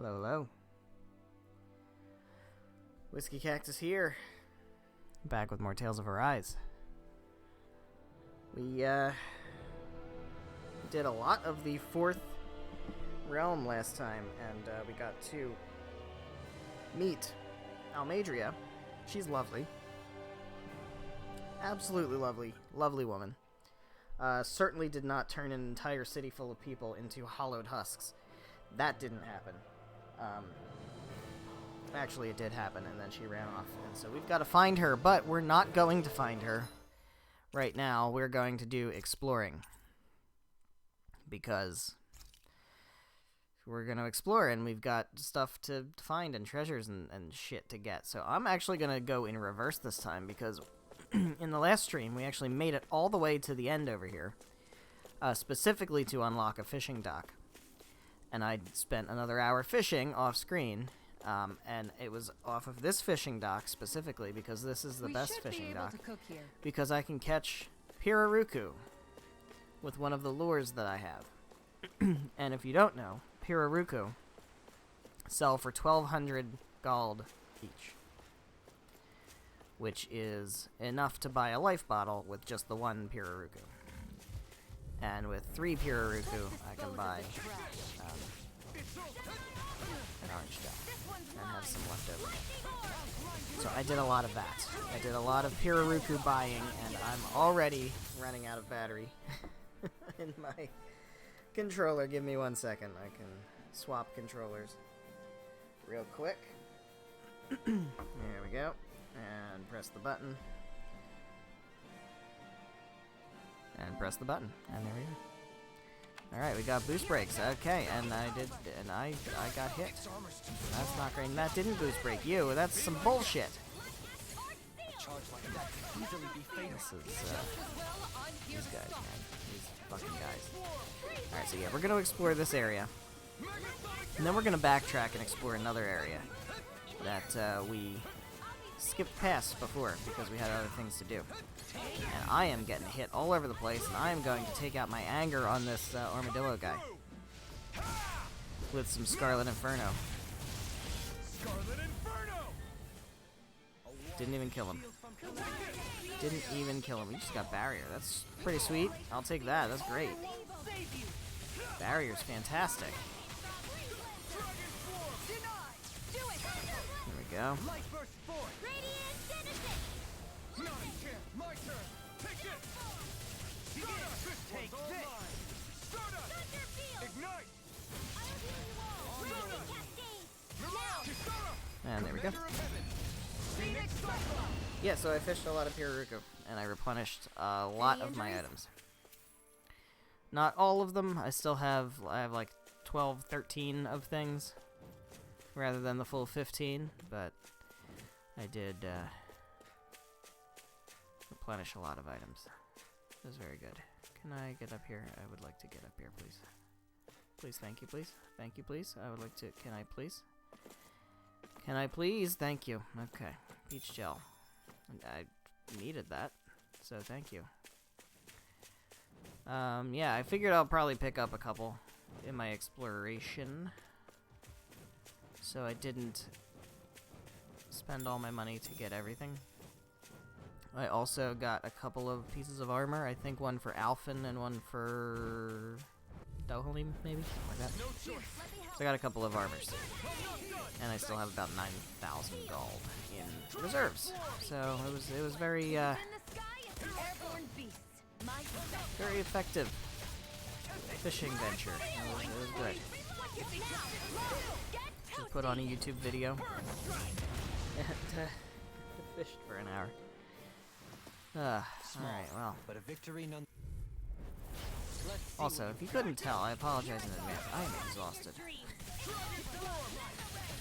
Hello, hello. Whiskey Cactus here. Back with more Tales of Arise. We did a lot of the 4th realm last time, and we got to meet Almadria. She's lovely. Absolutely lovely. Lovely woman. Certainly did not turn an entire city full of people into hollowed husks. That didn't happen. Actually, it did happen, and then she ran off. And so we've got to find her, but we're not going to find her right now. We're going to do exploring. Because we're going to explore, and we've got stuff to find and treasures and shit to get. So I'm actually going to go in reverse this time, because in the last stream, we actually made it all the way to the end over here. Specifically to unlock a fishing dock. And I spent another hour fishing off-screen, and it was off of this fishing dock specifically, because this is the best fishing dock, because I can catch Piraruku with one of the lures that I have. And if you don't know, Piraruku sell for 1,200 gold each, which is enough to buy a life bottle with just the one Piraruku. And with 3 Piraruku, I can buy an orange shell and have some left over. So I did a lot of that. I did a lot of Piraruku buying, and I'm already running out of battery in my controller. Give me 1 second. I can swap controllers real quick. There we go. And press the button. And press the button, and there we go. Alright, we got boost breaks. Okay, and I got hit. That's not great. And that didn't boost break you. That's some bullshit. This is, these guys, man. These fucking guys. Alright, so yeah, we're gonna explore this area. And then we're gonna backtrack and explore another area that, we skipped past before because we had other things to do. And I am getting hit all over the place, and I am going to take out my anger on this armadillo guy with some Scarlet Inferno. Didn't even kill him. Didn't even kill him. He just got barrier. That's pretty sweet. I'll take that. That's great. Barrier's fantastic. There we go. And there we go. Yeah, so I fished a lot of Piraruku, and I replenished a lot of my items. Not all of them. I have like 12, 13 of things, rather than the full 15, but I did replenish a lot of items. It was very good. Can I get up here? I would like to get up here, please. Please, thank you, please. Thank you, please. I would like to... Can I please? Can I please? Thank you. Okay. Peach gel. I needed that, so thank you. Yeah, I figured I'll probably pick up a couple in my exploration, so I didn't spend all my money to get everything. I also got a couple of pieces of armor. I think one for Alphen and one for Dohalim, maybe? Something like that. So I got a couple of armors. And I still have about 9,000 gold in reserves. So it was very, very effective fishing venture. It was good. Should put on a YouTube video. And, fished for an hour. Alright, well. But a victory none. Also, if you couldn't tell, I apologize in advance. I am exhausted.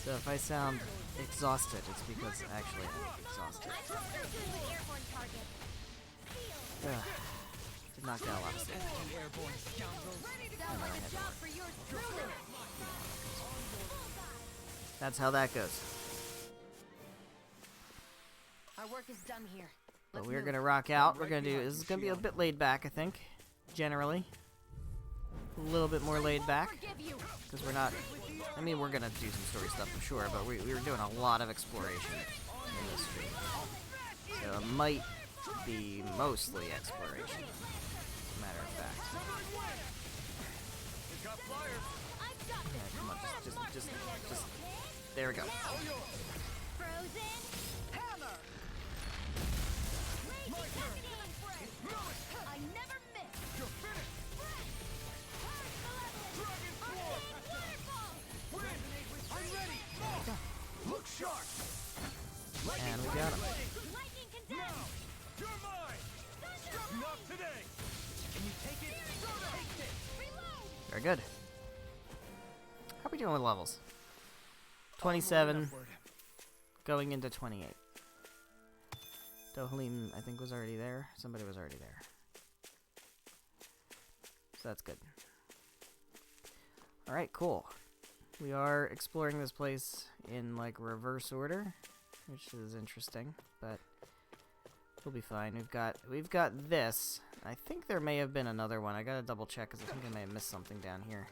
So if I sound exhausted, it's because actually I'm exhausted. Did not get a lot of sleep. That's how that goes. Our work is done here. But we're gonna rock out. We're gonna do. This is gonna be a bit laid back, I think. Generally, a little bit more laid back. Because we're not... I mean, we're gonna do some story stuff, I'm sure, but we were doing a lot of exploration in this stream. So it might be mostly exploration, as a matter of fact. Alright, come on, just... There we go. And we got him. Very good. How are we doing with levels? 27, going into 28. Dohalim, I think, was already there. Somebody was already there. So that's good. Alright, cool. We are exploring this place in, like, reverse order, which is interesting, but we'll be fine. We've got this. I think there may have been another one. I gotta double check, because I think I may have missed something down here.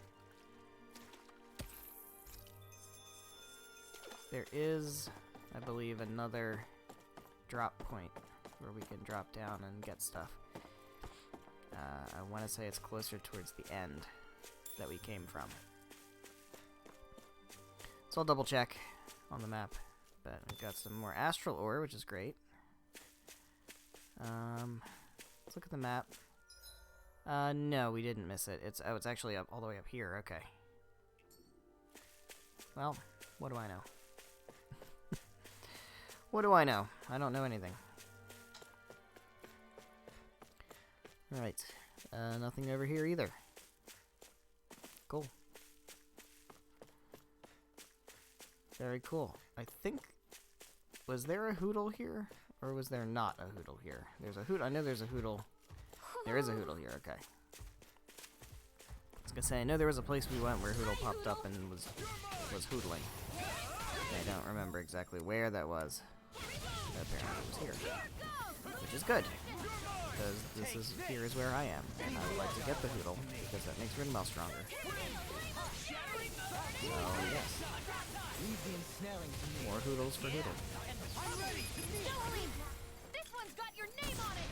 There is, I believe, another drop point where we can drop down and get stuff. I want to say it's closer towards the end that we came from. So I'll double check on the map. But we've got some more astral ore, which is great. Let's look at the map. No, we didn't miss it. It's actually up all the way up here. Okay. Well, what do I know? What do I know? I don't know anything. Alright. Nothing over here either. Cool. Very cool. I think... Was there a hoodle here? Or was there not a hoodle here? There's a hoodle. I know there's a hoodle. There is a hoodle here. Okay. I was gonna say, I know there was a place we went where hoodle popped up and was hoodling. I don't remember exactly where that was. But apparently it was here. Which is good. Because here is where I am. And I would like to get the hoodle, because that makes Rinmel stronger. So, yes. More hoodles for hoodle. This one's got your name on it.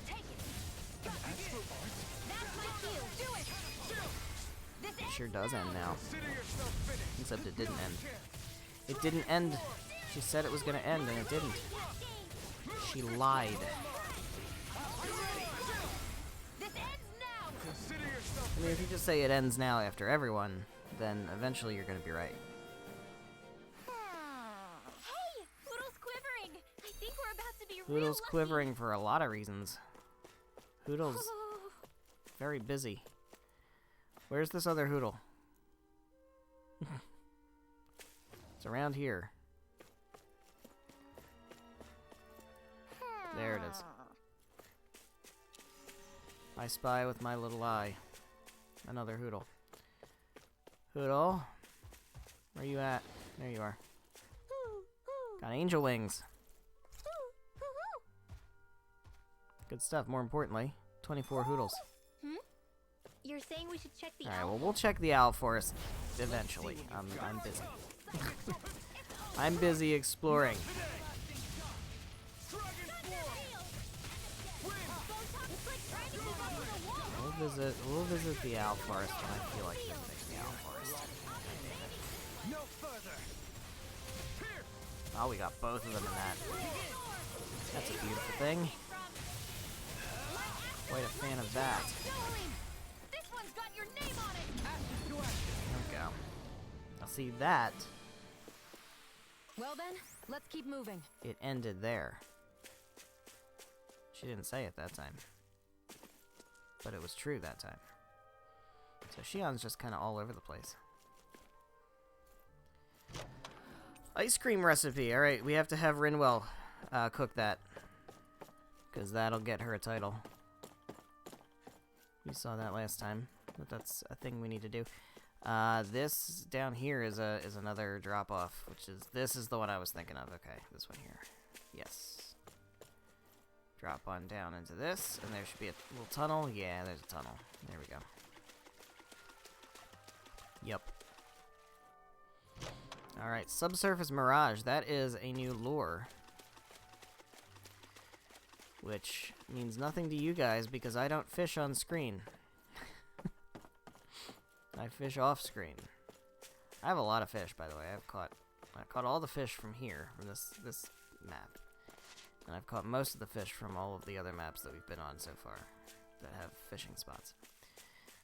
Take it. That's my cue. Do it. It sure does end now. Except it didn't end. It didn't end. She said it was going to end, and it didn't. She lied. I mean, if you just say it ends now after everyone, then eventually you're going to be right. Hey, Hoodle's quivering. I think we're about to be Hoodle's real quivering for a lot of reasons. Hoodle's very busy. Where's this other Hoodle? It's around here. There it is. I spy with my little eye. Another Hoodle. Hoodle? Where you at? There you are. Got angel wings. Good stuff. More importantly, 24 Hoodles. You're saying we should check the Alright, well, we'll check the owl forest eventually. I'm busy. I'm busy exploring. We'll visit the owl forest when I feel like visiting the owl forest. Oh, we got both of them in that. That's a beautiful thing. Quite a fan of that. There we go. Now see that. Well then, let's keep moving. It ended there. She didn't say it that time. But it was true that time. So Shion's just kind of all over the place. Ice cream recipe. Alright, we have to have Rinwell cook that. Because that'll get her a title. We saw that last time. But that's a thing we need to do. This down here is another drop-off. This is the one I was thinking of. Okay, this one here. Yes. Drop on down into this, and there should be a little tunnel. Yeah, there's a tunnel. There we go. Yep. Alright, Subsurface Mirage. That is a new lure. Which means nothing to you guys because I don't fish on screen. I fish off screen. I have a lot of fish, by the way. I caught all the fish from here, from this map. And I've caught most of the fish from all of the other maps that we've been on so far that have fishing spots.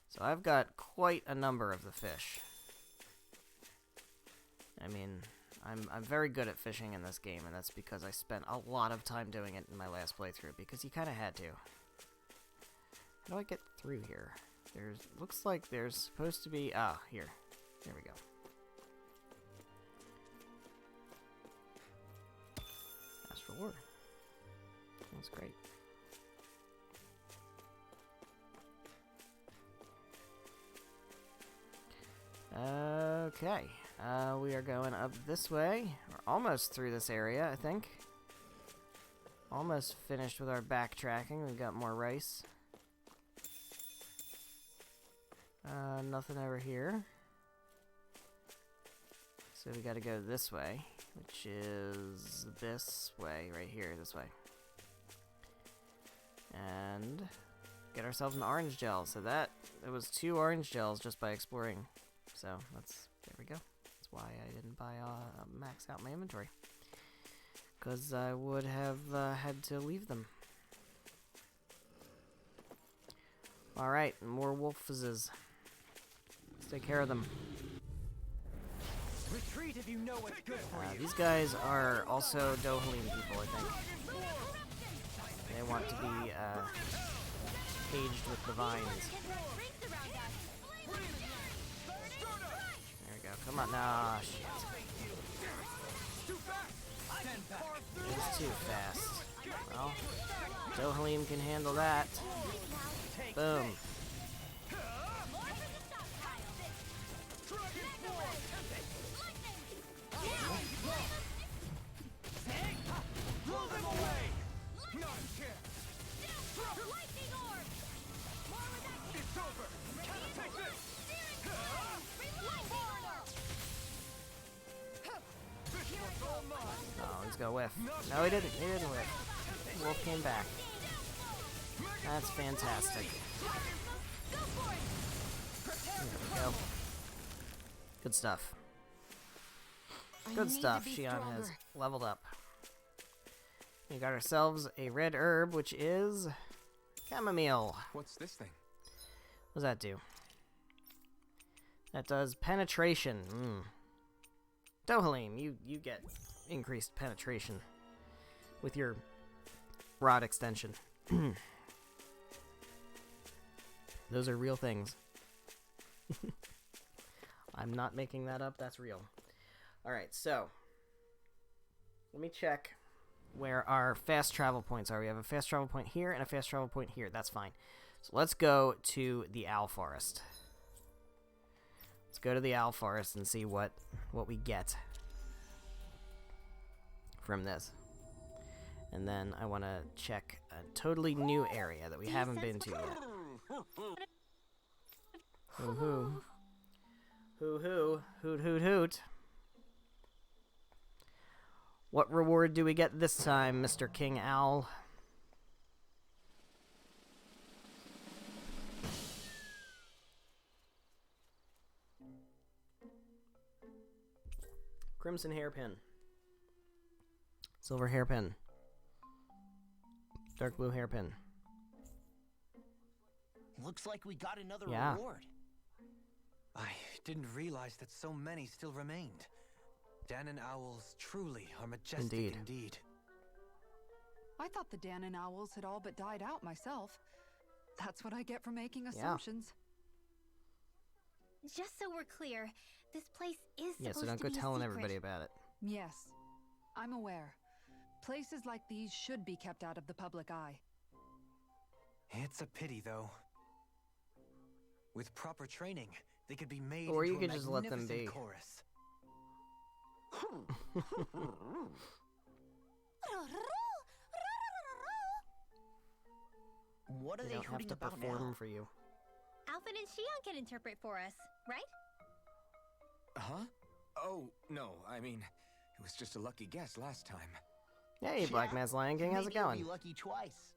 So I've got quite a number of the fish. I mean, I'm very good at fishing in this game, and that's because I spent a lot of time doing it in my last playthrough, because you kind of had to. How do I get through here? Looks like there's supposed to be, here. There we go. Astral Ore. That's great. Okay. We are going up this way. We're almost through this area, I think. Almost finished with our backtracking. We've got more rice. Nothing over here. So we gotta go this way, which is this way, right here, this way. And get ourselves an orange gel. So it was 2 orange gels just by exploring. So there we go. That's why I didn't buy max out my inventory. Because I would have had to leave them. Alright, more wolfses. Let's take care of them. Retreat if you know what's good for you. These guys are also Dohalim people, I think. They want to be caged with the vines. There we go. Come on. Nah, shit. It's too fast. Well, Dohalim can handle that. Boom. Oh, he's gonna whiff. No, he didn't. He didn't whiff. Wolf came back. That's fantastic. There we go. Good stuff. Good stuff. Shion has leveled up. We got ourselves a red herb, which is chamomile. What's this thing? What does that do? That does penetration. Dohalim, you get increased penetration with your rod extension. Those are real things. I'm not making that up, that's real. Alright, so let me check where our fast travel points are. We have a fast travel point here and a fast travel point here. That's fine. So let's go to the Owl Forest. Let's go to the Owl Forest and see what we get from this. And then I want to check a totally new area that we haven't been to yet. Hoo-hoo. Hoo-hoo. Hoot-hoot-hoot. What reward do we get this time, Mr. King Owl? Crimson hairpin. Silver hairpin. Dark blue hairpin. Looks like we got another Yeah. reward. I didn't realize that so many still remained. Danon owls truly are majestic indeed. I thought the Danon owls had all but died out myself. That's what I get for making assumptions. Just so we're clear, this place is Yeah, so supposed don't to go be a telling secret. everybody about it. Yes, I'm aware. Places like these should be kept out of the public eye. It's a pity, though. With proper training, they could be made Or into you a could just let them magnificent be. chorus. What are We they don't have hooting to about perform now? for you. Alfred and Shion can interpret for us, right? Huh? Oh, no, I mean, it was just a lucky guess last time. Hey, Black Man's Lion King, how's it Maybe you'll going? be lucky twice.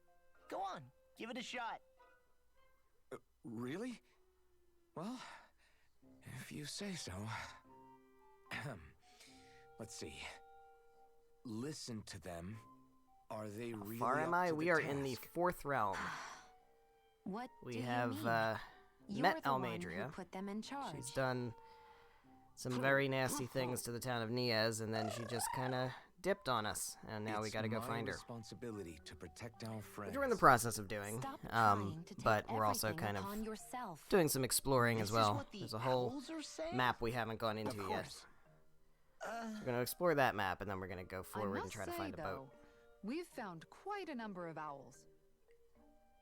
Go on, give it a shot. Really? Well, if you say so. Let's see. Listen to them. Are they really How far am up I? to We the are in the task? 4th realm. What We do have you mean? You're met the one Almadria. who put them in charge. She's done some very nasty things to the town of Niaz, and then she just kind of dipped on us, and now we It's gotta go my find her. responsibility to protect our friends. Which we're in the process of doing, Stop trying to take but we're also everything kind of upon yourself. doing some exploring as This is well. what the There's a whole owls are saying? map we haven't gone Of into yet. course. We're gonna explore that map, and then we're gonna go forward I and must try to say, find a boat. though, we've found quite a number of owls.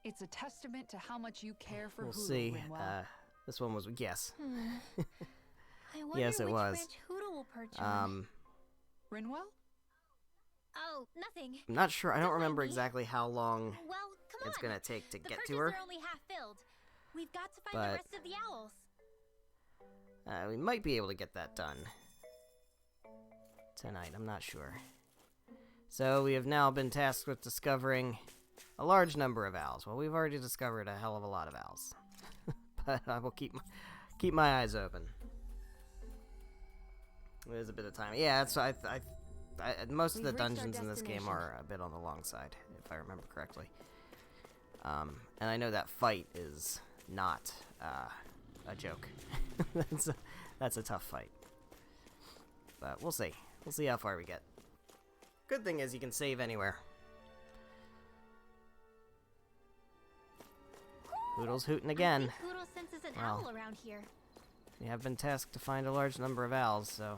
It's a testament to how much you care for We'll Hulu, see. Rinwell. This one was yes. I wonder Yes, it which was. branch Hoodle will perch on. Rinwell? Oh, nothing. I'm not sure. I don't Don't mind remember me. exactly how long Well, come it's on. gonna take to The get perches to her. are only half filled. We've got to find But- the rest of the owls. We might be able to get that done tonight. I'm not sure. So we have now been tasked with discovering a large number of owls. Well, we've already discovered a hell of a lot of owls, but I will keep my eyes open. There's a bit of time. Yeah, that's most of the We've reached our dungeons in this game destination. are a bit on the long side, if I remember correctly. And I know that fight is not a joke. that's a tough fight. But we'll see. We'll see how far we get. Good thing is you can save anywhere. Hoodle's hooting I again. think Hoodle senses an Well. owl around here. We have been tasked to find a large number of owls, so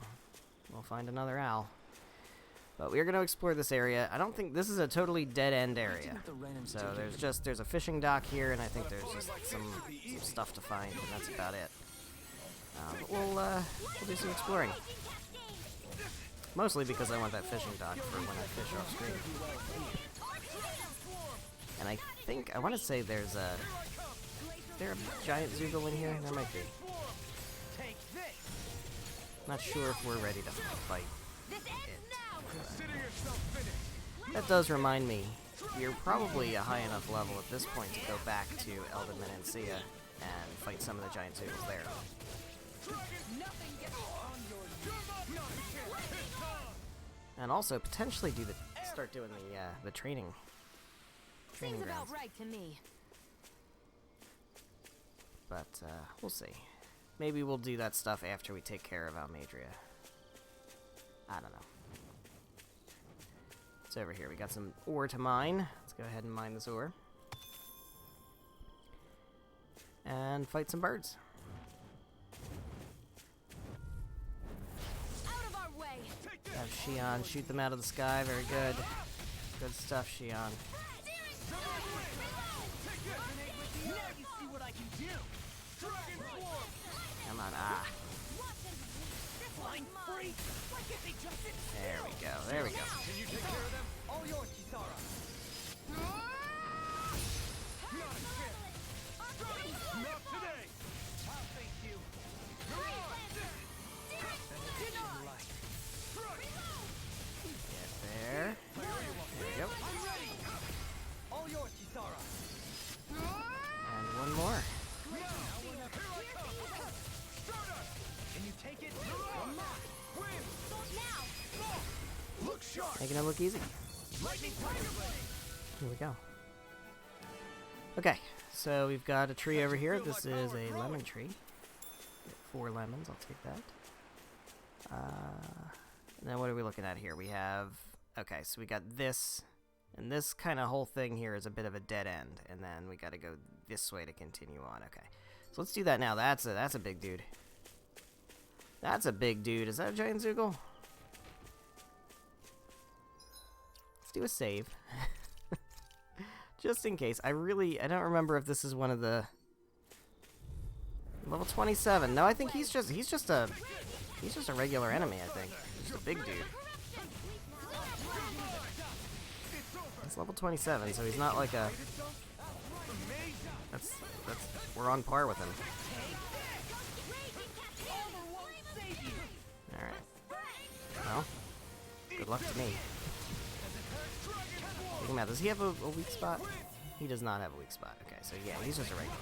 we'll find another owl. But we are going to explore this area. I don't think this is a totally dead-end area. So there's a fishing dock here, and I think there's just some stuff to find, and that's about it. But we'll do some exploring. Mostly because I want that fishing dock for when I fish off screen. And I think, I want to say there's a... Is there a giant Zoogle in here? There might be. Not sure if we're ready to fight it. That does remind me, you're probably a high enough level at this point to go back to Elden Menancia and fight some of the giant Zoogles there. And also potentially start doing the training Seems grounds. about right to me. But we'll see. Maybe we'll do that stuff after we take care of Almadria. I don't know. It's over here. We got some ore to mine. Let's go ahead and mine this ore. And fight some birds. Out of our way. Have Shion shoot them out of the sky. Very good. Good stuff, Shion. Now you see what I can do. Come on, ah. Flying free. Why can't they just sit There we go, there we go. Can you take care of them? All yours, Kisara. Not today. I'll face you. Get there. There we go. All yours, Kisara. And one more. Can you take it? Look sharp. Making it look easy. Lightning tiger blade. Here we go. Okay, so we've got a tree over here. This is a lemon tree. Get 4 lemons, I'll take that. And then what are we looking at here? We have... Okay, so we got this, and this kind of whole thing here is a bit of a dead end, and then we got to go this way to continue on. Okay, so let's do that now. That's a big dude. That's a big dude. Is that a giant Zoogle? Let's do a save. Just in case. I don't remember if this is one of the... Level 27. No, I think he's just a regular enemy, I think. Just a big dude. He's level 27, so he's not like a we're on par with him. Alright. Well, good luck to me. Take him out. Does he have a weak spot? He does not have a weak spot. Okay, so yeah, he's just a regular.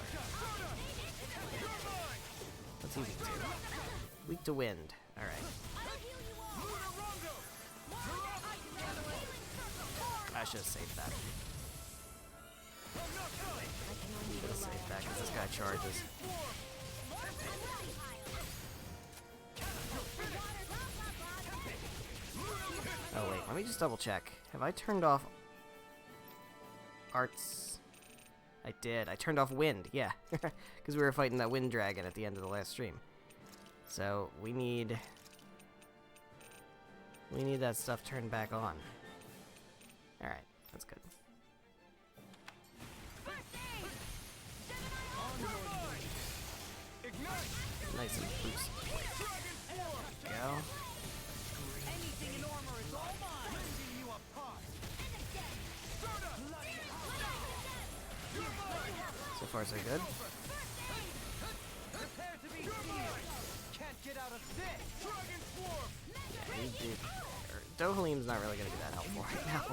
What's he weak to? Weak to wind. Alright. I should have saved that. Should have saved that because this guy charges. Oh wait, let me just double check. Have I turned off arts? I did. I turned off wind, yeah. Because we were fighting that wind dragon at the end of the last stream. So we need that stuff turned back on. Alright, that's good. Nice and boost. There we go. So far so good. Yeah, Dohalim's not really gonna be that helpful right now.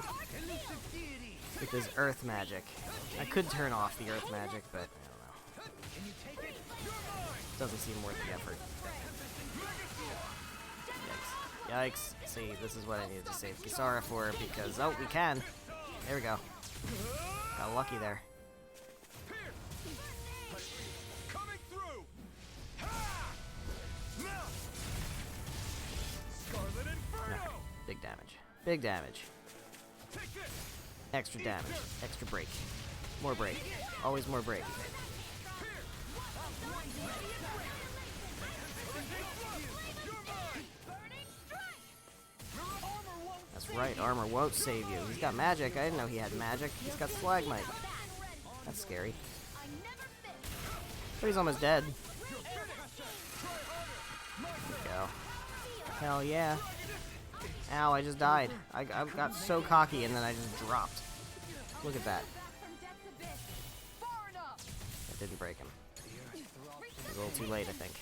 With his earth magic. I could turn off the earth magic, but I don't know. Doesn't seem worth the effort. Yikes. Yikes. See, this is what I needed to save Kisara for, because, oh, we can. There we go. Got lucky there. No, big damage. Big damage. Extra damage. Extra break. More break. Always more break. That's right, armor won't save you. He's got magic. I didn't know he had magic. He's got Slagmite. That's scary. But he's almost dead. There we go. Hell yeah. Ow, I just died. I got so cocky and then I just dropped. Look at that. That didn't break him. It was a little too late, I think.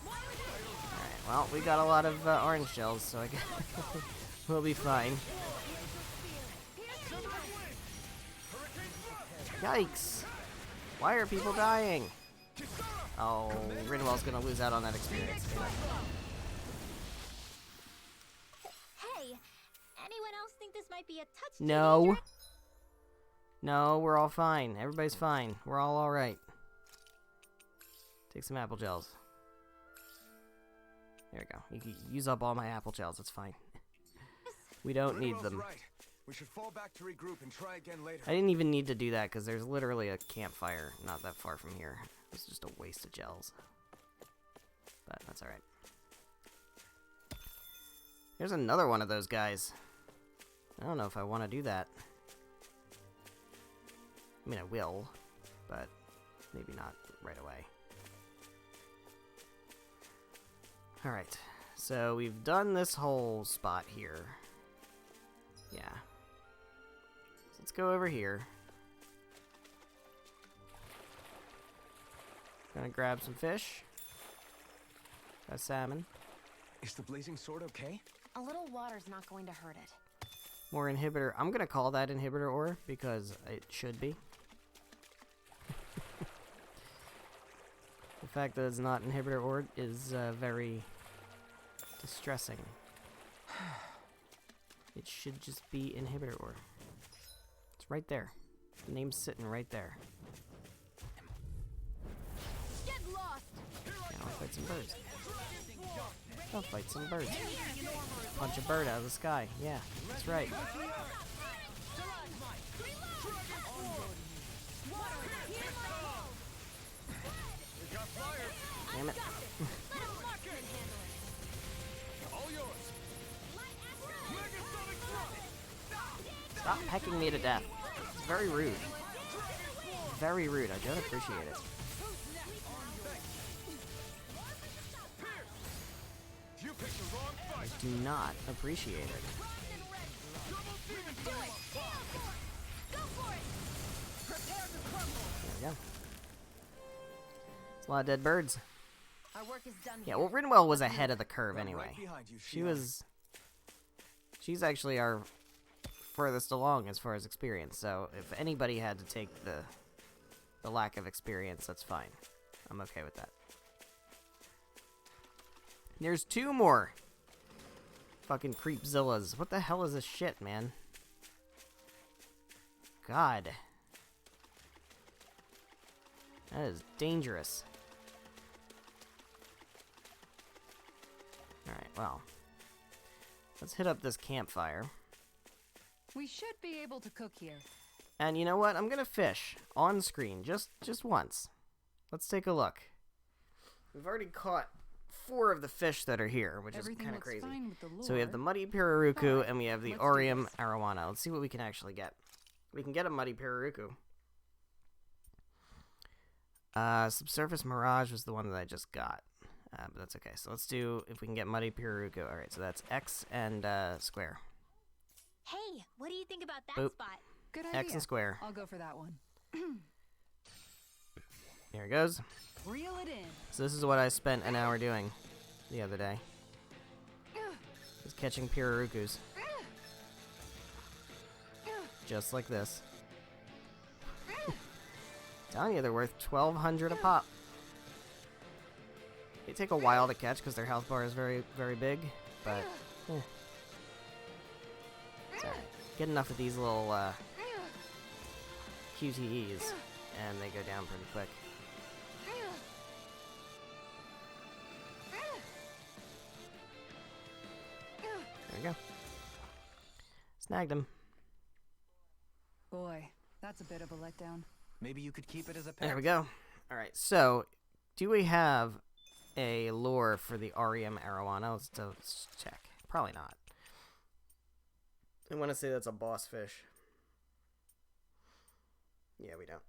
Alright, well, we got a lot of orange shells, so I guess we'll be fine. Yikes! Why are people dying? Oh, Rinwell's gonna lose out on that experience. Hey, anyone else think this might be a touch? No. No, we're all fine. Everybody's fine. We're all alright. Take some apple gels. There we go. You can use up all my apple gels. It's fine. We don't need them. Right. We should fall back to regroup and try again later. I didn't even need to do that because there's literally a campfire not that far from here. It's just a waste of gels. But that's alright. There's another one of those guys. I don't know if I want to do that. I mean, I will, but maybe not right away. Alright, so we've done this whole spot here. Yeah. So let's go over here. Gonna grab some fish. Got salmon. Is the blazing sword okay? A little water's not going to hurt it. More inhibitor. I'm gonna call that inhibitor ore because it should be. The fact that it's not inhibitor ore is very distressing. It should just be inhibitor ore. It's right there. The name's sitting right there. Get lost. Now I'll fight some birds. I'll fight some birds. Punch a bird out of the sky. Yeah, that's right. Damn it. Stop pecking me to death. It's very rude. Very rude. I don't appreciate it. I do not appreciate it. Yeah, go. It's a lot of dead birds. Our work is done. Yeah, well, Rinwell was ahead of the curve I'm anyway. right behind you, She Shion. was... She's actually our furthest along as far as experience, so if anybody had to take the lack of experience, that's fine. I'm okay with that. There's 2 more fucking creepzillas. What the hell is this shit, man? God. That is dangerous. Alright, well. Let's hit up this campfire. We should be able to cook here. And you know what? I'm gonna fish on screen just once. Let's take a look. We've already caught 4 of the fish that are here, which is kind of crazy. Fine with the lure. So we have the muddy piraruku Alright, and we have the let's do Orium this. arowana. Let's see what we can actually get. We can get a muddy piraruku. Subsurface Mirage was the one that I just got. But that's okay. So let's do, if we can get muddy piraruku. Alright, so that's X and square. Hey, what do you think about that Boop. spot? Good idea. X and square. I'll go for that one. Here it goes. Reel it in. So this is what I spent an hour doing the other day. Just catching pirarukus. Just like this. Telling you, they're worth 1,200 a pop. They take a while to catch because their health bar is very, very big, but it's alright. Get enough of these little QTEs, and they go down pretty quick. There we go. Snagged him. Boy, that's a bit of a letdown. Maybe you could keep it as a pet. There we go. Alright, so, do we have a lure for the Orium arowana? Let's check. Probably not. I want to say that's a boss fish. Yeah, we don't.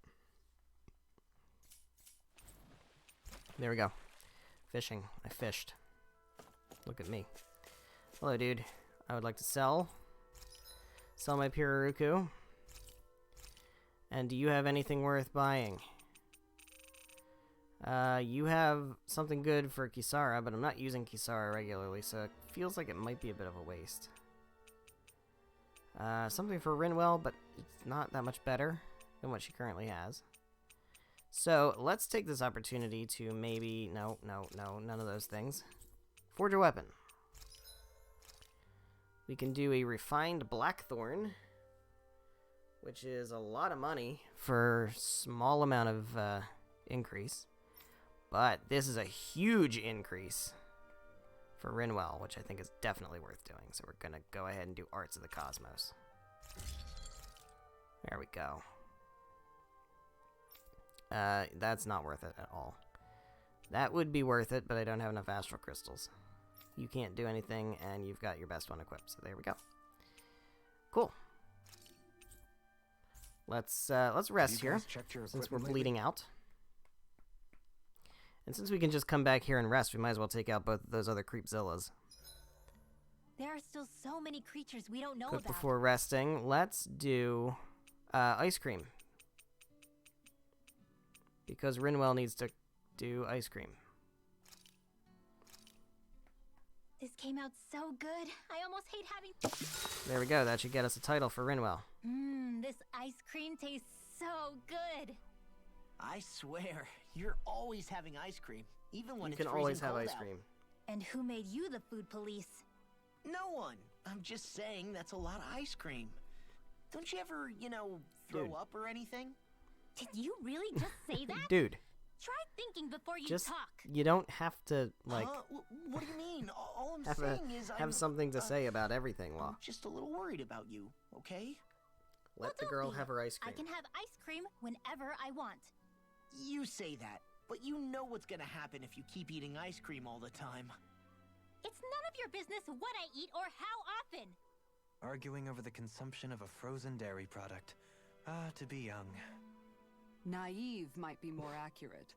There we go. Fishing. I fished. Look at me. Hello, dude. I would like to sell my piraruku. And do you have anything worth buying? You have something good for Kisara, but I'm not using Kisara regularly, so it feels like it might be a bit of a waste. Something for Rinwell, but it's not that much better than what she currently has. So, let's take this opportunity to maybe... No, none of those things. Forge a weapon. We can do a refined blackthorn, which is a lot of money for small amount of increase. But this is a huge increase for Rinwell, which I think is definitely worth doing. So we're going to go ahead and do Arts of the Cosmos. There we go. That's not worth it at all. That would be worth it, but I don't have enough astral crystals. You can't do anything, and you've got your best one equipped. So there we go. Cool. Let's rest here, since we're bleeding out. And since we can just come back here and rest, we might as well take out both of those other creepzillas. There are still so many creatures we don't know Quick about. before resting, let's do ice cream. Because Rinwell needs to do ice cream. This came out so good. I almost hate having... There we go. That should get us a title for Rinwell. This ice cream tastes so good. I swear, you're always having ice cream, even when You it's can always freezing have cold ice out. cream. And who made you the food police? No one. I'm just saying that's a lot of ice cream. Don't you ever, throw Dude. up or anything? Did you really just say that? Dude, Try thinking before you just talk. you don't have to like What do you mean? All I'm have saying is have something to say about everything, I'm Law. just a little worried about you, okay? Let the Well, girl don't be. have her ice I cream. can have ice cream whenever I want. You say that, but you know what's gonna happen if you keep eating ice cream all the time. It's none of your business what I eat or how often. Arguing over the consumption of a frozen dairy product. Ah, to be young. Naive might be more accurate.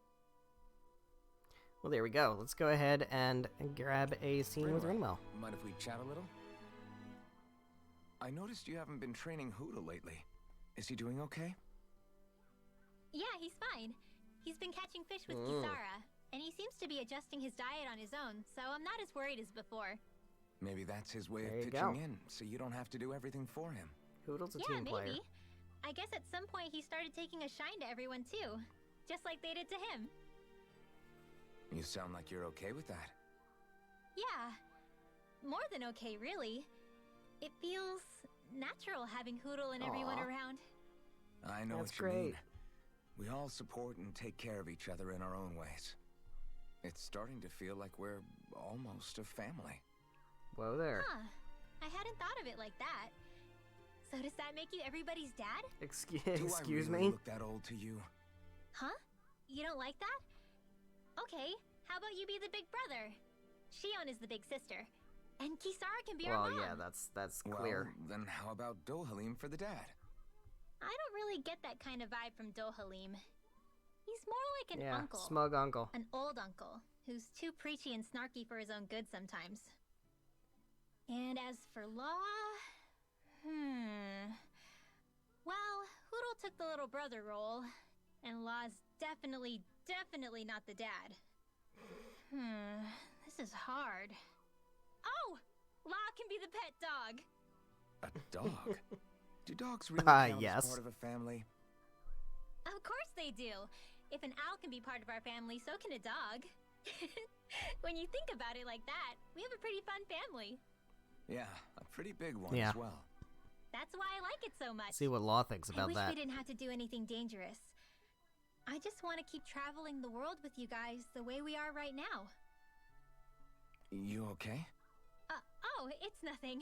Well, there we go. Let's go ahead and grab a scene with Rinwell. Mind if we chat a little? I noticed you haven't been training Huda lately. Is he doing okay? Yeah, he's fine. He's been catching fish with Kisara, and he seems to be adjusting his diet on his own, so I'm not as worried as before. Maybe that's his way There of you pitching go. in, so you don't have to do everything for him. Hoodle's a Yeah, team player. maybe. I guess at some point he started taking a shine to everyone too, just like they did to him. You sound like you're okay with that. Yeah, more than okay, really. It feels natural having Hoodle and everyone Aw. around. I know That's what you mean. great. We all support and take care of each other in our own ways. It's starting to feel like we're almost a family. Whoa there. Huh. I hadn't thought of it like that. So does that make you everybody's dad? Excuse Do I excuse really me? look that old to you? Huh? You don't like that? Okay, how about you be the big brother? Shion is the big sister. And Kisara can be our Well, mom. yeah, that's clear. Well, then how about Dohalim for the dad? I don't really get that kind of vibe from Dohalim. He's more like an Yeah, uncle. smug uncle. An old uncle, who's too preachy and snarky for his own good sometimes. And as for Law... Well, Hoodle took the little brother role, and Law's definitely not the dad. This is hard. Oh! Law can be the pet dog! A dog? Do dogs really count Yes. as part of a family? Of course they do! If an owl can be part of our family, so can a dog. When you think about it like that, we have a pretty fun family. Yeah, a pretty big one Yeah. as well. That's why I like it so much. See what Law thinks I about wish that. we didn't have to do anything dangerous. I just want to keep traveling the world with you guys the way we are right now. You okay? Oh, it's nothing.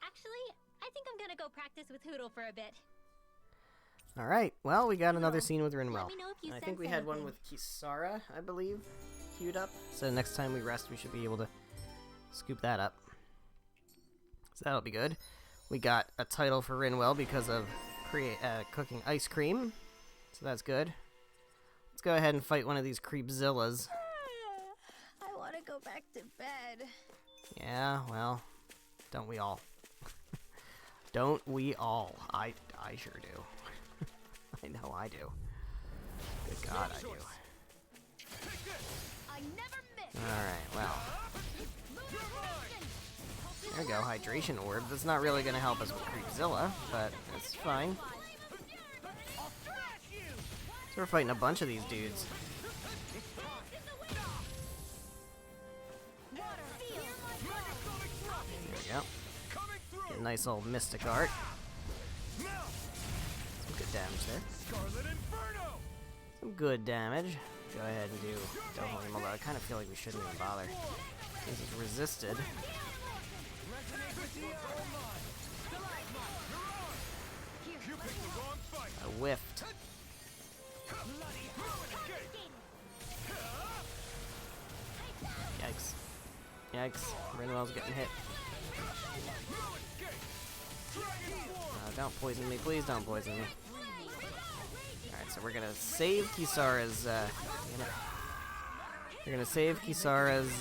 Actually, I think I'm gonna go practice with Hoodle for a bit. All right. Well, we got another Well, scene with let Rinwell. me know if you I think sense we had one anything. with Kisara, I believe, queued up. So next time we rest, we should be able to scoop that up. So that'll be good. We got a title for Rinwell because of cooking ice cream. So that's good. Let's go ahead and fight one of these creepzillas. I want to go back to bed. Yeah, well, don't we all? Don't we all? I sure do. I know I do. Good God, I do. I never miss. Alright, well. There we go, hydration orb. That's not really gonna help us with Creepzilla, but it's fine. So we're fighting a bunch of these dudes. There we go. Get a nice old Mystic Art. Some good damage there. Some good damage. Go ahead and do Dohalim, although I kind of feel like we shouldn't even bother. This is resisted. I whiffed. Yikes. Yikes. Rinwell's getting hit. Don't poison me. Please don't poison me. Alright, so we're gonna save Kisara's, we're gonna save Kisara's,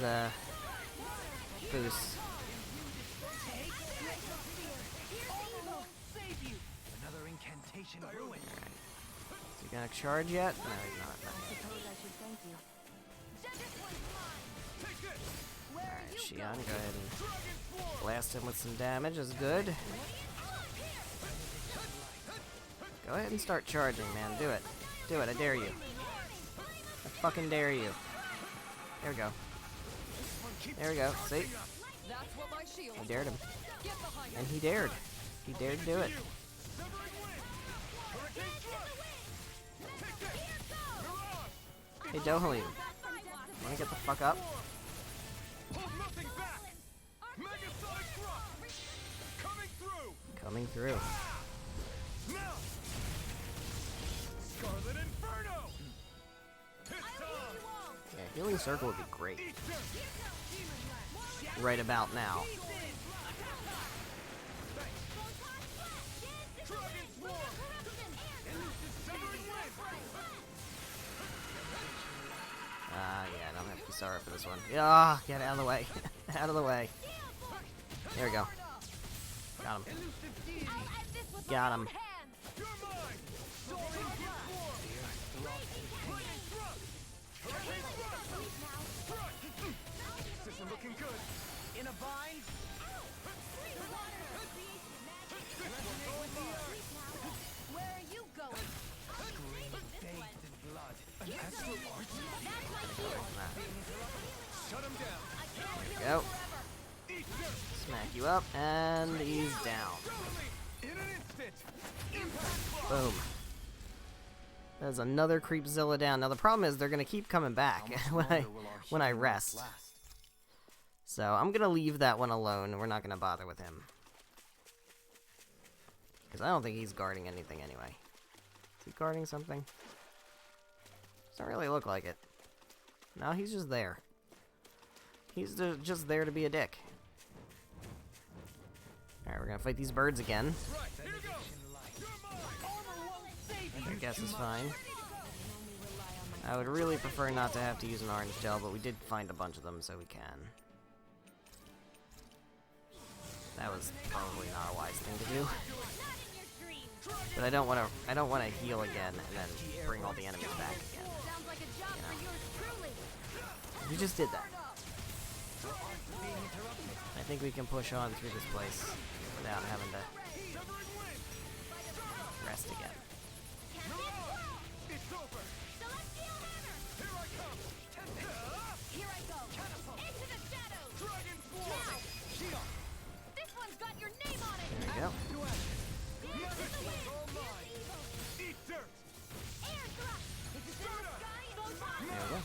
boost. Another incantation ruined. Is he gonna charge yet? No, he's not. Alright, Shion, go ahead and blast him with some damage. That's good. Go ahead and start charging, man. Do it. Do it. I dare you. I fucking dare you. There we go. There we go. See? That's what my shield. I dared him. Get behind And he dared. He dared to do it. Hey, Dohalim. Wanna get the fuck up? Coming through. Yeah, healing circle would be great. Right about now. Yeah, I don't have Kisara for this one. Yeah, get out of the way. Out of the way. There we go. Got him. Got him. pick you up, and he's down. Boom. There's another Creepzilla down. Now the problem is they're gonna keep coming back when I rest. So I'm gonna leave that one alone. We're not gonna bother with him. Because I don't think he's guarding anything anyway. Is he guarding something? Doesn't really look like it. No, he's just there. He's just there to be a dick. Alright, we're gonna fight these birds again. I guess is fine. I would really prefer not to have to use an orange gel, but we did find a bunch of them, so we can. That was probably not a wise thing to do. But I don't want to heal again and then bring all the enemies back again. You know? We just did that. I think we can push on through this place without having to rest again. There we go. There we go.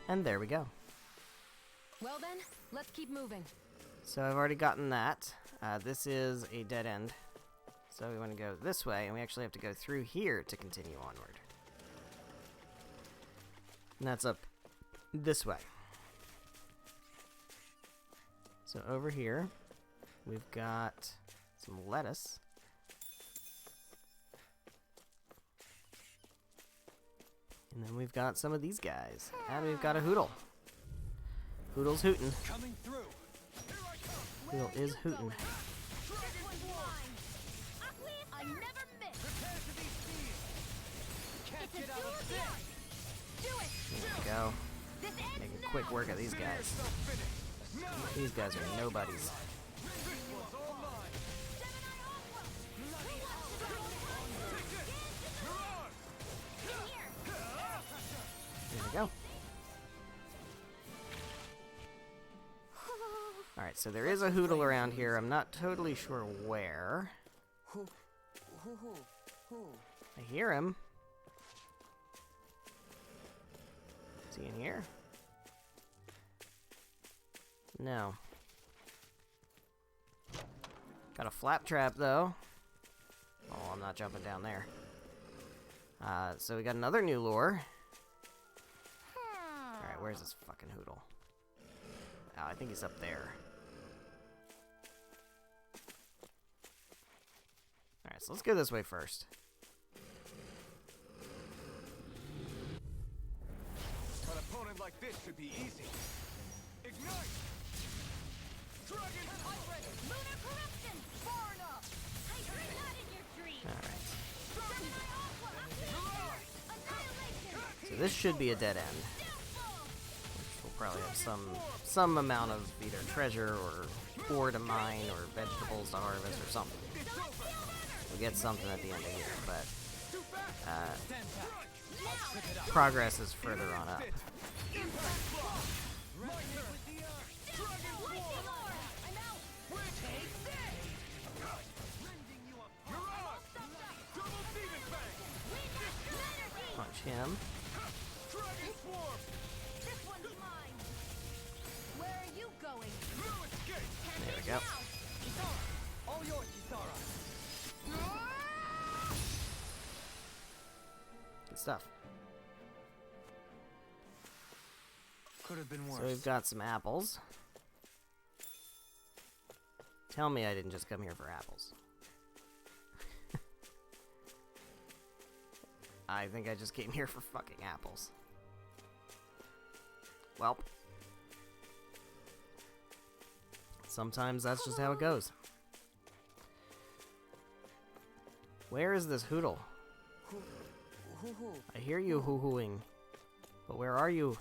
And there we go. Well then, let's keep moving. So I've already gotten that. This is a dead end. So we want to go this way, and we actually have to go through here to continue onward. And that's up this way. So over here, we've got some lettuce. And then we've got some of these guys. And we've got a Hoodle. Hoodle's hootin'. Hoodle is hootin'. There we go. Making quick work of these guys. These guys are nobodies. There we go. Alright, so there is a Hoodle around here. I'm not totally sure where. I hear him. Is he in here? No. Got a flap trap, though. Oh, I'm not jumping down there. So we got another new lure. Alright, where's this fucking Hoodle? Oh, I think he's up there. Alright, so let's go this way first. An opponent like this should be easy. Ignite! Dragon hybrid! Lunar corruption! Far enough! Hydrate not in your dream! Alright. Annihilation! So this should be a dead end. Which will probably have some amount of either treasure or ore to mine or vegetables to harvest or something. We'll get something at the end of here, but progress is further on up. Punch him. Where are you going? There we go. All yours, Kisara. Good stuff. Could have been worse. So we've got some apples. Tell me I didn't just come here for apples. I think I just came here for fucking apples. Well. Sometimes that's just how it goes. Where is this Hoodle? I hear you hoo-hooing. But where are you?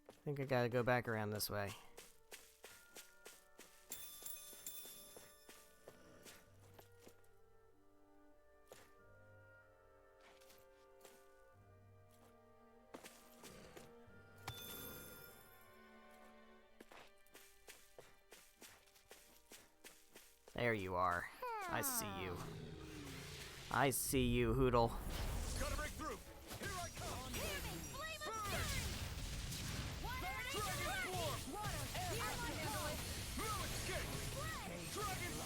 I think I gotta go back around this way. There you are. I see you. I see you, Hoodle. Gotta break through. Here I come.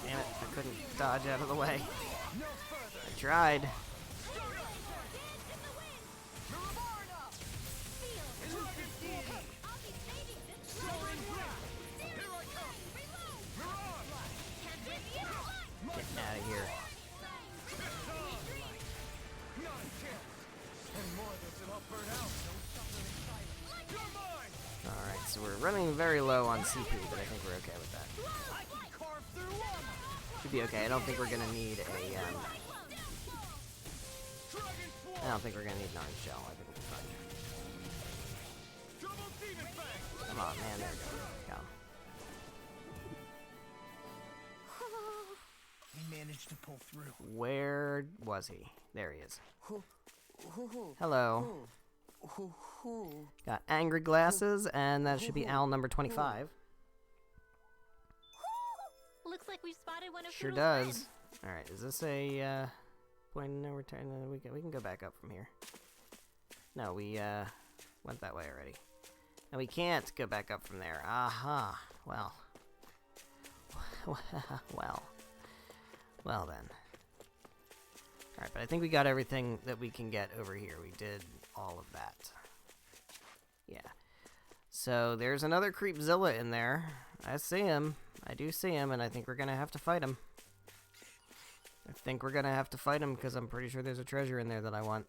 Damn it, I couldn't dodge out of the way. I tried. Getting out of here. Alright, so we're running very low on CP, but I think we're okay with that. Should be okay. I don't think we're gonna need a, I don't think we're gonna need an orange shell. I think we'll be fine. Come on, man. There we go. Go. We managed to pull through. Where was he? There he is. Hello. Got angry glasses, and that should be owl number 25. Looks like we've spotted one of Sure Poodle's does. friends. Alright, is this a point of no return? We can go back up from here. No, we went that way already. And we can't go back up from there. Aha. Well. Well then. Alright, but I think we got everything that we can get over here. We did all of that. Yeah. So there's another Creepzilla in there. I see him. I do see him, and I think we're gonna have to fight him. I think we're gonna have to fight him because I'm pretty sure there's a treasure in there that I want.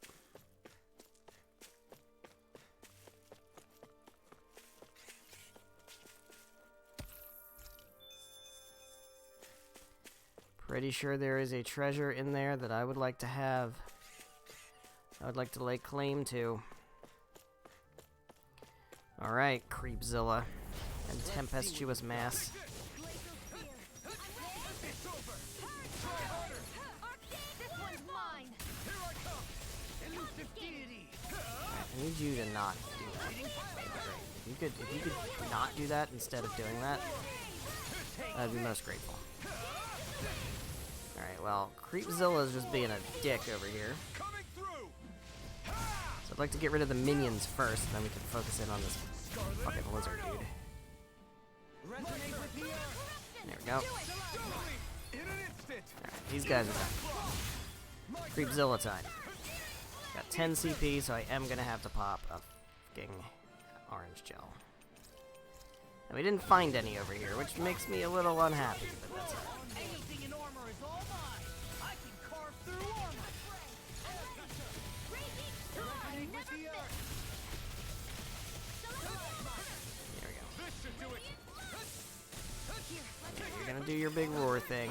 Pretty sure there is a treasure in there that I would like to have. I would like to lay claim to. Alright, Creepzilla and Tempestuous Mass. I need you to not do that. If you could not do that instead of doing that, I'd be most grateful. Alright, well, Creepzilla's just being a dick over here. So I'd like to get rid of the minions first, and then we can focus in on this fucking lizard dude. There we go. Alright, these guys are done. Creepzilla time. Got 10 CP, so I am gonna have to pop a fucking orange gel. And we didn't find any over here, which makes me a little unhappy, but that's alright. There we go. Yeah, you're gonna do your big roar thing,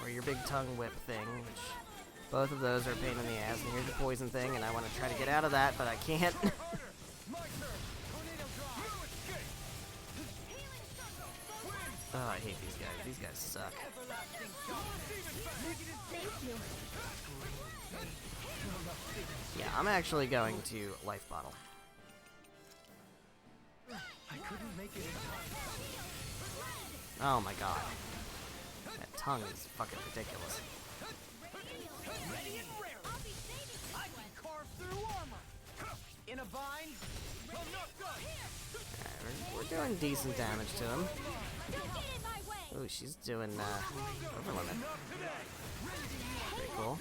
or your big tongue whip thing, which both of those are a pain in the ass. And here's the poison thing, and I want to try to get out of that, but I can't. Oh, I hate these guys. These guys suck. Yeah, I'm actually going to life bottle. Oh my god. That tongue is fucking ridiculous. Alright, we're doing decent damage to him. Ooh, she's doing over limit. Pretty cool.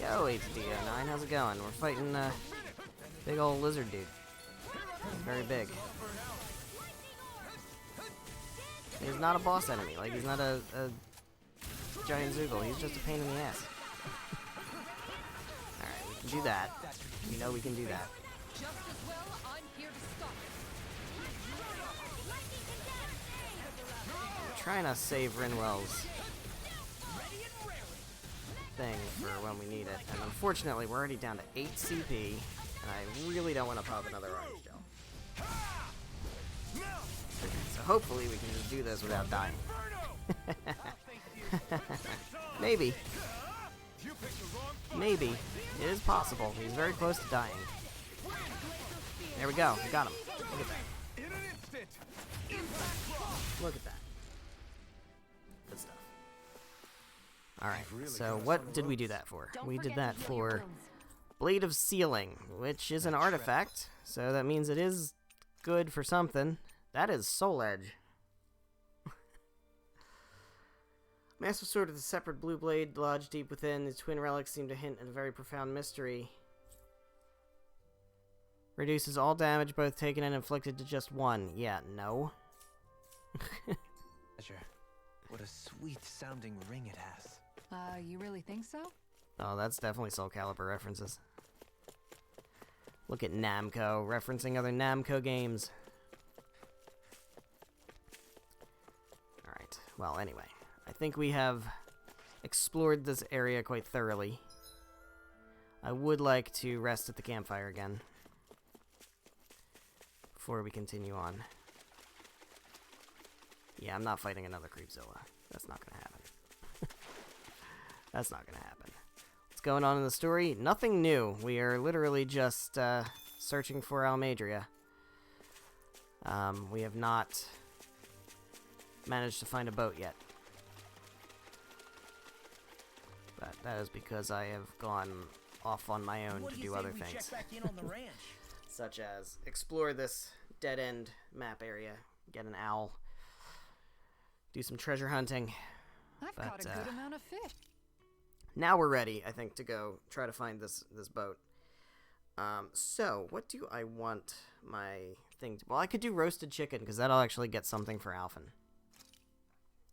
Yo, HDO9, how's it going? We're fighting big old lizard dude. He's very big. He's not a boss enemy. Like, he's not a giant Zoogle. He's just a pain in the ass. Alright, we can do that. We know we can do that. Just as well, I'm here to stop it. I'm trying to save Rinwell's thing for when we need it. And unfortunately, we're already down to 8 CP, and I really don't want to pop another orange gel. So hopefully we can just do this without dying. Maybe. Maybe. It is possible. He's very close to dying. There we go. We got him. Look at that. Look at that. Good stuff. Alright, Really so got us on what the did we do ropes. that for? Don't We did forget that to heal your for wounds. Blade of Sealing, which is an That trip. artifact, so that means it is good for something. That is Soul Edge. Massive sword with a separate blue blade lodged deep within. The twin relics seem to hint at a very profound mystery. Reduces all damage, both taken and inflicted, to just one. Yeah, no. Pleasure. What a sweet sounding ring it has. You really think so? Oh, that's definitely Soul Calibur references. Look at Namco, referencing other Namco games. Alright, well, anyway. I think we have explored this area quite thoroughly. I would like to rest at the campfire again before we continue on. Yeah, I'm not fighting another Creepzilla. That's not gonna happen. That's not gonna happen. What's going on in the story? Nothing new. We are literally just searching for Almadria. We have not managed to find a boat yet. But that is because I have gone off on my own What to do you do say other we things. check back in on the ranch? Such as explore this dead-end map area, get an owl, do some treasure hunting. I've But, caught a good amount of fish. Now we're ready, I think, to go try to find this boat. So, what do I want my thing to... Well, I could do roasted chicken, because that'll actually get something for Alphen.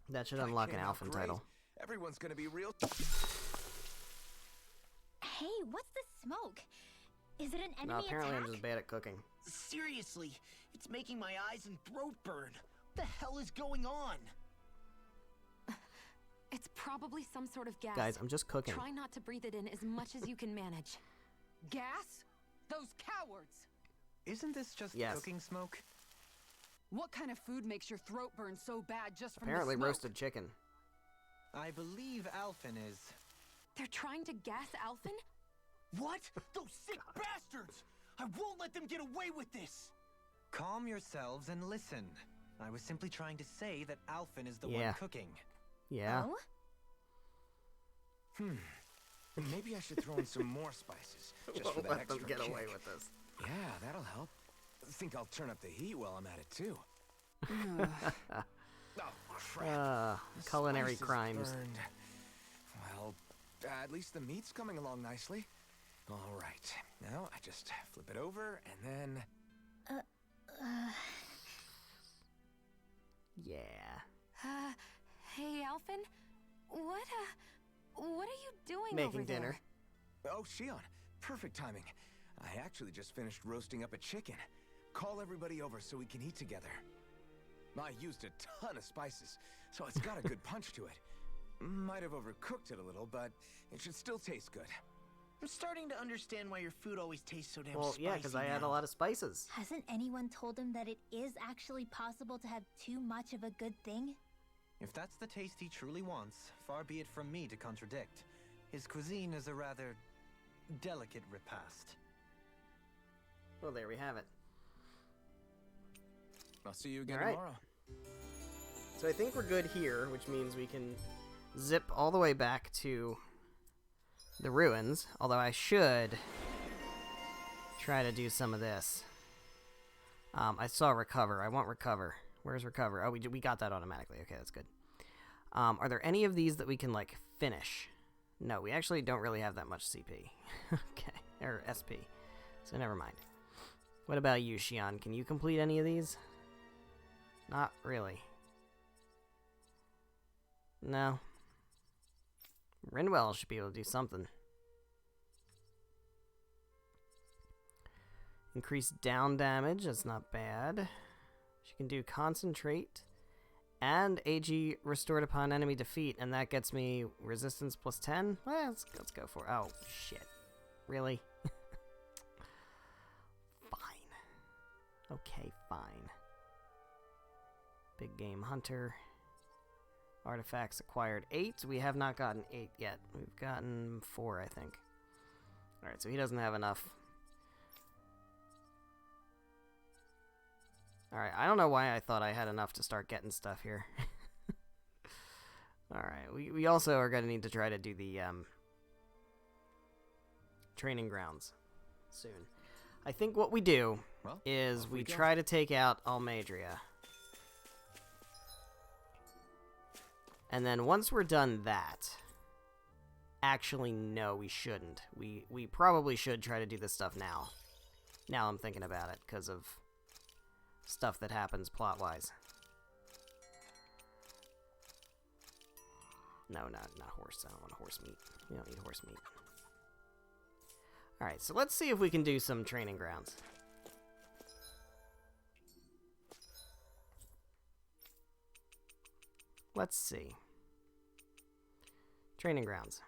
That should unlock an Came out Alphen great. title. Everyone's gonna be real. Hey, what's the smoke? Is it an enemy No, apparently attack? I'm just bad at cooking. Seriously, it's making my eyes and throat burn. What the hell is going on? It's probably some sort of gas. Guys, I'm just cooking. Try not to breathe it in as much as you can manage. Gas? Those cowards! Isn't this just Yes. cooking smoke? What kind of food makes your throat burn so bad just from Apparently the smoke? roasted chicken. I believe Alphen is. They're trying to gas Alphen? What? Those sick bastards! I won't let them get away with this! Calm yourselves and listen. I was simply trying to say that Alphen is the Yeah. one cooking. Yeah. Oh? Maybe I should throw in some more spices. Just for Won't that let them extra get kick. away with this. Yeah, that'll help. Think I'll turn up the heat while I'm at it too. Oh crap! The Culinary spice is crimes. burned. Well, at least the meat's coming along nicely. All right, now I just flip it over and then. Yeah. Hey, Alphen? What are you doing Making over there? dinner. Oh, Shion, perfect timing. I actually just finished roasting up a chicken. Call everybody over so we can eat together. I used a ton of spices, so it's got a good punch to it. Might have overcooked it a little, but it should still taste good. I'm starting to understand why your food always tastes so damn Well, spicy yeah, because I add a now. lot of spices. Hasn't anyone told him that it is actually possible to have too much of a good thing? If that's the taste he truly wants, far be it from me to contradict. His cuisine is a rather delicate repast. Well, there we have it. I'll see you again All right. tomorrow. So I think we're good here, which means we can zip all the way back to the ruins. Although I should try to do some of this. I saw recover. I want recover. Where's recover? Oh, we got that automatically. Okay, that's good. Are there any of these that we can, like, finish? No, we actually don't really have that much CP. Okay, or SP. So never mind. What about you, Shion? Can you complete any of these? Not really. No. Rinwell should be able to do something. Increase down damage, that's not bad. She can do concentrate and AG restored upon enemy defeat, and that gets me resistance plus 10. Well, let's go for it. Oh, shit. Really? Fine. Okay, fine. Big game hunter. Artifacts acquired 8. We have not gotten 8 yet. We've gotten 4, I think. Alright, so he doesn't have enough. Alright, I don't know why I thought I had enough to start getting stuff here. Alright, we also are going to need to try to do the training grounds soon. I think what we do is we try to take out Almadria. And then once we're done that... Actually, no, we shouldn't. We probably should try to do this stuff now. Now I'm thinking about it, because of stuff that happens plot-wise. No, not horse. I don't want horse meat. We don't need horse meat. Alright, so let's see if we can do some training grounds. Let's see. Training grounds.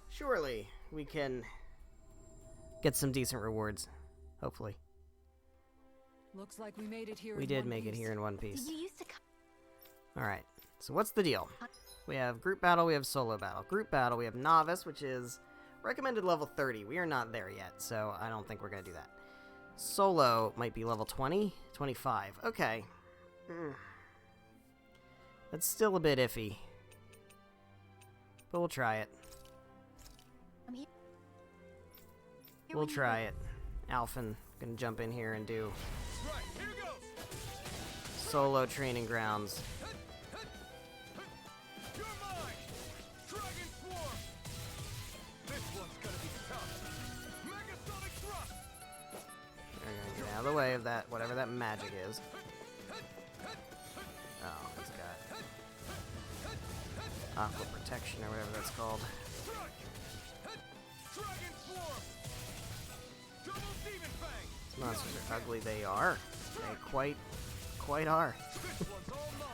Surely we can get some decent rewards. Hopefully. Looks like we made it here. We did make it here in one piece. Did you used to come? Alright, so what's the deal? We have group battle, we have solo battle. Group battle, we have novice, which is recommended level 30. We are not there yet, so I don't think we're going to do that. Solo might be level 20? 25. Okay. That's still a bit iffy. But we'll try it. I'm here. We'll try it. Alphen gonna jump in here and do Right, here goes. solo training grounds. You're mine. Dragon Swarm. This one's gonna be tough. Megasonic Thrust. We're gonna get out of the way of that, whatever that magic is. Oh, he's got Aqua Protection or whatever that's called. Dragon Swarm. Double Demon Fang. These monsters are ugly. They are. They quite are. This one's all mine.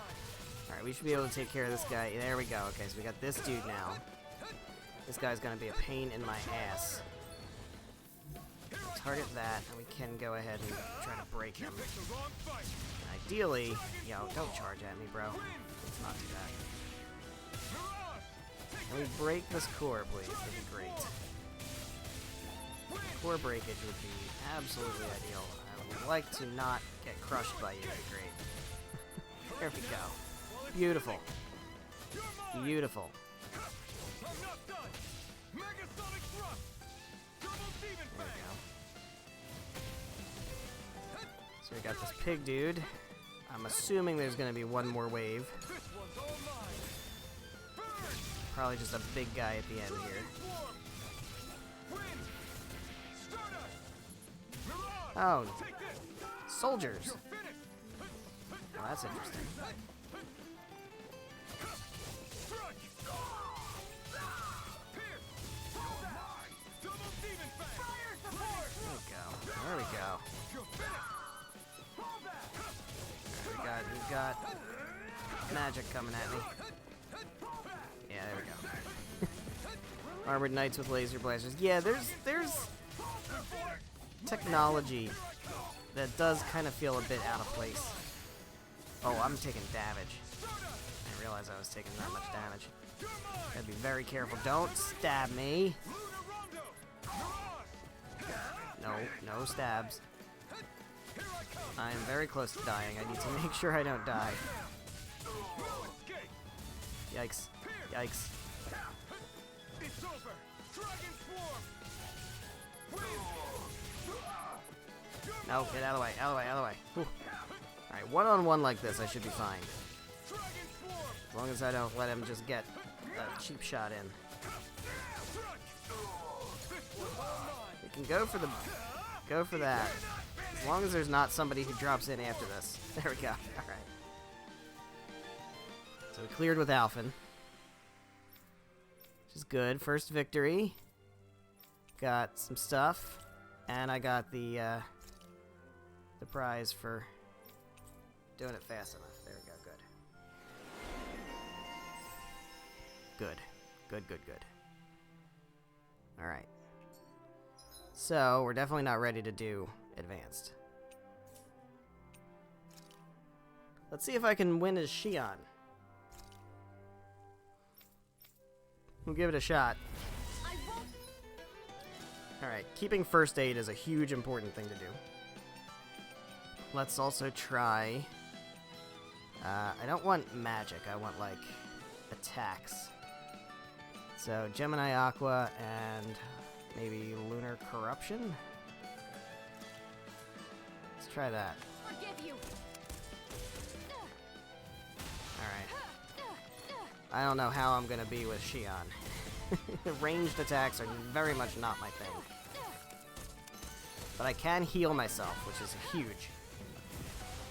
Alright, we should be able to take care of this guy. There we go. Okay, so we got this dude now. This guy's gonna be a pain in my ass. Target that, and we can go ahead and try to break him. Picked the wrong fight. Ideally, yo, don't charge at me, bro. Let's not do that. Mirage. Can we break this core, please? That'd be great. Core breakage would be absolutely ideal. I would like to not get crushed by you. That'd be great. There we go. Beautiful. Beautiful. I'm not done. Megasonic Thrust. Double Demon There we Fang. go. So we got this pig dude. I'm assuming there's going to be one more wave. This one's all mine. Burn. Probably just a big guy at the end Dragon here. Swarm. Wind. Stardust. Mirage. Oh, Take this. soldiers. You're finished. Oh, that's interesting. Strike. Pierce. Double Demon Fang. Fire support. There we go. There we go. You're finished. Hold that. We've got magic coming at me. Yeah, there we go. Armored knights with laser blasters. Yeah, there's technology that does kind of feel a bit out of place. Oh, I'm taking damage. I didn't realize I was taking that much damage. Gotta be very careful. Don't stab me. No, no stabs. I am very close to dying. I need to make sure I don't die. Yikes. Yikes. It's over. Dragon Swarm. No, get out of the way. Out of the way. Out of the way. Whew. Alright, one-on-one like this, I should be fine. Dragon Swarm. As long as I don't let him just get a cheap shot in. We can go for that. As long as there's not somebody who drops in after this. There we go. Alright. So we cleared with Alphen. Which is good. First victory. Got some stuff. And I got the prize for doing it fast enough. There we go. Good. Good. Good, good, good. Alright. So, we're definitely not ready to do advanced. Let's see if I can win as Shion. We'll give it a shot. I won't. Alright, keeping first aid is a huge important thing to do. Let's also try... I don't want magic, I want, like, attacks. So, Gemini Aqua and maybe Lunar Corruption? Let's try that. Forgive you. Alright. I don't know how I'm gonna be with Xion. Ranged attacks are very much not my thing. But I can heal myself, which is huge.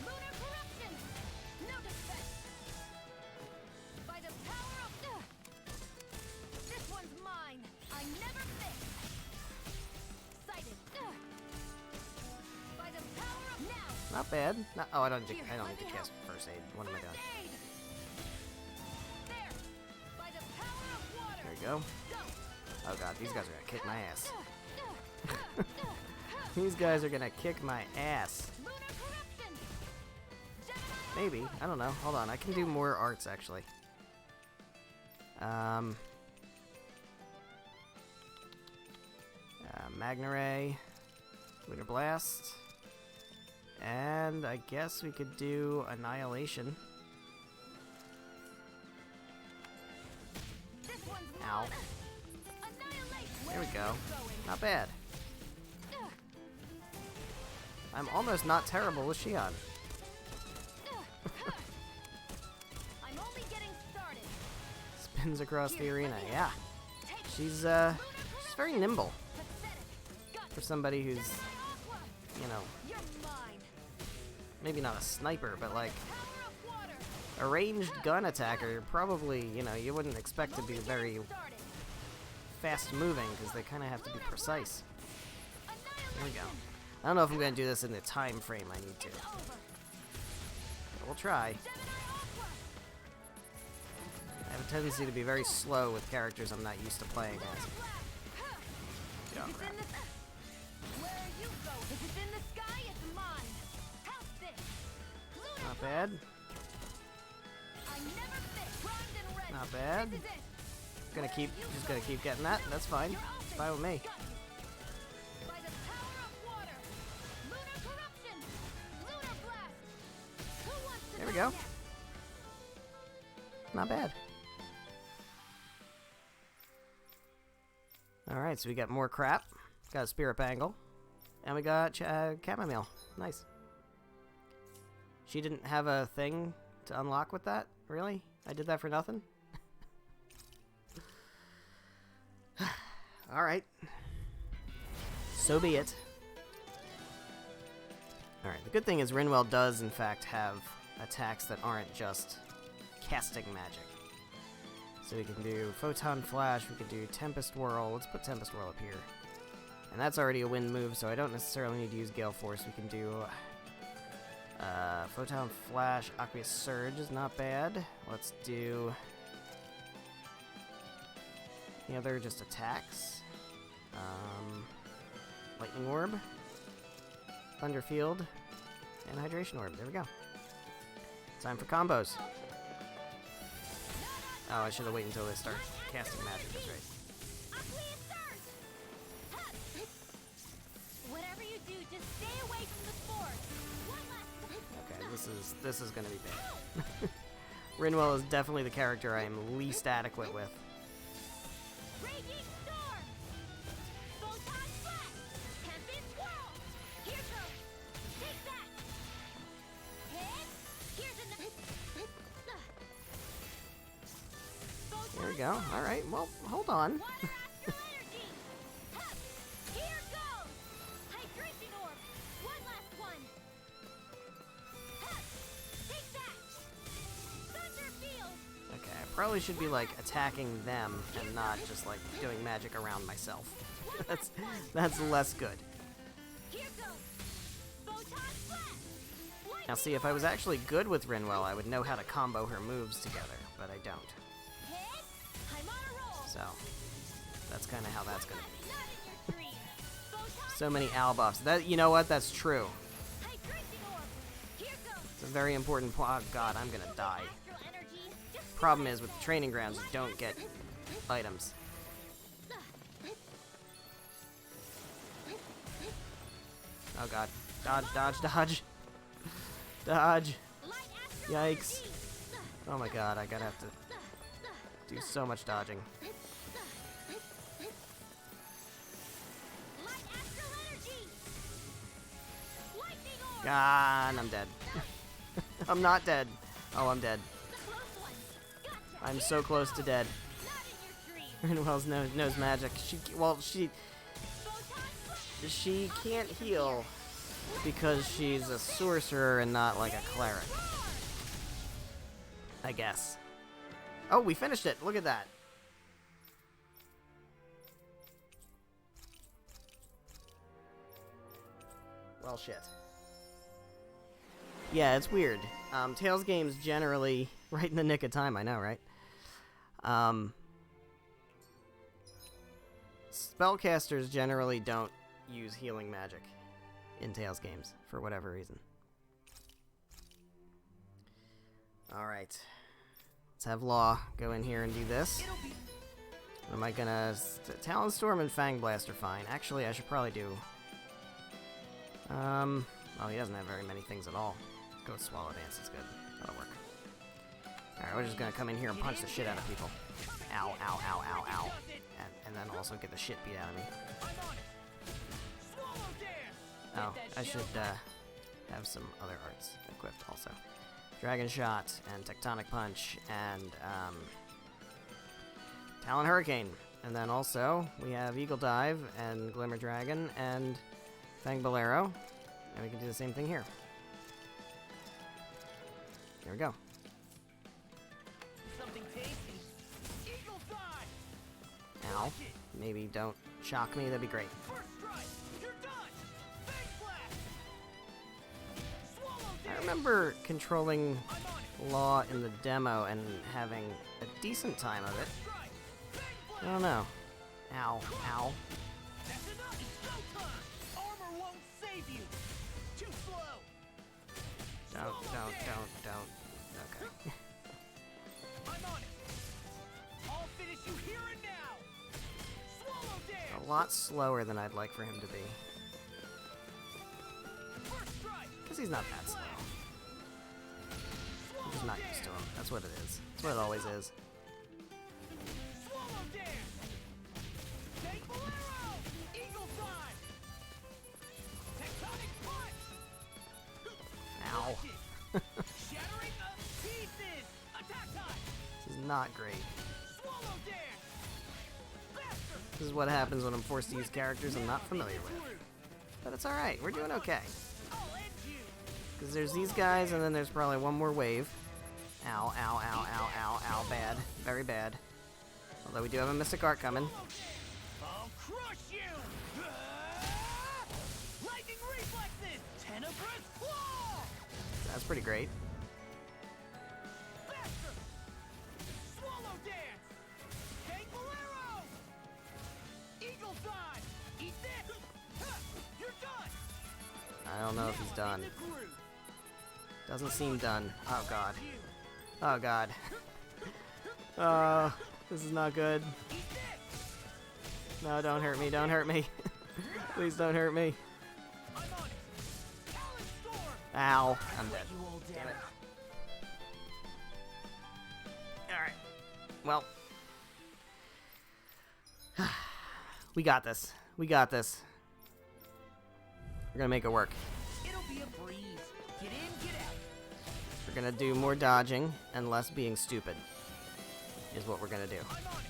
Lunar corruption. No defense. By the power of this one's mine. I never miss. Sighted. By the power of now. Not bad. Oh, I don't need Here, to let me cast first aid. What am I doing? Aid. There. By the power of water. There we go. Go. Oh god, these guys are gonna kick my ass. These guys are gonna kick my ass. Lunar corruption. Maybe. I don't know. Hold on. I can do more arts, actually. Magna Ray. Lunar Blast. And I guess we could do Annihilation. This one's Ow. mine. Annihilate. There we go. Going. Not bad. I'm almost not terrible with Xion. I'm only getting started. Spins across the Here, arena. let me Yeah. Take She's very nimble pathetic. Got for somebody who's, Aqua. you know, You're mine. maybe not a sniper, but like Power of water. a ranged gun attacker. Probably, you know, you wouldn't expect to be very Started. fast moving because they kind of have to be precise. There we go. Annihilation. I don't know if I'm going to do this in the time frame I need to. It's over. But we'll try. Gemini Aqua. I have a tendency to be very slow with characters I'm not used to playing as. Blast. Huh. Oh, If it's crap. in the where you go. If it's in the sky, it's mine. How's this? Lunar Not bad. I never miss. Primed and ready. Not bad. This is it. Just gonna keep getting that. That's fine. You're It's open. fine with me. Got you. By the power of water. Lunar corruption. Lunar blast. Who wants to There we go go. next? Not bad. Alright, so we got more crap. Got a Spirit Bangle. And we got Chamomile. Nice. She didn't have a thing to unlock with that? Really? I did that for nothing? Alright. So be it. Alright, the good thing is Rinwell does, in fact, have attacks that aren't just casting magic. So we can do Photon Flash, we could do Tempest Whirl. Let's put Tempest Whirl up here. And that's already a wind move, so I don't necessarily need to use Gale Force. We can do Photon Flash, Aqueous Surge is not bad. Let's do any other just attacks. Lightning Orb, Thunder Field, and Hydration Orb. There we go. Time for combos. Oh, I should have waited until they start casting magic. That's right. Aqueous surge. Huh. Whatever you do, just stay away from the spores. One last. Okay, this is gonna be bad. Rinwell is definitely the character I am least adequate with. Raging storm. Photon flash. Tempest whirl. Here goes. Take that. Hit. Here's another. There we go. All right. Well, hold on. One last energy. Huh. Here goes. Hydration orb. One last one. Huh. Take that. Thunder field. Okay, I probably should be like attacking them and not just like doing magic around myself. that's less good. Here goes. Photon flash. Now, see, if I was actually good with Rinwell, I would know how to combo her moves together, but I don't. Hit. I'm on a roll. So that's kind of how that's gonna be. Not in your dreams. Photon So many owl buffs. That, you know what? That's true. hydration orb. Here goes. It's a very important point. Oh god, I'm gonna die. Astral energy. Just Problem is, with the training grounds, you don't get items. Oh god. Dodge, dodge, dodge. Dodge. Yikes. Oh my god, I gotta have to do so much dodging. God, I'm dead. I'm not dead. Oh, I'm dead. I'm so close to dead. Wells knows magic. She can't heal because she's a sorcerer and not like a cleric. I guess. Oh, we finished it. Look at that. Well, shit. Yeah, it's weird. Tales games generally right in the nick of time, I know, right? Spellcasters generally don't use healing magic in Tales games, for whatever reason. Alright. Let's have Law go in here and do this. What am I gonna... Talonstorm and Fang Blast are fine. Actually, I should probably do... Oh, he doesn't have very many things at all. Go with Swallow Dance is good. That'll work. Alright, we're just gonna come in here and punch the shit out of people. Ow, ow, ow, ow, ow. And then also get the shit beat out of me. Oh, I should have some other arts equipped also. Dragon Shot, and Tectonic Punch, and Talon Hurricane. And then also, we have Eagle Dive, and Glimmer Dragon, and Fang Bolero. And we can do the same thing here. There we go. Ow. Maybe don't shock me, that'd be great. I remember controlling Law in the demo and having a decent time of it. I don't know. Ow. Ow. Don't. Okay. A lot slower than I'd like for him to be. Because he's not that slow. I'm just not used to him. That's what it is. That's what it always is. Ow. This is not great. This is what happens when I'm forced to use characters I'm not familiar with. But it's alright, we're doing okay. Because there's these guys, and then there's probably one more wave. Ow, ow, ow, ow, ow, ow, bad. Very bad. Although we do have a Mystic Art coming. I'll crush you! Lightning reflexes! Tenebrous claw! That's pretty great. Faster! Swallow dance! Fang Bolero! Eagle dive! Eat this! You're done! I don't know if he's done. Doesn't seem done. Oh god. Oh god. Oh, this is not good. No, don't hurt me, don't hurt me. Please don't hurt me. Ow, I'm dead. Damn it. Alright. Well. We got this. We got this. We're gonna make it work. It'll be a breeze. Get in, get out. We're gonna do more dodging and less being stupid. Is what we're gonna do. I'm on it.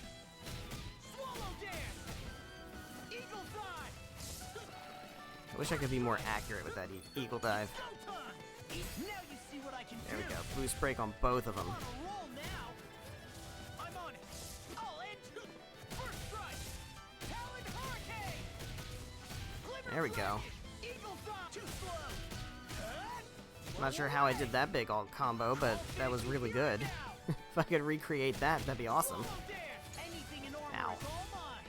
Swallow dance. Eagle dive. I wish I could be more accurate with that Eagle Dive. Now you see what I can There we do. go. Boost break on both of them. On a roll now. I'm on it. All in. First strike. Talon Hurricane. Glimmer There we go. Dragon. Eagle dive. Too slow. I'm not sure how I did that big alt combo, but that was really good. If I could recreate that, that'd be awesome. Anything in order Ow. is all mine.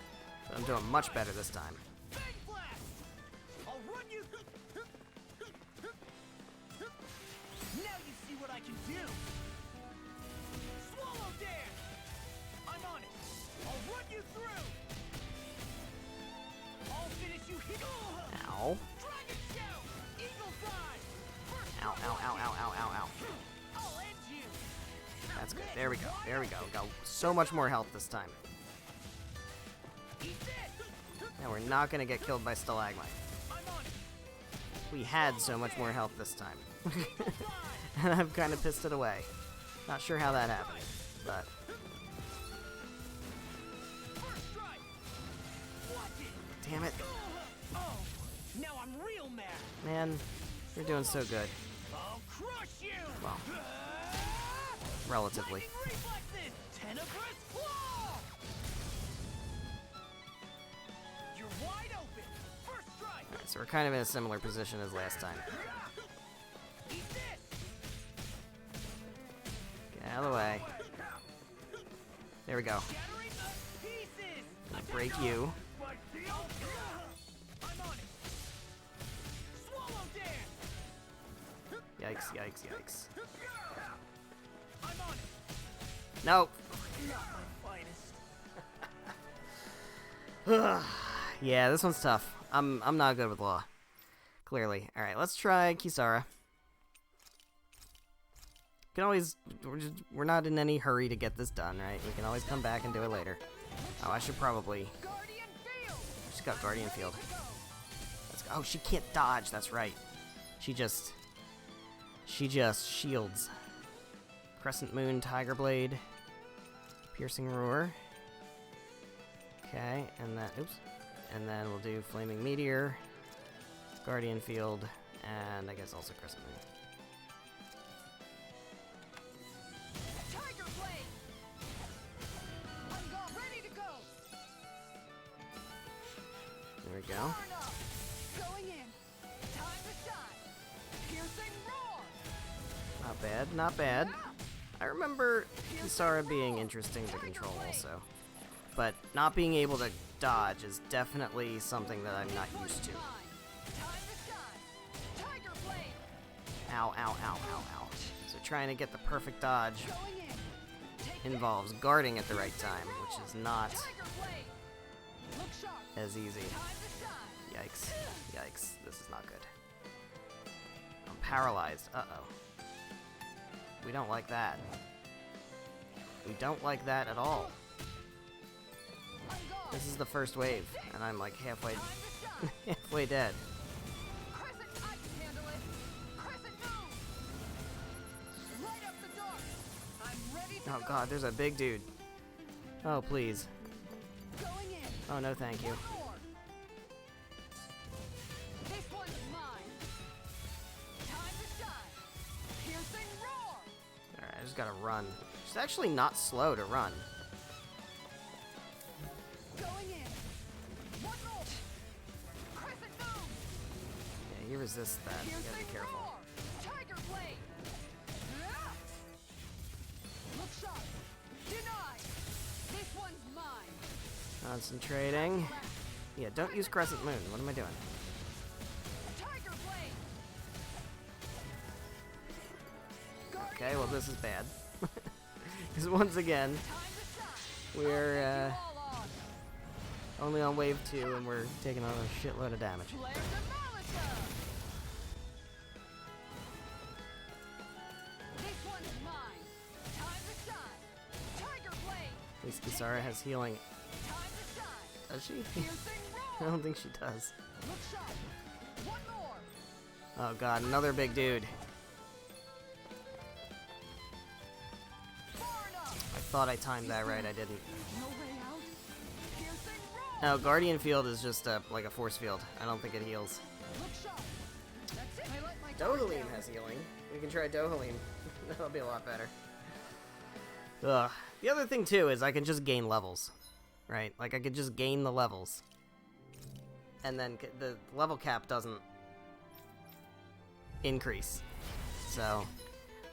But I'm doing much better this time. Fang blast. I'll run you. Now you see what I can do. Swallow dance. I'm on it. I'll run you through. I'll finish you here. Ow. Dragon shout. There we go. There we go. We got so much more health this time. And we're not gonna get killed by stalagmite. We had so much more health this time. And I've kind of pissed it away. Not sure how that happened, but... Damn it. Now I'm real mad. Man, you're doing so good. I'll crush you. Well, relatively. Reflexes. Tenebrous claw. You're wide open. First strike. Alright, so we're kind of in a similar position as last time. Eat this. Get out of the way. There we go. Shattering the pieces. Gonna break you. I'm on it. Swallow dance. Yikes, yikes, yikes. I'm on it. Nope. Not my finest. Yeah, this one's tough. I'm not good with law. Clearly. Alright, let's try Kisara. Can always... We're not in any hurry to get this done, right? We can always come back and do it later. Oh, I should probably... Guardian field. She's got Guardian Field. Let's go. Oh, she can't dodge. That's right. She just shields. Crescent Moon, Tiger Blade, Piercing Roar. Okay, and then oops. And then we'll do Flaming Meteor, Guardian Field, and I guess also Crescent Moon. Tiger Blade! I'm gone. Ready to go! There we go. Far enough. Going in. Time to shine. Piercing roar! Not bad, not bad. I remember Kisara being interesting to control also. But not being able to dodge is definitely something that I'm not used to. Time to shine. Tiger Blade! Ow, ow, ow, ow, ow. So trying to get the perfect dodge Going in. Take involves guarding at the right time, which is not Tiger Blade! Look sharp. as easy. Time to shine. Yikes. Yikes. This is not good. I'm paralyzed. Uh-oh. We don't like that. We don't like that at all. I'm gone. This is the first wave, and I'm like halfway Time to shine. halfway dead. Crescent, I can handle it. Crescent move. Light up the dark. I'm ready to Oh go. god, there's a big dude. Oh, please. Going in. Oh, no thank you. One more. This one's mine. Time to shine. Piercing roar. Alright, I just gotta run. She's actually not slow to run. Going in. One more. Crescent move. Yeah, he resists that. You gotta be Piercing careful. roar. Tiger blade. Ah! Look sharp. Denied. This one's mine. Concentrating. Yeah, don't use Crescent Moon. What am I doing? Tiger blade. Okay, well this is bad. Because once again, Time to shine. we're All on. only on wave 2 and we're taking on a shitload of damage. Flare Demolisher. This one's mine. Time to shine. Tiger blade. At least Kisara has healing. Time to shine. Does she? Piercing I roar. don't think she does. Look sharp. One more. Oh god, another big dude. Far enough. I thought I timed that right, I didn't. No way out. Piercing roar. No, Guardian Field is just like a force field. I don't think it heals. Look sharp. That's it. I let my guard Dohalim down. has healing. We can try Dohalim. That'll be a lot better. Ugh. The other thing too is I can just gain levels, right? Like I could just gain the levels, and then the level cap doesn't increase. So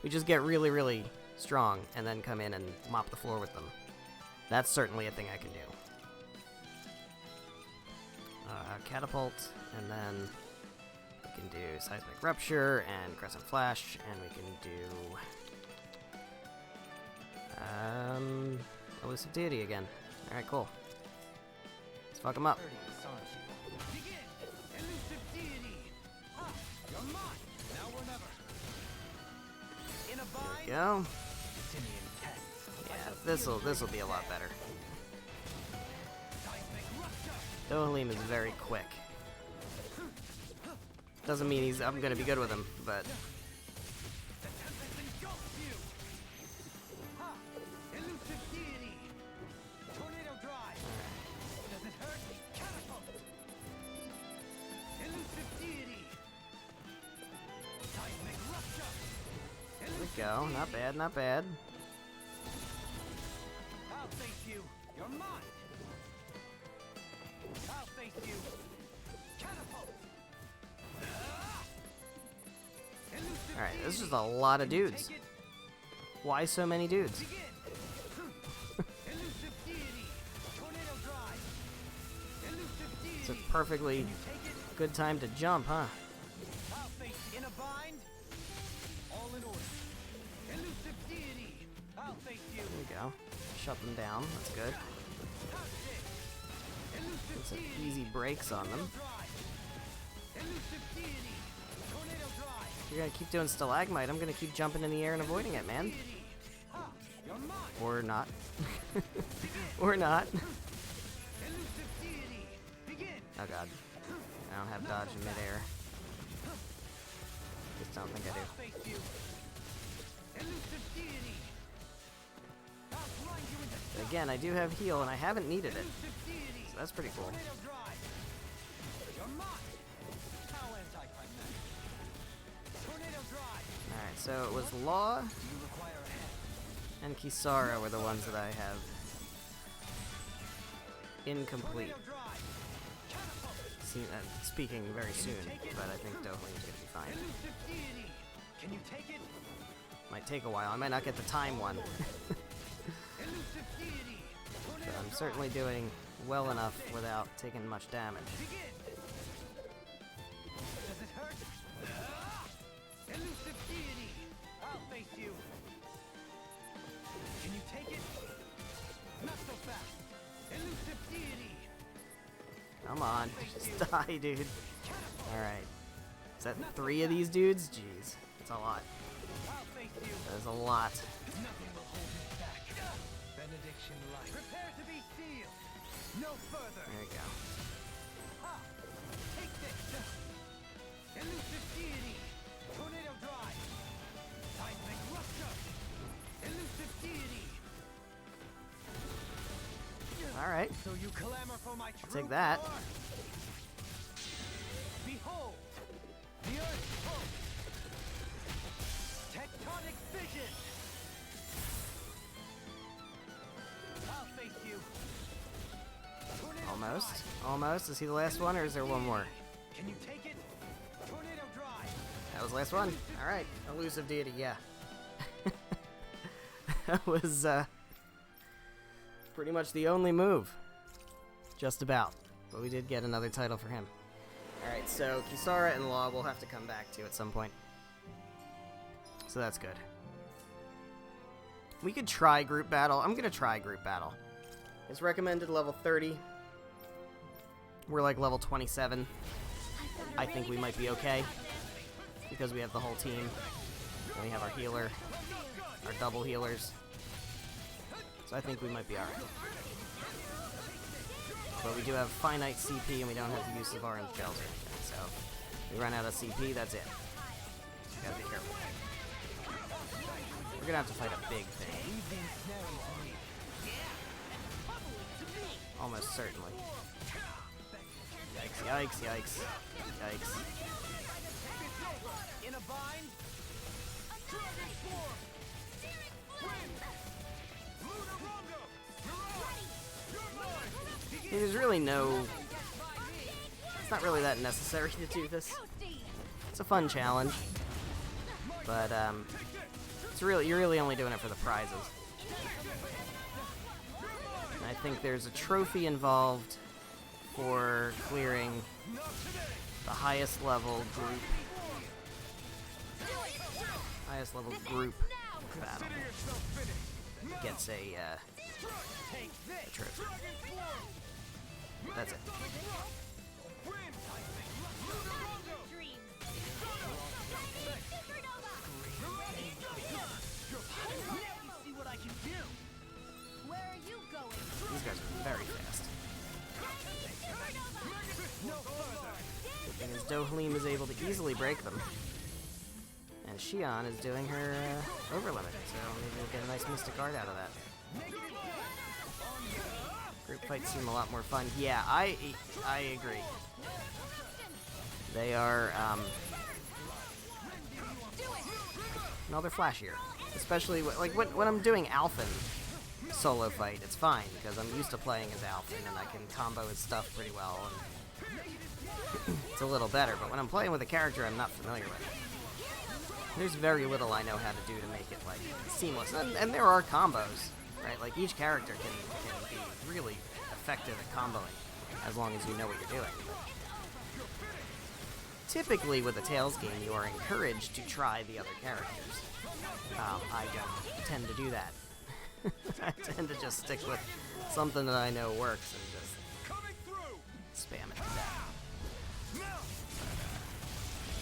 we just get really, really strong, and then come in and mop the floor with them. That's certainly a thing I can do. Catapult, and then we can do Seismic Rupture and Crescent Flash, and we can do Elusive Deity again. Alright, cool. Let's fuck him up. Begin. Elusive deity. Ah, you're mine. Now or never. In a There bind. we go. Simian test. Yeah, this'll be a lot better. Dohalim is very quick. Doesn't mean I'm gonna be good with him, but there we go. Not bad, not bad. I'll face you. You're mine. I'll face you. Catapult. Alright, this is just a lot of dudes. Why so many dudes? It's a perfectly good time to jump, huh? I'll face in a bind. All in order. Elusive deity. I'll face you. There we go. Shut them down. That's good. Get some easy breaks on them. Elusive deity. Tornado drive. You're gonna keep doing stalagmite. I'm gonna keep jumping in the air and avoiding it, man. You're mine. Or not. Or not. Elusive deity. Begin. Oh god. I don't have dodge in midair. Just don't think I do. I'll face you. Elusive deity. I'll grind you into But again, I do have heal and I haven't needed it. elusive deity. So that's pretty cool. Tornado drive. You're mine. How anticlimactic. Tornado drive. Alright, so it was Law Do you require a hand? and Kisara were the ones that I have incomplete. Tornado drive. Catapult. Speaking very soon, but I think Dohalim's gonna be fine. Elusive deity. Can you take it? Might take a while. I might not get the time one. Elusive deity. But Tornado I'm drive. certainly doing well enough without taking much damage. Begin. Does it hurt? Elusive deity. I'll face you. Can you take it? Not so fast. Elusive deity. Come on, just die, dude. Alright. Is that 3 of these dudes? Jeez. That's a lot. I'll face you. That is a lot. Nothing will hold me back. Benediction light. Prepare to be sealed. No further. There you go. Ha! Take this. Elusive deity. Tornado drive. Seismic rupture. Elusive deity. Alright. So you clamor for my true Take that. power? Behold, the Earth's hope. Tectonic vision. I'll face you. Tornado Almost. drive. Almost. Is he the last one or is there one more? Can you take it? Tornado drive. That was the last one. Alright. Elusive deity, yeah. That was pretty much the only move. Just about. But we did get another title for him. Alright, so Kisara and Law we'll have to come back to at some point. So that's good. We could try group battle. I'm gonna try group battle. It's recommended level 30. We're like level 27. I think we might be okay. Because we have the whole team. And we have our healer. Our double healers. So I think we might be alright. But we do have finite CP and we don't have the use of orange gels or anything. So if we run out of CP, that's it. Gotta be careful. We're gonna have to fight a big thing. Almost certainly. Yikes, yikes, yikes. Yikes. In a bind. Dragon Form! Win! Lunarongo! You're mine! There's really no... It's not really that necessary to do this. It's a fun challenge. But, it's really, you're really only doing it for the prizes. And I think there's a trophy involved for clearing the highest level group battle. Gets a trophy. That's it. See what I can do. break them. And Xion is doing her over limit, so maybe we'll get a nice Mystic Art out of that. Group fights seem a lot more fun. Yeah, I agree. They are, no, they're flashier. Especially, like, when I'm doing Alphen solo fight, it's fine, because I'm used to playing as Alphen, and I can combo his stuff pretty well, and it's a little better. But when I'm playing with a character I'm not familiar with, there's very little I know how to do to make it, like, seamless. And there are combos, right? Like, each character can be really effective at comboing, as long as you know what you're doing. Typically, with a Tales game, you are encouraged to try the other characters. I don't tend to do that. I tend to just stick with something that I know works and just spam it to death.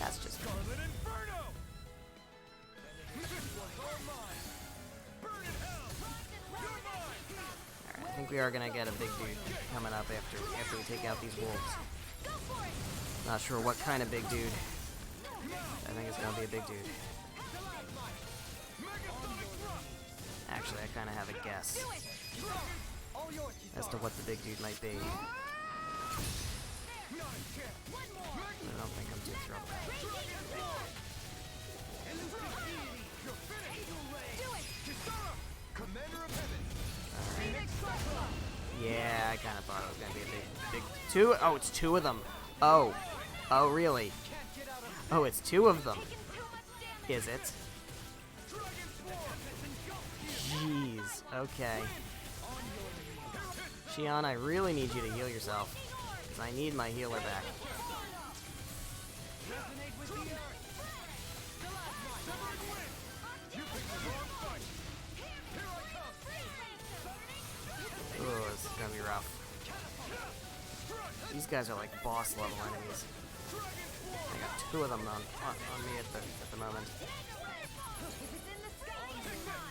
That's just me. Alright, I think we are gonna get a big dude coming up after we take out these wolves. Not sure what kind of big dude. I think it's gonna be a big dude. Actually, I kind of have a guess as to what the big dude might be. I don't think I'm too thrilled about it. Yeah, I kind of thought it was going to be a big two. Oh, it's two of them. Oh, really? Oh, it's two of them. Is it? Jeez, okay. Xion, I really need you to heal yourself, because I need my healer back. Oh, this is gonna be rough. These guys are like boss level enemies. I got two of them on me at the moment.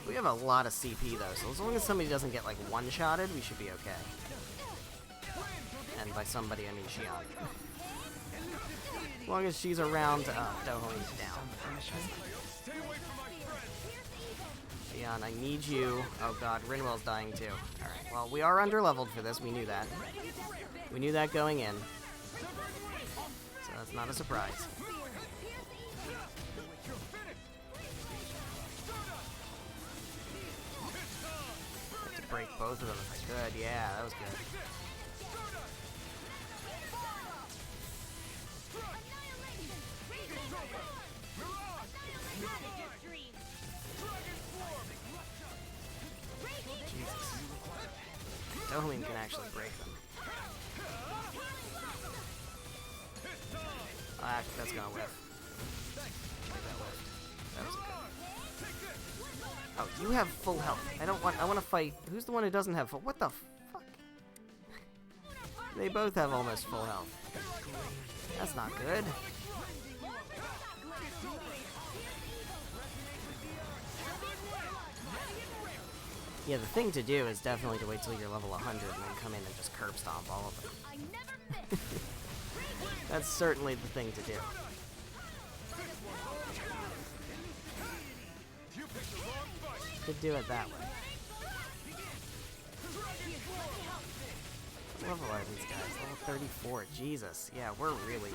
We have a lot of CP though, so as long as somebody doesn't get like one-shotted, we should be okay. And by somebody, I mean Xion. As long as she's around, Dohoin's down. Xion, I need you. Oh god, Rinwell's dying too. Alright, well, we are underleveled for this, we knew that. We knew that going in. So that's not a surprise. Break both of them if I could. Yeah, that was good. Jesus. Dohoin can actually break them. That's gonna whiff. That was good. Oh, you have full health. I want to fight. Who's the one who doesn't have full? What the fuck? They both have almost full health. That's not good. Yeah, the thing to do is definitely to wait till you're level 100 and then come in and just curb stomp all of them. That's certainly the thing to do. Could do it that way. What level are these guys? Level 34. Jesus. Yeah, we're really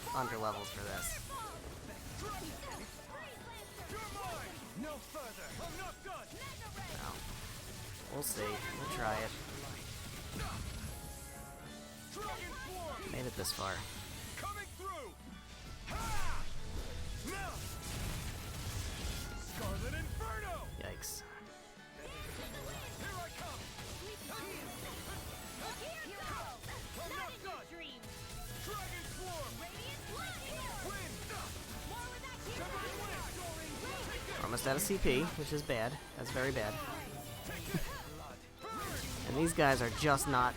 underleveled for this. No further. I'm not done. No. We'll see. We'll try it. Made it this far. Coming through. Ha! Now. Scarlet Inferno. Yikes. Here I come. I'm not done. Dragon Swarm. Win. We're almost out of CP, which is bad. That's very bad. And these guys are just not...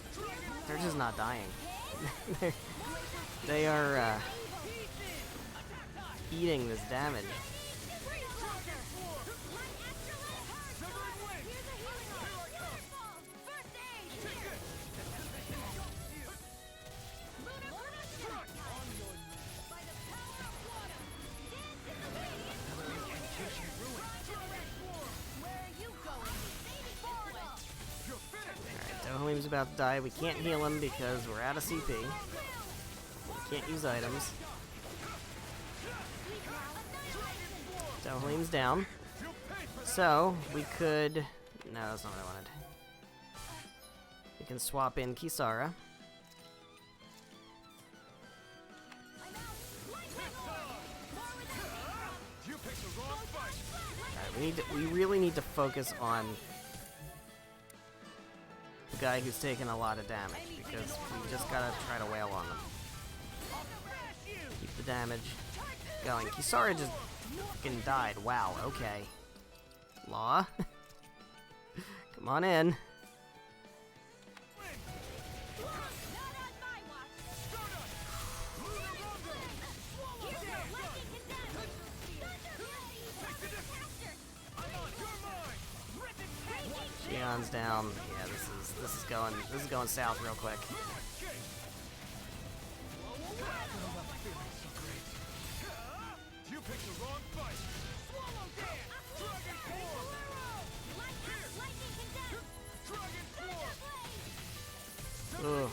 They're just not dying. They are, eating this damage. about to die. We can't heal him because we're out of CP. We can't use items. Dohleem's down. So, we could... No, that's not what I wanted. We can swap in Kisara. Alright, we really need to focus on the guy who's taking a lot of damage, because we just gotta try to wail on them. Keep the damage going. Kisara just fucking died. Wow, okay. Law. Come on in. Shion's down. Yeah, this is going south real quick. You picked the wrong fight. Swallow dance. Dragon form. Dragon form. Ugh.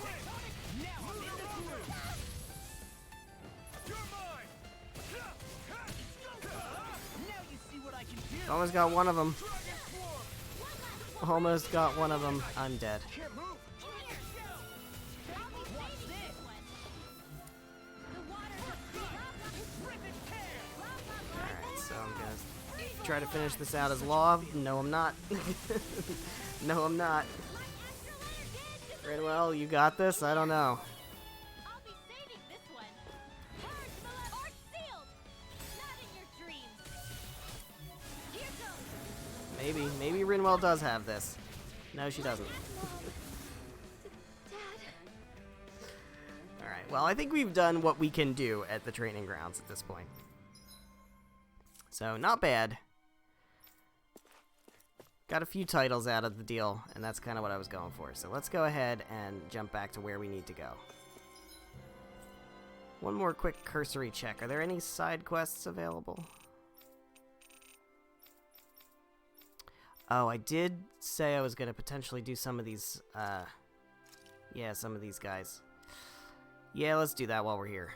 You're mine. Now you see what I can do. Almost got one of them. Almost got one of them. I'm dead. Can't move. Alright, so I'm gonna try to finish this out as Law. No, I'm not. No, I'm not. Redwell, you got this? I don't know. I'll be saving this one. Purge the or sealed. Not in your dreams. Here goes. Maybe Rinwell does have this. No, she doesn't. Alright, well, I think we've done what we can do at the training grounds at this point. So, not bad. Got a few titles out of the deal, and that's kind of what I was going for. So let's go ahead and jump back to where we need to go. One more quick cursory check. Are there any side quests available? Oh, I did say I was going to potentially do some of these, yeah, some of these guys. Yeah, let's do that while we're here.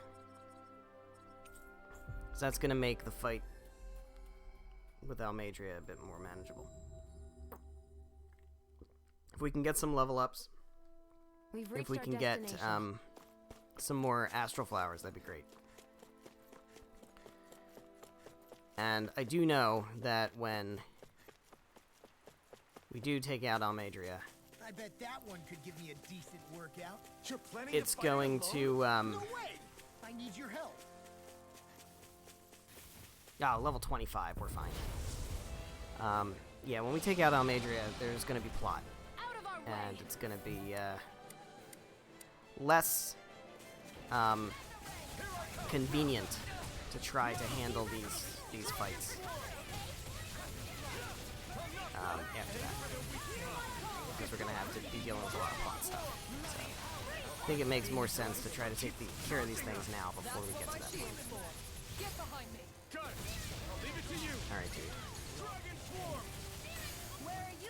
So that's going to make the fight with Almadria a bit more manageable. If we can get some level ups, if we can get some more astral flowers, that'd be great. And I do know that when we do take out Almadria, I bet that one could give me a decent workout. You're planning it's to fight going alone? to No way! I need your help. oh, level 25, we're fine. Yeah, when we take out Almadria, there's going to be plot. And it's gonna be less convenient to try to handle these fights after that, because we're gonna have to be dealing with a lot of plot stuff. So I think it makes more sense to try to take care of these things now before we get to that point. Get behind me. Got it. I'll leave it to you. All right, dude. Dragon swarm.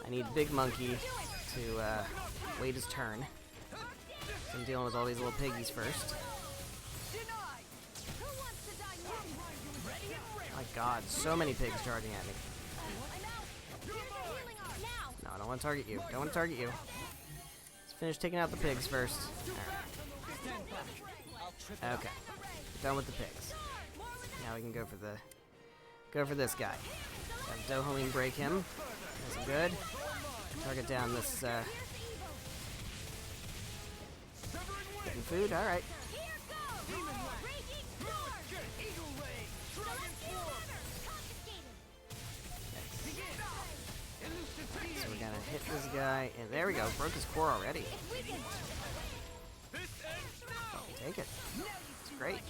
I need Big Monkey to wait his turn. So I'm dealing with all these little piggies first. My god, so many pigs charging at me. No, I don't want to target you. Don't want to target you. Let's finish taking out the pigs first. Alright. Okay. Done with the pigs. Now we can go for this guy. Have Dohleem break him. That's good. Target down this, getting food, alright. So we're gonna hit this guy, and there we go, broke his core already. Take it. It's great.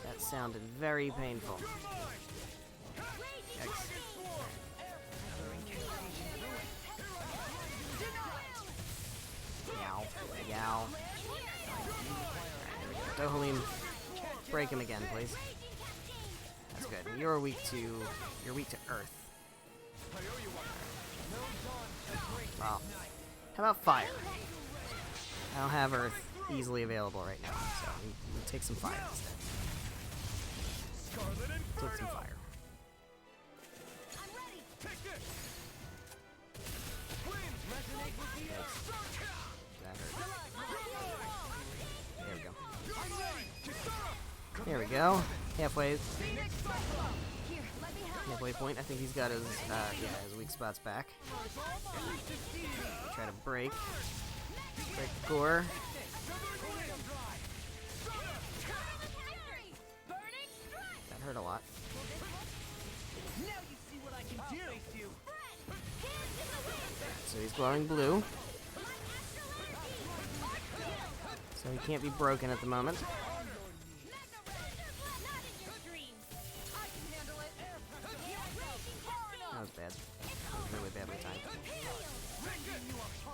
That sounded very painful. Yikes. Yow. Yow. Dohleem, break him again, please. That's that's good. You're weak to earth. Well, how about fire? I don't have earth easily available right now, so we take some fire instead. Take some fire. I'm ready. Take this. That hurt. There we go. There we go. Halfway point. I think he's got his his weak spots back. Try to break the core. That hurt a lot. So he's glowing blue. So he can't be broken at the moment. That was bad. That was really badly timed.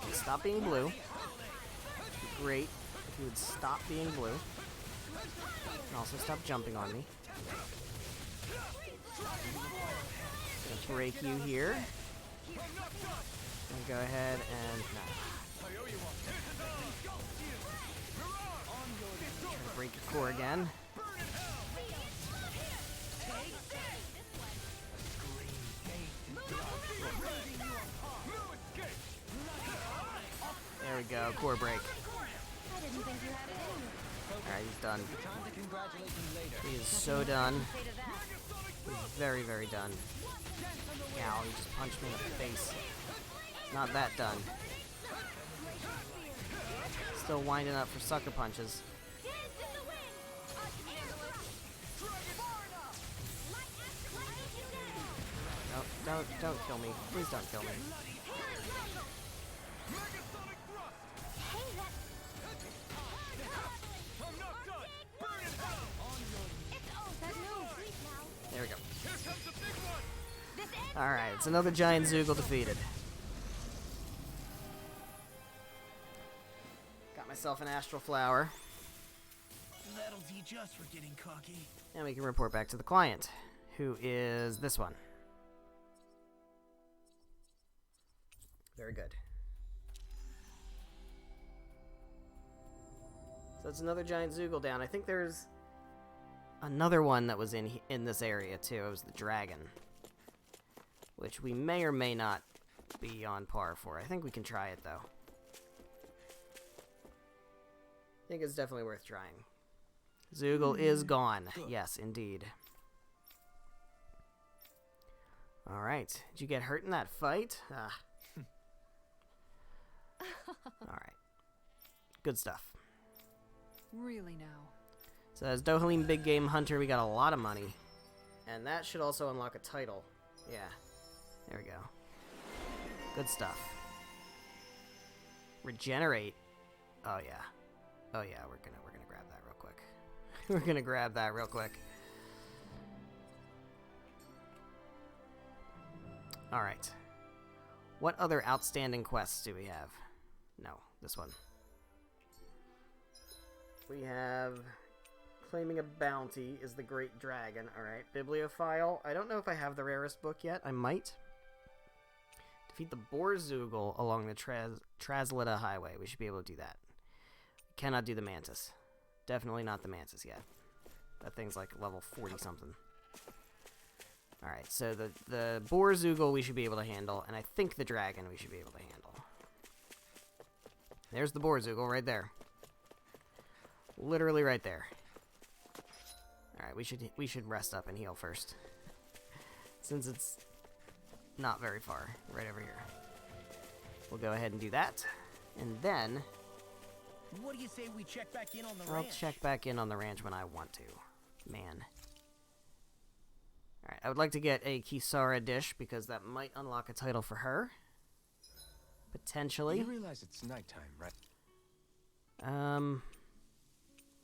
Okay, stop being blue. It'd be great if you would stop being blue. And also stop jumping on me. Gonna break you here. And go ahead and try to break your core again. There we go, core break. Alright, he's done. He is so done. He's very, very done. Ow, he just punched me in the face. Not that done. Still winding up for sucker punches. No, don't kill me. Please don't kill me. There we go. Alright, it's another giant Zoogle defeated. Got myself an astral flower. That'll teach us for getting cocky. And we can report back to the client, who is this one. Very good. So that's another giant Zoogle down. I think there's another one that was in this area too. It was the dragon, which we may or may not be on par for. I think we can try it though. I think it's definitely worth trying. Zoogle is gone. Yes, indeed. Alright. Did you get hurt in that fight? Ah. Alright. Good stuff. Really now. So as Dohalim Big Game Hunter, we got a lot of money. And that should also unlock a title. Yeah. There we go. Good stuff. Regenerate. Oh yeah. Oh yeah, we're gonna grab that real quick. We're gonna grab that real quick. Alright. What other outstanding quests do we have? No, this one. We have claiming a bounty is the Great Dragon. Alright, Bibliophile. I don't know if I have the rarest book yet. I might. Defeat the Borzoogle along the Traslita Highway. We should be able to do that. We cannot do the Mantis. Definitely not the Mantis yet. That thing's like level 40 something. Alright, so the Borzoogle we should be able to handle, and I think the dragon we should be able to handle. There's the Borzoogle right there. Literally right there. Alright, we should rest up and heal first. Since it's not very far. Right over here. We'll go ahead and do that. And then What do you say we check back in on the I'll ranch? check back in on the ranch when I want to. Man. Alright, I would like to get a Kisara dish because that might unlock a title for her. Potentially. You realize it's nighttime, right?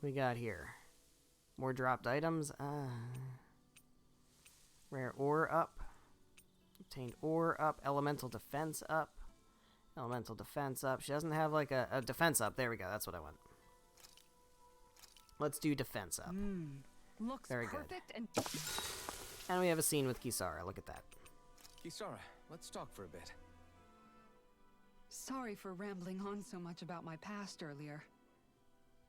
We got here. More dropped items. Rare ore up. Obtained ore up. Elemental defense up. Elemental defense up. She doesn't have like a defense up. There we go. That's what I want. Let's do defense up. Looks Very good. perfect and And we have a scene with Kisara. Look at that. Kisara, let's talk for a bit. Sorry for rambling on so much about my past earlier.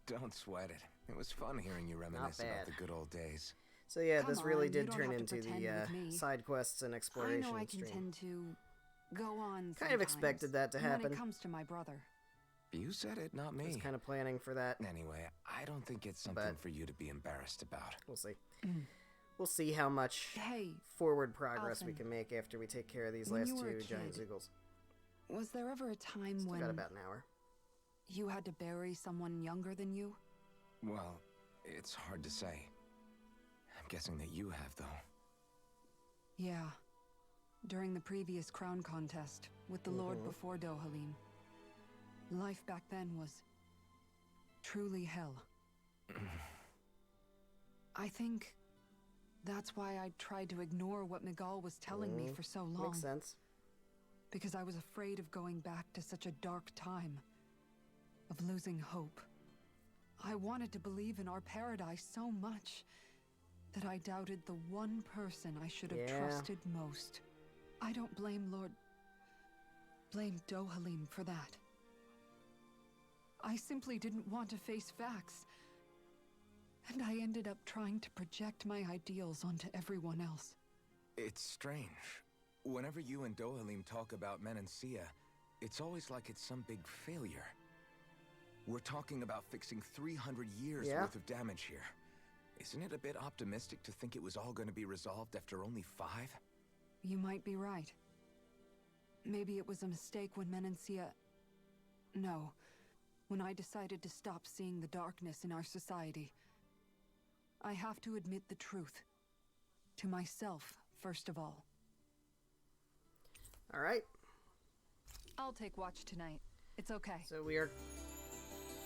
Don't sweat it. It was fun hearing you reminisce about bad. the good old days. So yeah, Come this really on, you did don't turn have to into pretend the with me. side quests and I exploration know I can stream. tend to go on Kind of expected that to sometimes happen. when it comes to my brother. You said it, not me. I was kind of planning for that. Anyway, I don't think it's something But- for you to be embarrassed about. We'll see. We'll see how much Hey, forward progress we Alphen, can make after we take care of these when last you were a two giant kid, Zeugles. was there ever a time Still when got about an hour. you had to bury someone younger than you? Well, it's hard to say. I'm guessing that you have, though. Yeah. During the previous crown contest, with the Lord before Dohalim. Life back then was truly hell. I think that's why I tried to ignore what Miguel was telling me for so long. Makes sense. Because I was afraid of going back to such a dark time. Of losing hope. I wanted to believe in our paradise so much that I doubted the one person I should have Yeah. trusted most. I don't blame blame Dohalim for that. I simply didn't want to face facts. And I ended up trying to project my ideals onto everyone else. It's strange. Whenever you and Dohalim talk about Menancia, it's always like it's some big failure. We're talking about fixing 300 years worth of damage here. Isn't it a bit optimistic to think it was all going to be resolved after only 5? You might be right. Maybe it was a mistake when Menancia... No. When I decided to stop seeing the darkness in our society. I have to admit the truth. To myself, first of all. Alright, I'll take watch tonight. It's okay. so we are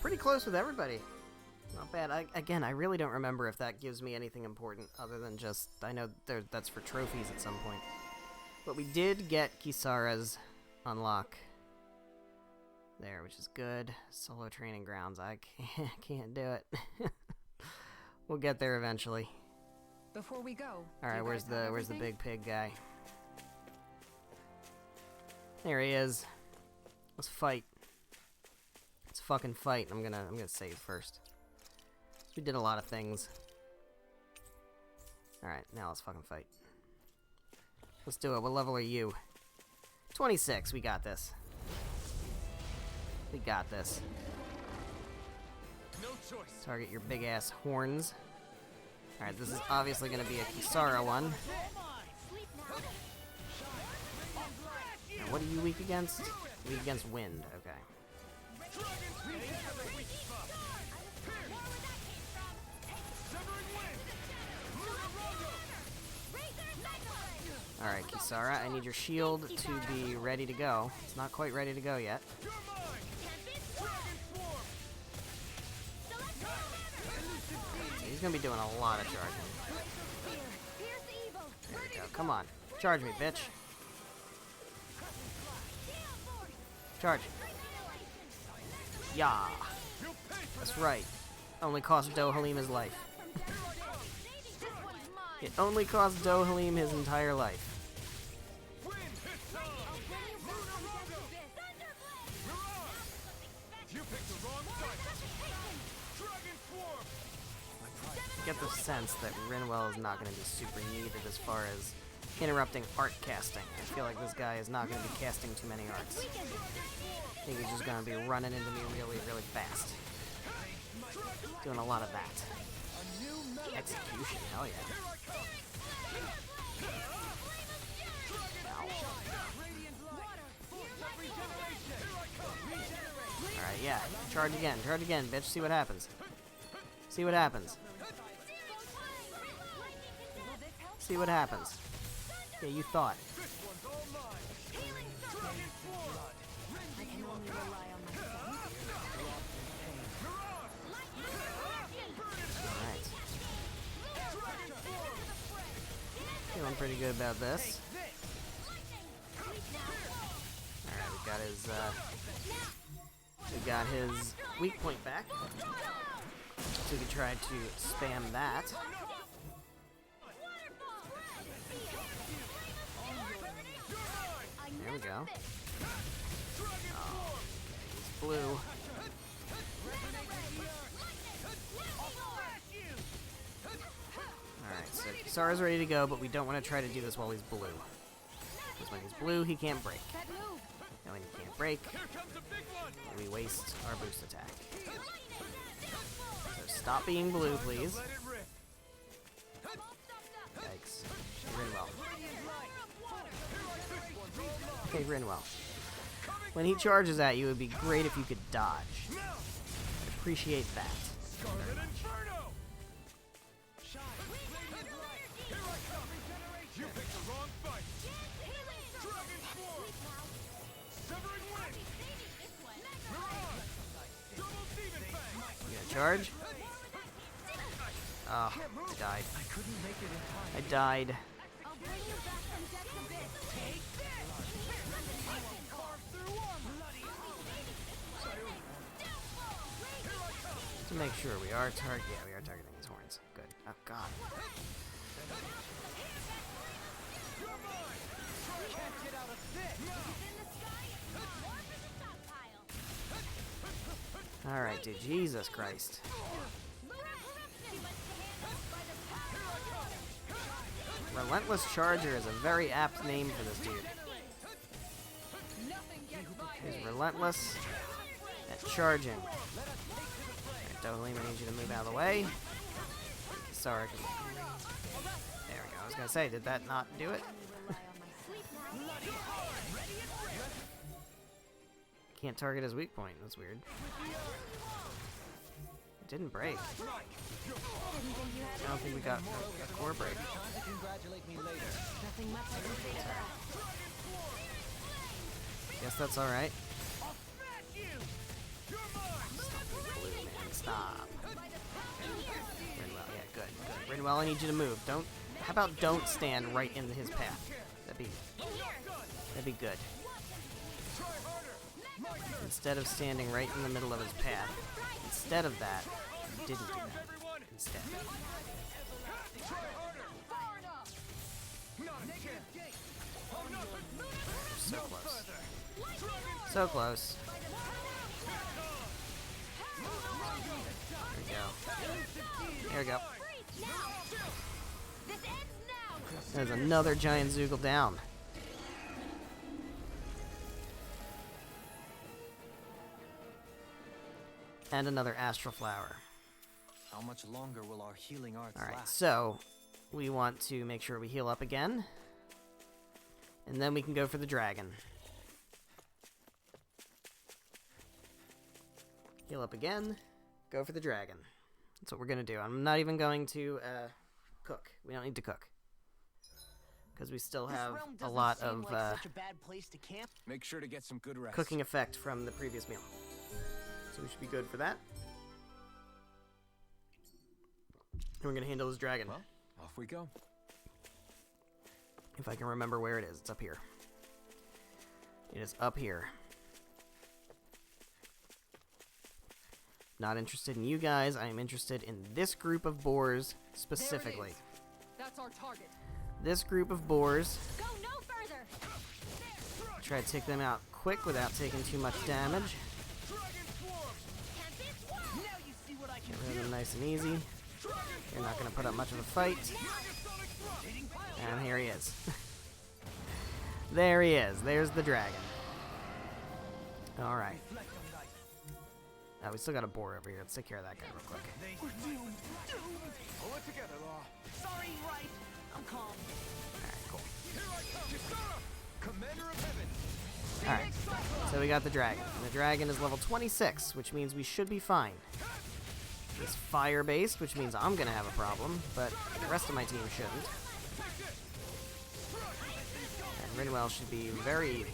pretty close with everybody. Not bad. I really don't remember if that gives me anything important other than just... I know that's for trophies at some point. But we did get Kisara's unlock there, which is good. Solo training grounds. I can't do it. We'll get there eventually. Before we go... All right, where's the big pig guy? There he is. Let's fight. Let's fucking fight. I'm gonna save first. We did a lot of things. All right, now let's fucking fight. Let's do it. What level are you? 26. We got this. We got this. No choice. Target your big ass horns. All right, this is obviously gonna be a Kisara one. Now, what are you weak against? Weak against wind. Okay. All right, Kisara, I need your shield to be ready to go. It's not quite ready to go yet. So he's gonna be doing a lot of charging. There we go. Come on, charge me, bitch. Charge. Yeah. That's right. Only cost Dohalim his life. It only cost Dohalim his entire life. I get the sense that Rinwell is not going to be super needed as far as interrupting art casting. I feel like this guy is not going to be casting too many arts. I think he's just going to be running into me really, really fast. Doing a lot of that. Execution, hell yeah. Ow. Alright, yeah. Charge again, bitch. See what happens. See what happens. See what happens. Yeah, you thought. Alright. Feeling pretty good about this. Alright, we got his weak point back. So we can try to spam that. we go. Oh, okay, he's blue. Alright, so Sara's ready to go, but we don't want to try to do this while he's blue. Because when he's blue, he can't break. And when he can't break, we waste our boost attack. So stop being blue, please. Yikes. Rinwell. Okay, Rinwell. When he charges at you, it would be great if you could dodge. I'd appreciate that. You gonna charge? Oh, I died. I died. To make sure we are targeting his horns. Good. Oh god. Alright, dude. Jesus Christ. Relentless Charger is a very apt name for this dude. He's relentless at charging. Alright, Dohalim, I need you to move out of the way. Sorry. There we go. I was gonna say, did that not do it? Can't target his weak point. That's weird. It didn't break. I don't think we got a core break. Guess that's alright. Stop. Rinwell, yeah, good, good. Rinwell, I need you to move. Don't. How about don't stand right in his path? That'd be good. Instead of standing right in the middle of his path. Instead of that, you didn't do that. Instead. So close. So close. There we go. There's another giant Zoogle down. And another Astral Flower. How much longer will our healing arts Alright, last? so we want to make sure we heal up again. And then we can go for the dragon. Heal up again. Go for the dragon. That's what we're going to do. I'm not even going to cook. We don't need to cook. Because we still have a lot of Make sure to get some good rest. cooking effect from the previous meal. So we should be good for that. And we're going to handle this dragon. Well, off we go. If I can remember where it is. It's up here. It is up here. Not interested in you guys. I am interested in this group of boars specifically. That's our target. This group of boars. Go no further. Try to take them out quick without taking too much damage. Get rid of them nice and easy. You're not going to put up much of a fight. And here he is. There he is. There's the dragon. Alright. Oh, we still got a boar over here. Let's take care of that guy real quick. Pull it together, Law. Sorry, right. I'm calm. Alright, cool. Commander of Heaven. Alright. So we got the dragon. And the dragon is level 26, which means we should be fine. It's fire-based, which means I'm going to have a problem, but the rest of my team shouldn't. And Rinwell should be very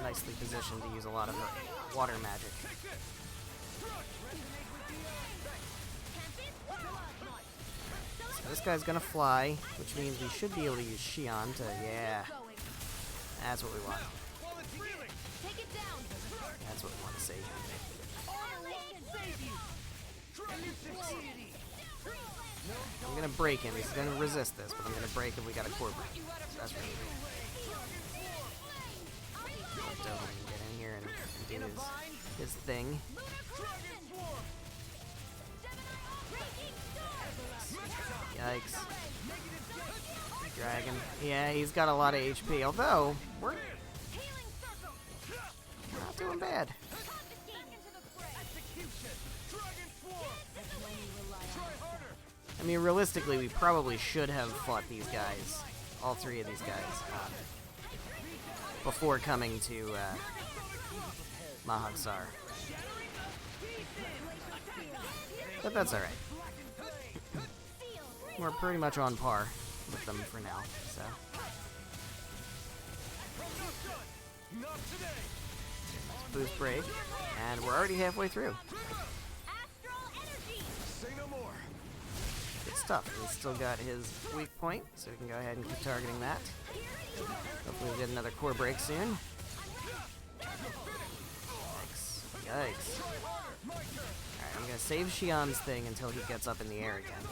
nicely positioned to use a lot of water magic. So this guy's going to fly, which means we should be able to use Xion to... Yeah. That's what we want. That's what we want to see. I'm gonna break him. He's gonna resist this, but I'm gonna break if we got a core break. That's right. so he can get in here and do his thing. Yikes. Dragon. Yeah, he's got a lot of HP, although we're not doing bad. I mean, realistically, we probably should have fought these guys, all three of these guys, before coming to Mahagsar. But that's alright. We're pretty much on par with them for now, so. Boost break, and we're already halfway through. Good stuff. He's still got his weak point, so we can go ahead and keep targeting that. Hopefully we'll get another core break soon. Yikes. Yikes. Alright, I'm gonna save Xian's thing until he gets up in the air again.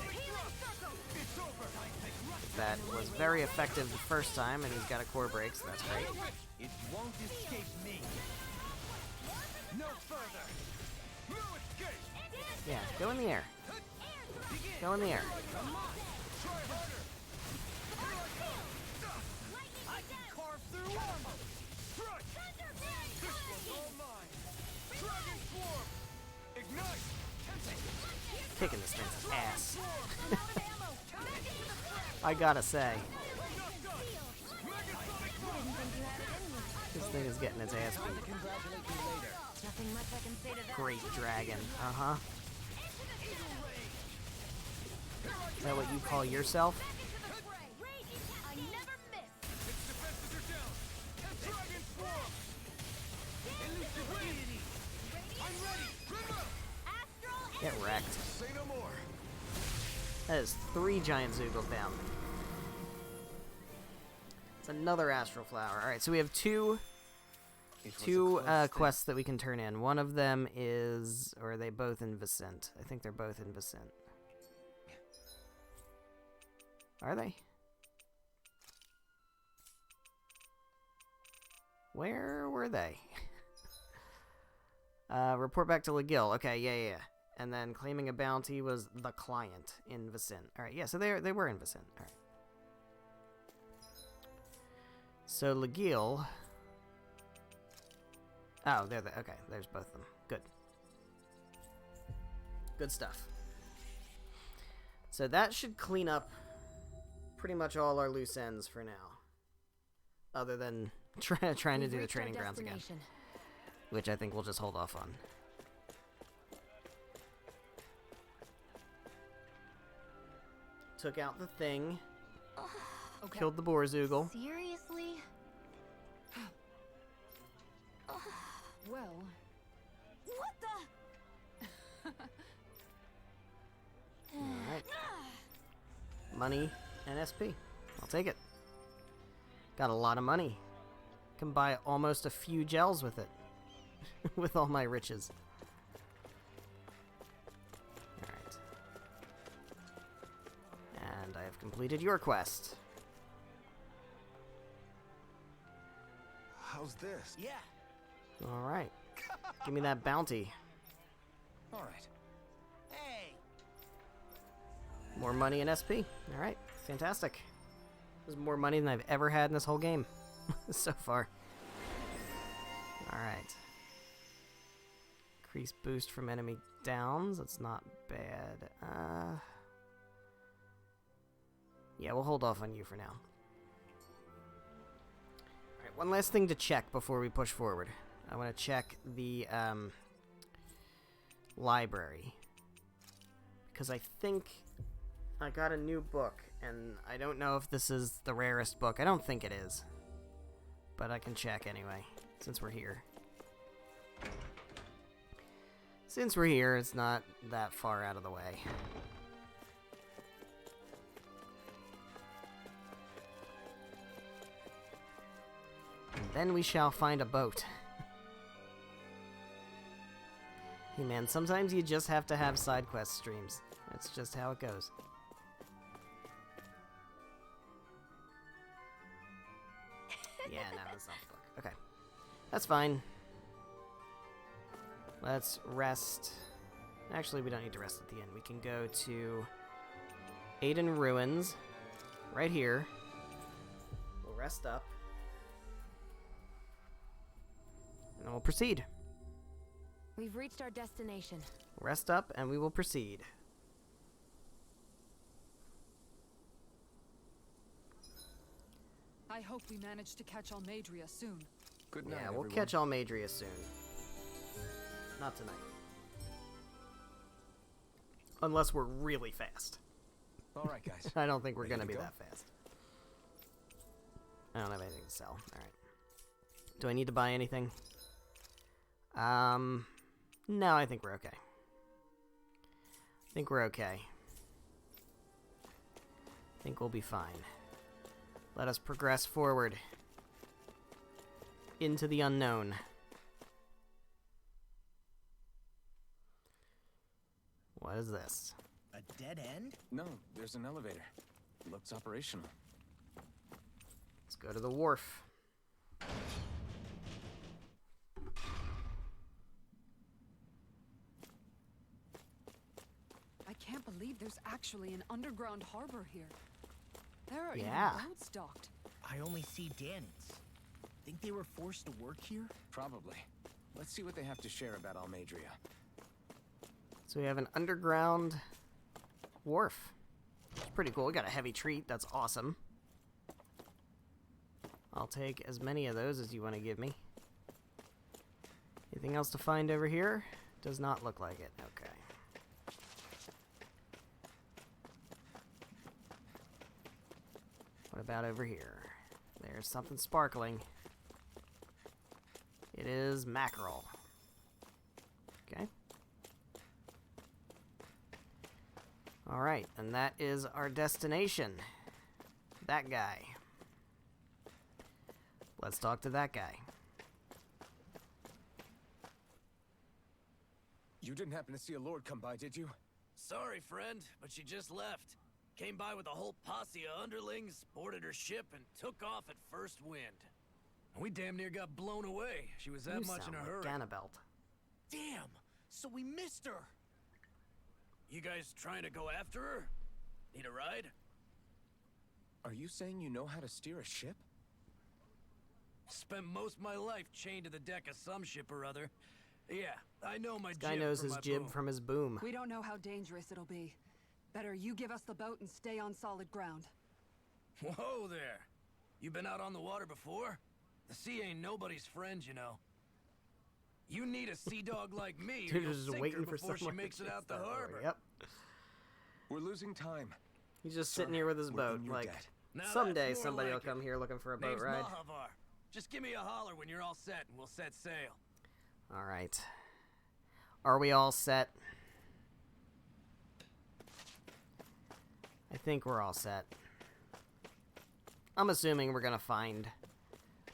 That was very effective the first time, and he's got a core break, so that's great. It won't escape me. No further. No escape. Yeah, go in the air. Go in the air. I can carve through armor. Strike. This one's all mine. Dragon swarm. Ignite. Kicking this thing's ass. I gotta say. This thing is getting its ass beat. Great dragon. Uh-huh. Is that what you call yourself? Get wrecked. That is 3 giant Zoogles down. It's another Astral Flower. Alright, so we have two quests that we can turn in. One of them is... or are they both in Vicent? I think they're both in Vicent. Are they? Where were they? Report back to Legil. Okay, yeah. And then claiming a bounty was the client in Vicent. Alright, yeah, so they were in Vicent. Alright. So Legil... oh, okay, there's both of them. Good. Good stuff. So that should clean up pretty much all our loose ends for now. Other than trying to do the training grounds again. Which I think we'll just hold off on. Took out the thing. Okay. Killed the Borzoogle. Seriously? Well, What the? Alright. Money and SP. I'll take it. Got a lot of money. Can buy almost a few gels with it. With all my riches. Alright. And I have completed your quest. How's this? Yeah. Alright. Give me that bounty. All right. Hey. More money and SP. Alright. Fantastic. This is more money than I've ever had in this whole game. So far. Alright. Increase boost from enemy downs. That's not bad. Yeah, we'll hold off on you for now. Alright, one last thing to check before we push forward. I want to check the library. Because I think I got a new book, and I don't know if this is the rarest book. I don't think it is. But I can check anyway, since we're here. Since we're here, it's not that far out of the way. And then we shall find a boat. Hey man, sometimes you just have to have side quest streams. That's just how it goes. Yeah, no, that's not the book. Okay. That's fine. Let's rest. Actually, we don't need to rest at the end. We can go to Aiden Ruins, right here. We'll rest up. And we'll proceed. We've reached our destination. Rest up, and we will proceed. I hope we manage to catch Almadria soon. Good night, Yeah, we'll everyone. catch Almadria soon. Not tonight. Unless we're really fast. All right, guys. I don't think we're Ready gonna to be go? that fast. I don't have anything to sell. Alright. Do I need to buy anything? No, I think we're okay. I think we're okay. I think we'll be fine. Let us progress forward into the unknown. What is this? A dead end? No, there's an elevator. Looks operational. Let's go to the wharf. I can't believe there's actually an underground harbor here. There are Yeah. even boats docked. I only see Danans. Think they were forced to work here? Probably. Let's see what they have to share about Almadria. So we have an underground wharf. It's pretty cool. We got a heavy treat. That's awesome. I'll take as many of those as you want to give me. Anything else to find over here? Does not look like it. Okay. What about over here? There's something sparkling. It is mackerel. Okay. Alright, and that is our destination. That guy. Let's talk to that guy. You didn't happen to see a lord come by, did you? Sorry, friend, but she just left. Came by with a whole posse of underlings, boarded her ship, and took off at first wind. We damn near got blown away. She was that You much sound in a like hurry. Ganabelt. Damn! So we missed her! You guys trying to go after her? Need a ride? Are you saying you know how to steer a ship? Spent most of my life chained to the deck of some ship or other. Yeah, I know my Guy jib knows from his my jib boom. from his boom. We don't know how dangerous it'll be. Better you give us the boat and stay on solid ground. Whoa there! You been out on the water before? The sea ain't nobody's friend, you know. You need a sea dog like me, or Dude you'll is just sink waiting her for before she someone to makes it chase out the that over. harbor. Yep. We're losing time. He's just Sir, sitting here with his we're boat. in your like, debt. Now someday that's more somebody will like come it. here looking for a boat Name's ride. Mahavar. Just give me a holler when you're all set, and we'll set sail. Alright. Are we all set? I think we're all set. I'm assuming we're gonna find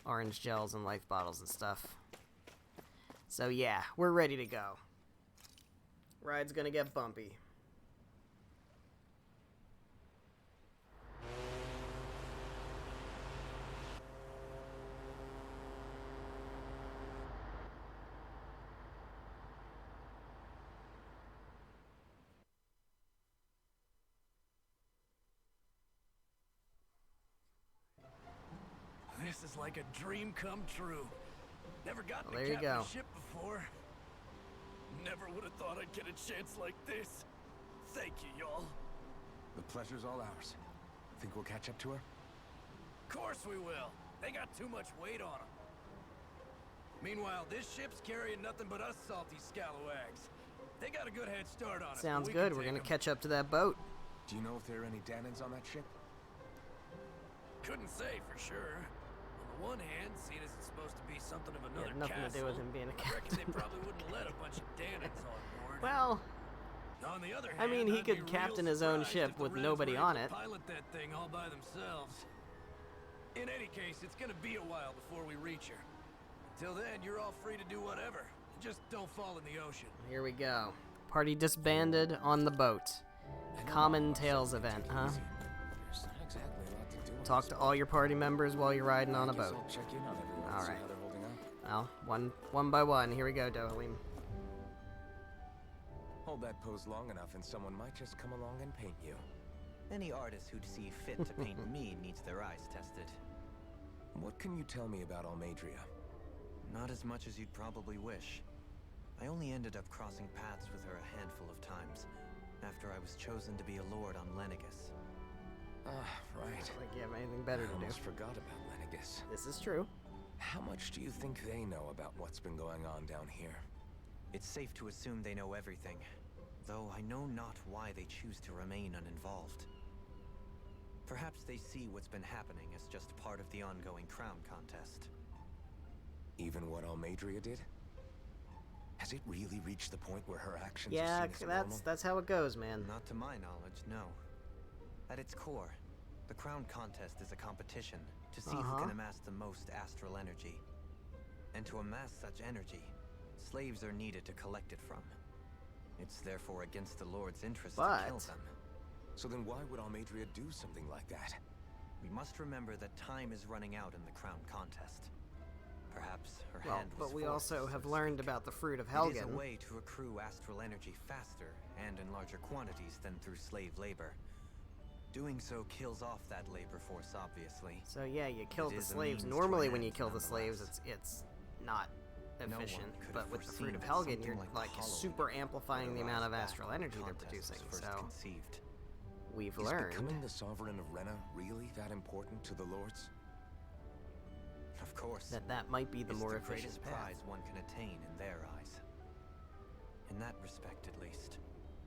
orange gels and life bottles and stuff. So yeah, we're ready to go. Ride's gonna get bumpy. This is like a dream come true. Never gotten Well, to there you captain go. a ship before. Never would have thought I'd get a chance like this. Thank you, y'all. The pleasure's all ours. Think we'll catch up to her? Of course we will. They got too much weight on them. Meanwhile, this ship's carrying nothing but us salty scalawags. They got a good head start on us. but Sounds we good. can We're take gonna 'em. catch up to that boat. Do you know if there are any Danans on that ship? Couldn't say for sure. On the one hand, seeing as it's supposed to be something of another Had nothing castle, to do with him being a I reckon they captain. probably wouldn't let a bunch of Danans on board. Well, On the other hand, I mean, he I'd could be real captain his own surprised ship if the with Reds nobody were on able it. to pilot that thing all by themselves. In any case, it's gonna be a while before we reach her. Till then, you're all free to do whatever. Just don't fall in the ocean. Here we go. Party disbanded on the boat. Common Tales event, huh? There's not exactly a lot to do. Talk to all your party members while you're riding on a Guess boat. I'll check in on everyone. All See right. how they're holding up. Well, one by one. Here we go, Dohalim. Hold that pose long enough and someone might just come along and paint you. Any artist who'd see fit to paint me needs their eyes tested. What can you tell me about Almadria? Not as much as you'd probably wish. I only ended up crossing paths with her a handful of times, after I was chosen to be a lord on Lenegus. Ah, right. Like you have anything better I to do. almost forgot about Lenegus. This is true. How much do you think they know about what's been going on down here? It's safe to assume they know everything, though I know not why they choose to remain uninvolved. Perhaps they see what's been happening as just part of the ongoing crown contest. Even what Almadria did? Has it really reached the point where her actions are Yeah, seen as normal? that's how it goes, man. Not to my knowledge, no. At its core, the crown contest is a competition to see who can amass the most astral energy. And to amass such energy, slaves are needed to collect it from. It's therefore against the Lord's interest to kill them. So then why would Almadria do something like that? We must remember that time is running out in the crown contest. Perhaps her hand was but we forced, also so have to learned speak. about the fruit of It is Helgen. a way to accrue astral energy faster and in larger quantities than through slave labor. Doing so kills off that labor force, obviously. So yeah, you kill It the is a slaves. means to Normally, an when you end, kill the slaves, nonetheless. it's not No one efficient. could But have with the foreseen fruit of that Helgen, something you're like the like Hollowing super amplifying would the amount of arise back astral when the energy they're contest producing. was first So conceived. we've Is learned becoming the sovereign of Rena really that important to the lords? Of course. that might be the It's more the efficient greatest path. prize one can attain in their eyes. In that respect, at least,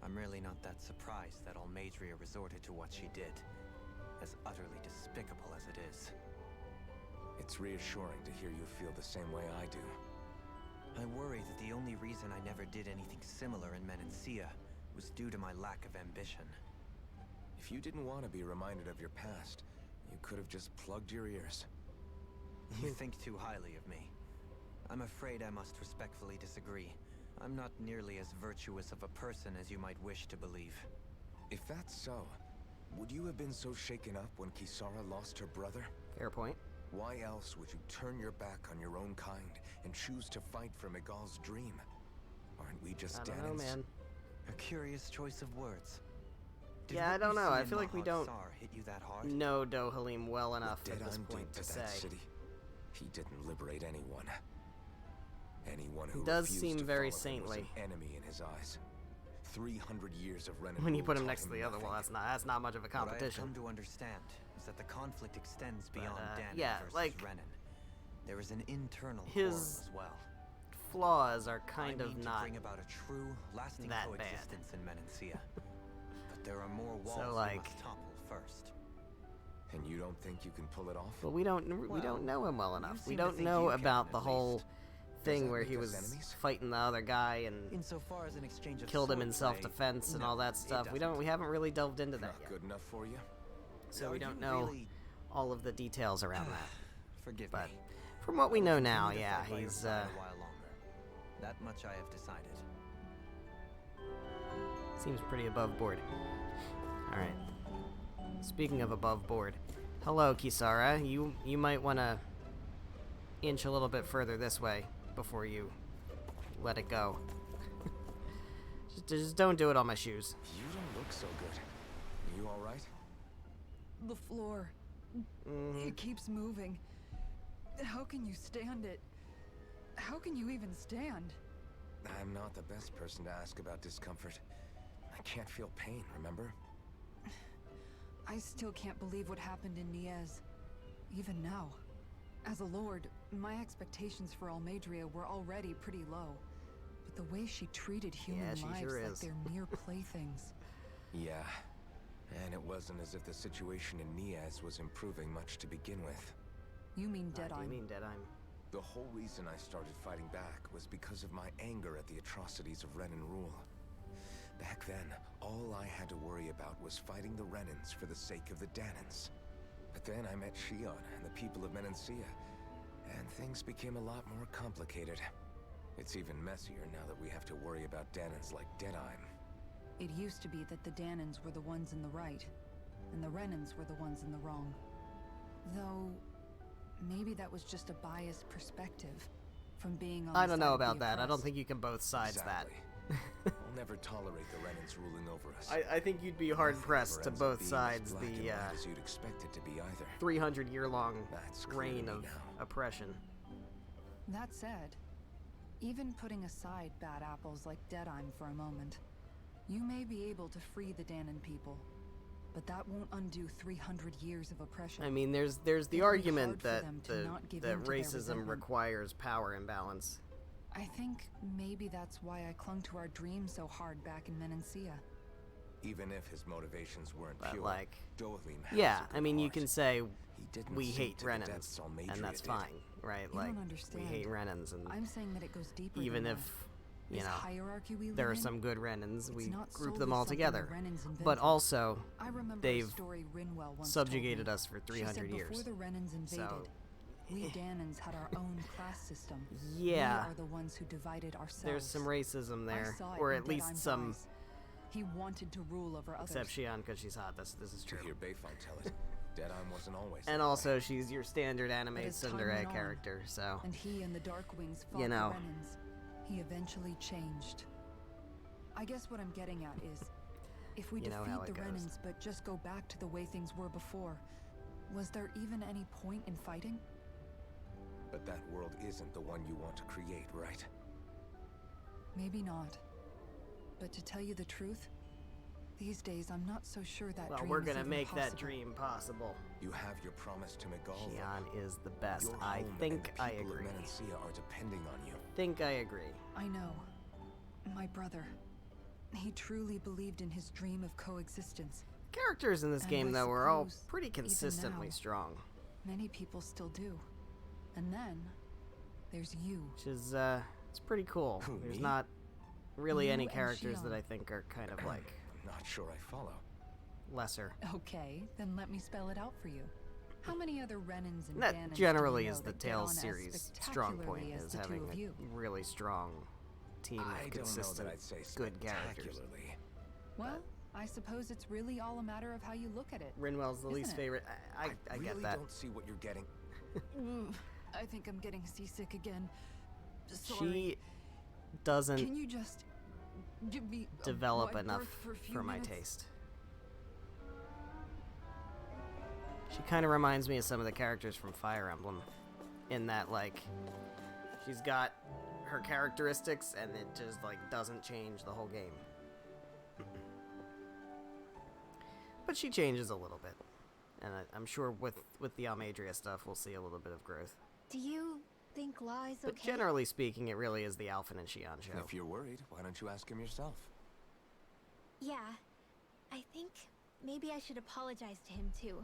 I'm really not that surprised that Almadria resorted to what she did, as utterly despicable as it is. It's reassuring to hear you feel the same way I do. I worry that the only reason I never did anything similar in Menancia was due to my lack of ambition. If you didn't want to be reminded of your past, you could have just plugged your ears. You think too highly of me. I'm afraid I must respectfully disagree. I'm not nearly as virtuous of a person as you might wish to believe. If that's so, would you have been so shaken up when Kisara lost her brother? Fair point. Why else would you turn your back on your own kind and choose to fight for Miguel's dream? Aren't we just I don't know, Danans? man. A curious choice of words. Did Yeah, what I don't you know. see I in feel like we Mahag don't Sar hit you that hard? know Dohalim well enough What at this Dedan point did to to that say. city, he didn't liberate anyone. Anyone who He does refused seem to very follow him was saintly. an enemy in his eyes. 300 years of Renan When you rule put him taught next to the other, well, nothing. that's not much of a competition. What I have come to understand is that the conflict extends beyond Danon yeah, versus like, Renan. There is an internal his quarrel as well. Flaws are kind I of mean not to bring about a true, lasting that bad. coexistence in Menancia. But there are more walls So, we like- must topple first. And you don't think you can pull it off? But we don't Well, know him well you enough. We seem to don't think know you can, about the at whole least. thing that where make he us was enemies? fighting the other guy and Insofar as an exchange of killed him in swordplay, self-defense and no, all that it stuff. We doesn't. haven't really delved into that Not yet. good enough for you? So Are we don't you know really- all of the details around that. Forgive But me. from what we know now, Continue to yeah, fight by your he's side a while longer. That much I have decided. seems pretty above board. All right. Speaking of above board, hello, Kisara. You might want to inch a little bit further this way before you let it go. just don't do it on my shoes. You don't look so good. You all right? The floor. Mm-hmm. It keeps moving. How can you stand it? How can you even stand? I'm not the best person to ask about discomfort. I can't feel pain, remember? I still can't believe what happened in Niez. Even now. As a lord, my expectations for Almadria were already pretty low. But the way she treated human she lives sure like is. they're mere playthings. Yeah. And it wasn't as if the situation in Niaz was improving much to begin with. You mean Do you Deadeye? mean Deadeye? The whole reason I started fighting back was because of my anger at the atrocities of Renan rule. Back then, all I had to worry about was fighting the Renans for the sake of the Danans. But then I met Shion and the people of Menancia, and things became a lot more complicated. It's even messier now that we have to worry about Danans like Deadeye. It used to be that the Danans were the ones in the right, and the Renans were the ones in the wrong. Though, maybe that was just a biased perspective. from being on I the don't side know of the about that. I don't oppressed. think you can both sides Exactly. We'll never tolerate the Renans ruling over us. that. I think you'd be Nothing hard pressed ever to ends up both being sides as black and the white as you'd expect it to be either. 300-year-long That's clear to reign me of now. oppression. That said, even putting aside bad apples like Deadheim for a moment, you may be able to free the Danon people, but that won't undo 300 years of oppression. I mean, there's the It'll be argument hard for that them to not give in that to their racism resentment. requires power imbalance. I think maybe that's why I clung to our dream so hard back in Menancia. Even if his motivations weren't But pure, like, Dohalim has yeah, a good I mean, you heart. can say He didn't we sink hate to the Renans, depths Almeidrea and that's did. fine, right? You Like, don't we understand. hate Renans, and I'm saying that it goes deeper even than if, that. you This know, hierarchy we there are live in, some good Renans, it's we not group solely them all something the together. Renans But invented. also, I remember they've a story Rinwell once subjugated told me. us for She said 300 years. before the Renans invaded, So, we Danons had our own class system. yeah, We are the ones who divided ourselves. there's some racism there, I saw it or in at least Deadheim's some, eyes. He wanted to rule over others. except Shion because she's hot. This is To true. hear Bayfont tell it, Deadheim wasn't always And that also, way. she's your standard anime But as time tsundere went on, character, so And he and the Darkwings fought You know. the Renans. He eventually changed. I guess what I'm getting at is, if we You know how defeat the it goes. Renans but just go back to the way things were before, was there even any point in fighting? But that world isn't the one you want to create, right? Maybe not. But to tell you the truth, these days I'm not so sure that well, dream we're is gonna even make that possible. dream possible. You have your promise to Miguel. Shion is the best. Your I home and think the I people of agree. Menancia are depending on you. Think I agree. I know. My brother. He truly believed in his dream of coexistence. Characters in this And game, I though, are all suppose pretty even consistently now- strong, Many people still do. And then there's you. which is it's pretty cool. Who, There's me? not really You any and characters that Shion. I think are kind of like Not sure I follow. lesser. Okay, then let me spell it out for you. How many other Renans and That Danons generally do you is know the that get Tales on as series' strong point, spectacularly as is the two having of you? a really strong team I of don't know consistent, that I'd say good characters. spectacularly. Well, I suppose it's really all a matter of how you look at it. Rinwell's the Isn't least it? favorite. I really get that. don't see what you're getting. Ugh, I think I'm getting seasick again. Sorry. She doesn't Can you just give me a develop wide enough berth for, a few for my minutes? taste. She kind of reminds me of some of the characters from Fire Emblem, in that like she's got her characteristics and it just like doesn't change the whole game. But she changes a little bit, and I'm sure with the Almeidrea stuff we'll see a little bit of growth. Do you think Law is But okay? generally speaking, it really is the Alphen and Shion show. If you're worried, why don't you ask him yourself? Yeah. I think maybe I should apologize to him too.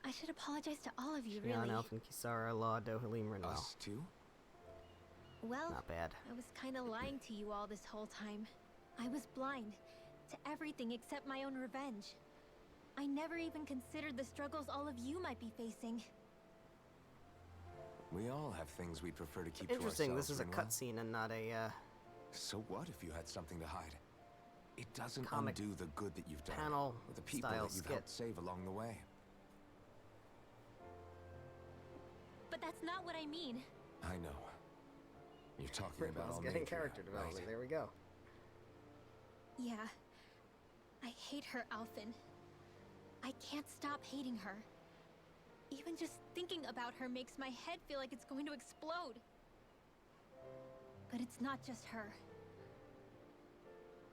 I should apologize to all of you, Shion, really. Alphen, Kisara, Law, Dohalim, Rinwell. Us too? Well, Not bad. I was kind of lying to you all this whole time. I was blind to everything except my own revenge. I never even considered the struggles all of you might be facing. We all have things we'd prefer to keep Interesting, to this ourselves, is a Rinwell. cutscene and not a So what if you had something to hide? It doesn't Comic undo the good that you've done. panel Or the people style that you've skit. helped save along the way. But that's not what I mean. I know. You're talking about Rinwell's all getting character development. right? There we go. Yeah. I hate her, Alphen. I can't stop hating her. Even just thinking about her makes my head feel like it's going to explode. But it's not just her.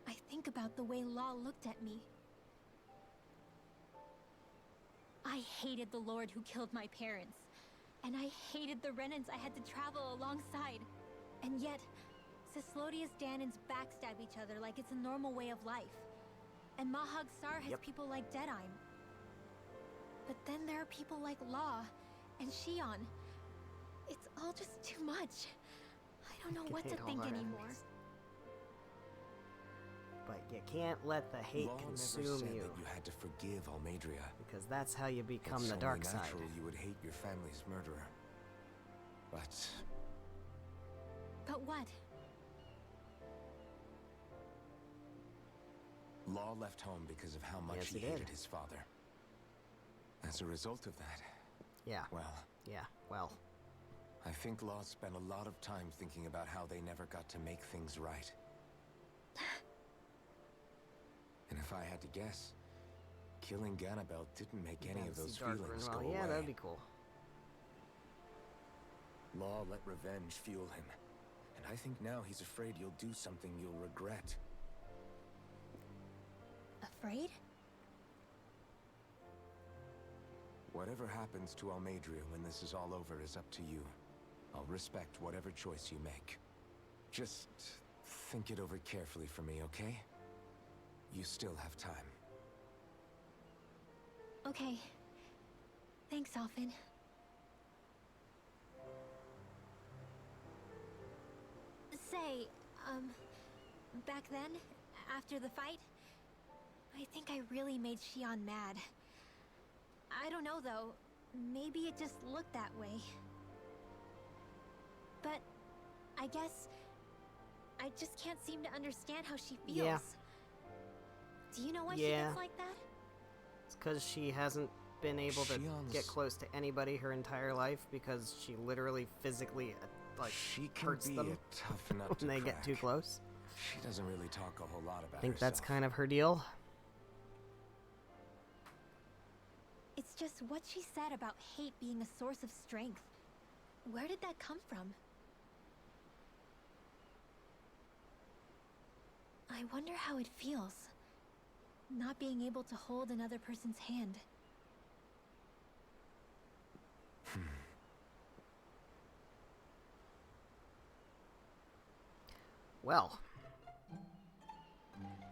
I think about the way Law looked at me. I hated the Lord who killed my parents. And I hated the Renans I had to travel alongside. And yet, Cislodius Danons backstab each other like it's a normal way of life. And Mahag Sar has Yep. people like Deadheim. But then there are people like Law and Shion. It's all just too much. I don't know can what to hate all think our anymore. enemies. But you can't let the hate Law never consume said you, that you had to forgive Almeidrea. because that's how you become It's the only dark side. natural you would hate your family's murderer. But But what? Law left home because of how much Yes, he he did. hated his father. As a result of that, Yeah, well, yeah, well. I think Law spent a lot of time thinking about how they never got to make things right. And if I had to guess, killing Ganabel didn't make any of those feelings go away. Yeah, that'd be cool. Law let revenge fuel him, and I think now he's afraid you'll do something you'll regret. Afraid? Whatever happens to Almadria when this is all over is up to you. I'll respect whatever choice you make. Just think it over carefully for me, okay? You still have time. Okay. Thanks, Alphen. Say, back then, after the fight, I think I really made Xion mad. I don't know, though. Maybe it just looked that way. But I guess I just can't seem to understand how she feels. Yeah. Do you know why she gets like that? It's because she hasn't been able to get close to anybody her entire life because she literally physically, she can hurts be them a tough nut when they to get too crack. close. She doesn't really talk a whole lot about I think that's herself. kind of her deal. It's just what she said about hate being a source of strength. Where did that come from? I wonder how it feels, not being able to hold another person's hand. Well,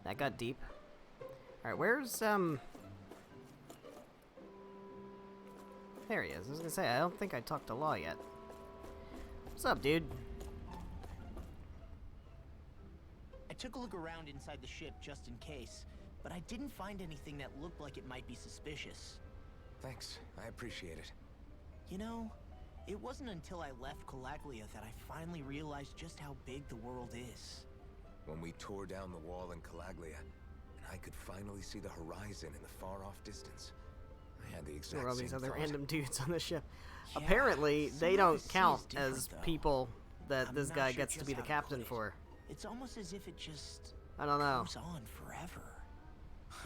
that got deep. Alright, where's, there he is. I was gonna say, I don't think I talked to Law yet. What's up, dude? I took a look around inside the ship just in case, but I didn't find anything that looked like it might be suspicious. Thanks, I appreciate it. You know, it wasn't until I left Calaglia that I finally realized just how big the world is. When we tore down the wall in Calaglia, and I could finally see the horizon in the far-off distance, I had the exact There were all same these other thought. random dudes on the ship. Yeah, Apparently, some they of don't the sea count is different, as though. people that I'm this not guy sure gets to just be the how to captain put it. for. It's almost as if it just I don't know. goes on forever.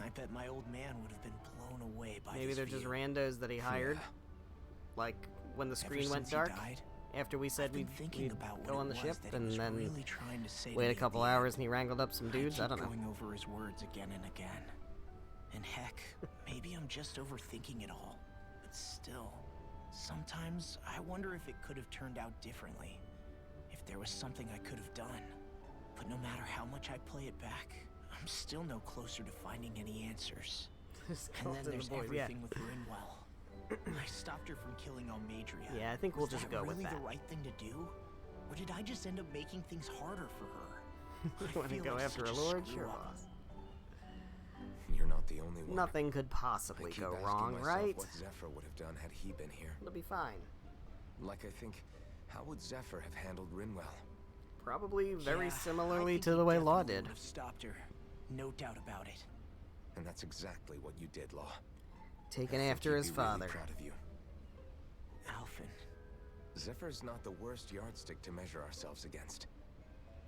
I bet my old man would have been blown away by Maybe this they're just view. randos that he hired. Yeah. Like, when the Ever screen went since he dark, died, after we said I've been we'd thinking about what go on it the was ship, that he and was then really trying to say to wait me a at couple the hours end. and he wrangled up some dudes. I keep don't know. going over his words again and again. And heck, maybe I'm just overthinking it all. But still, sometimes I wonder if it could have turned out differently. If there was something I could have done. But no matter how much I play it back, I'm still no closer to finding any answers. Just And call then to the there's boys, yeah. everything with Rinwell. I stopped her from killing Almadria. Yeah, I think we'll Was just that go with really that. the right thing to do? Or did I just end up making things harder for her? You want to feel go like after a such a lord? screw Sure, up. boss. You're not the only one. Nothing could I possibly keep go asking wrong, myself right? what Zephyr would have done had he been here. It'll be fine. Like, I think, how would Zephyr have handled Rinwell? Probably very Yeah, similarly I think to he the way Law definitely did. would have stopped her. No doubt about it. And that's exactly what you did, Law. Taken I think after he'd his be really father. proud of you. Alphen. Zephyr's not the worst yardstick to measure ourselves against.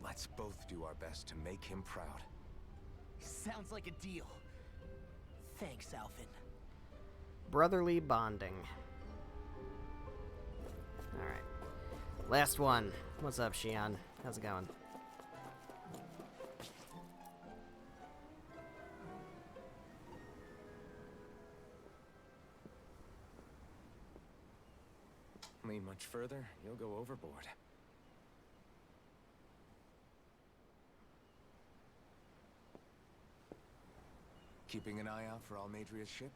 Let's both do our best to make him proud. Sounds like a deal. Thanks, Alphen. Brotherly bonding. Alright. Last one. What's up, Xion? How's it going? Lean much further, you'll go overboard. Keeping an eye out for Almadria's ship?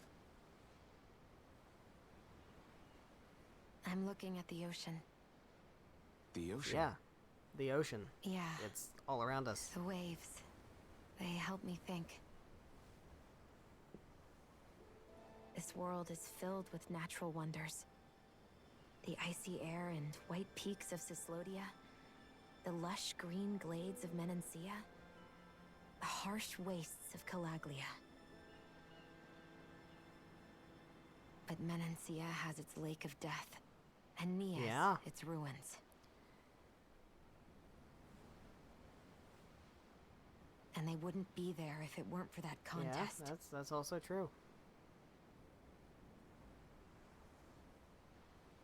I'm looking at the ocean. The ocean? Yeah. The ocean. Yeah, It's all around us. the waves. They help me think. This world is filled with natural wonders. The icy air and white peaks of Cislodia, the lush green glades of Menancia, the harsh wastes of Calaglia. But Menancia has its lake of death, and Nias, Yeah. its ruins. And they wouldn't be there if it weren't for that contest. Yeah, that's also true.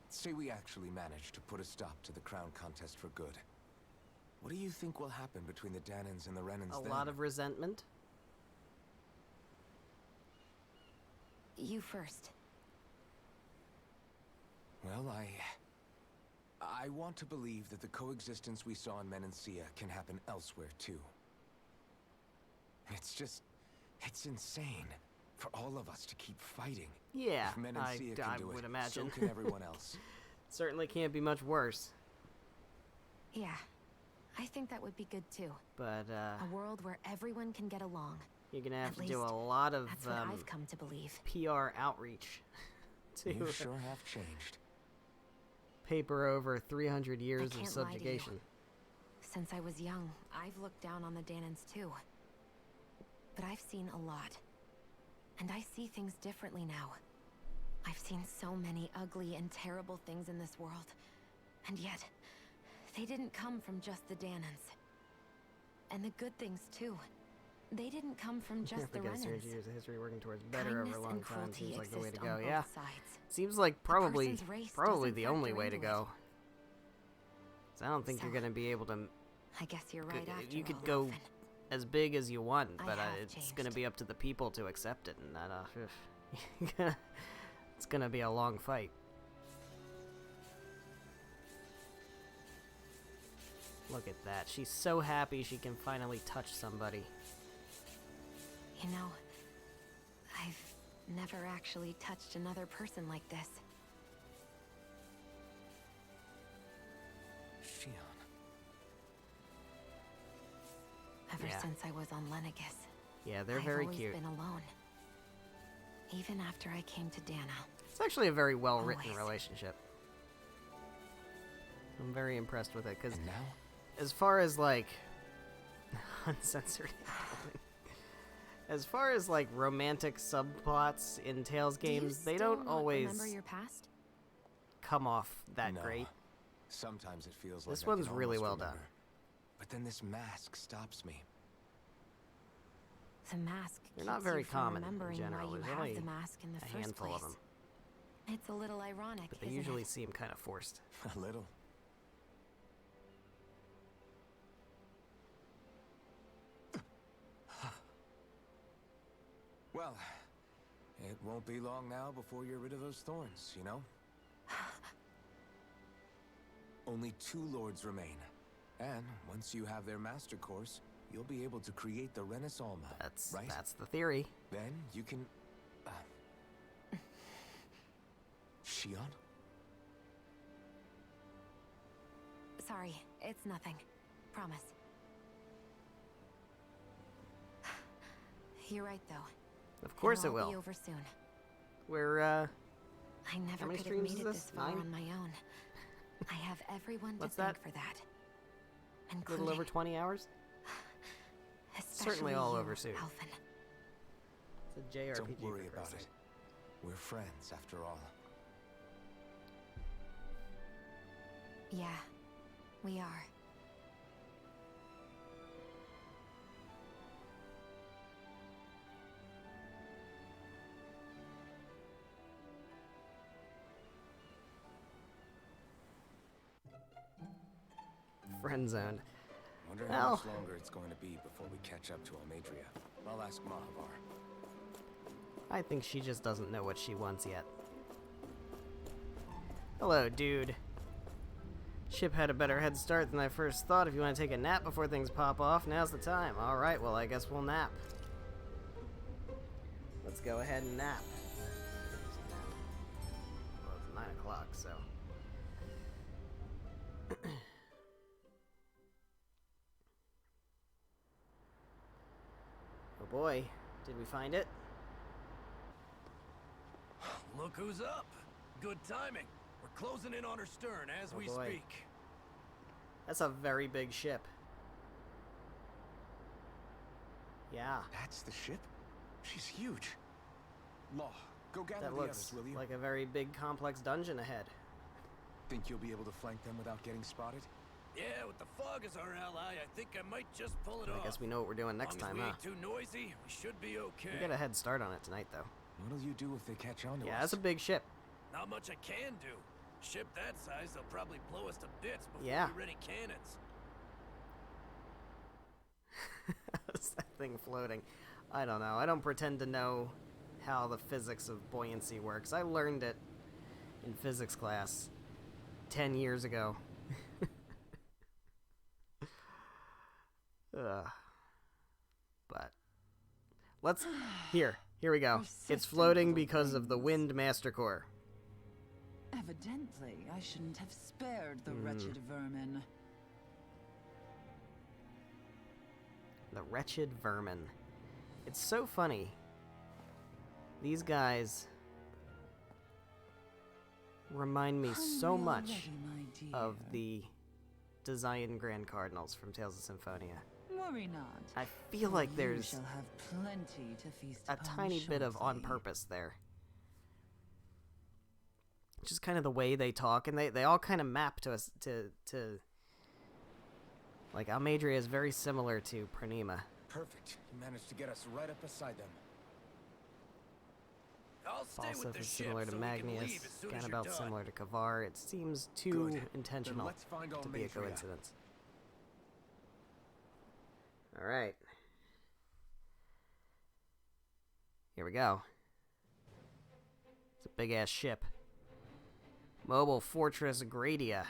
Say we actually managed to put a stop to the crown contest for good. What do you think will happen between the Danans and the Renans A then? lot of resentment. You first. Well, I want to believe that the coexistence we saw in Menancia can happen elsewhere, too. It's insane for all of us to keep fighting. Yeah, If Menancia can I do would it, imagine. so can everyone else. Certainly can't be much worse. Yeah, I think that would be good too. But, A world where everyone can get along. you're gonna have At to do a least, lot of, That's what I've come to believe. PR outreach to You sure have changed. paper over 300 years of can't lie to you. subjugation. Since I was young, I've looked down on the Danans too. But I've seen a lot. And I see things differently now. I've seen so many ugly and terrible things in this world. And yet, they didn't come from just the Danans. And the good things too. They didn't come from just the Because 300 Renans. years of history working towards better Kindness over a long and time cruelty seems like the way to exist go. on Yeah, both sides. seems like probably person's race probably doesn't the only factor way to into go. 'Cause I don't think you're So, gonna be able to. I guess you're right after You could all, go Alphen. as big as you want, I but have it's gonna changed. be up to the people to accept it, and that it's gonna be a long fight. Look at that. She's so happy she can finally touch somebody. You know, I've never actually touched another person like this. Shion. Ever Yeah. since I was on Lenegus. Yeah, they're I've very always cute. been alone. Even after I came to Dana. It's actually a very well-written Always. relationship. I'm very impressed with it, because And now? as far as, like, uncensored, as far as, like, romantic subplots in Tales games, they don't always remember your past? come off that No. great. Sometimes it feels This like I one's can really almost well remember. done. But then this mask stops me. The mask They're not keeps very you from common in remembering general. why you There's have only the mask in the a first handful place. of them, It's a little ironic, but they isn't usually it? seem kind of forced. A little. Well, it won't be long now before you're rid of those thorns, you know? Only 2 lords remain. And once you have their master course, you'll be able to create the Renis Alma, right? That's the theory. Then you can... Shion? Sorry, it's nothing. Promise. You're right, though. Of course it It'll all will. be over soon. We're, I never many could have streams made is it this? this far 9? on my own. I have everyone to What's thank that? for that. a Including, little over 20 hours? especially certainly all you, over soon. Alphen. It's a JRPG. Don't worry for about Christ's it. sake. We're friends, after all. Yeah, we are. Friend zoned. Wonder Well. how much longer it's going to be before we catch up to Almadria. I'll ask Mahavar. I think she just doesn't know what she wants yet. Hello, dude. Ship had a better head start than I first thought. If you want to take a nap before things pop off, now's the time. Alright, well, I guess we'll nap. Let's go ahead and nap. Well, it's 9 o'clock, so... Oh boy, did we find it? Look who's up. Good timing. We're closing in on her stern as Oh we boy. speak. That's a very big ship. Yeah, That's the ship? She's huge. Law, go gather that the looks others, will you? like a very big complex dungeon ahead. Think you'll be able to flank them without getting spotted? Yeah, with the fog as our ally, I think I might just pull it off. I guess we know what we're doing next time, As long huh? as we ain't too noisy, we should be okay. We got a head start on it tonight, though. What'll you do if they catch on to Yeah, us? that's a big ship. Not much I can do. Ship that size, they'll probably blow us to bits before Yeah. we ready cannons. How's that thing floating? I don't know. I don't pretend to know how the physics of buoyancy works. I learned it in physics class 10 years ago. But let's here we go. It's floating because of the wind master core. Evidently, I shouldn't have spared the wretched vermin. The wretched vermin. It's so funny. These guys remind me so Hungry much already, my of dear. the Zion Grand Cardinals from Tales of Symphonia. Worry not. I feel like You there's shall have plenty to feast a upon tiny bit of on shortly. purpose there. Just kind of the way they talk, and they all kind of map to us to like Almadria is very similar to Pranima. Perfect. You managed to get us right up beside them. I'll stay with Balseth the is ship similar to so we can Magnus, leave as soon as you're Ganabelt done. similar to Kavar. It seems too Good. intentional Then let's find to be a Almadria. coincidence. Alright. Here we go. It's a big ass ship. Mobile Fortress Gradia.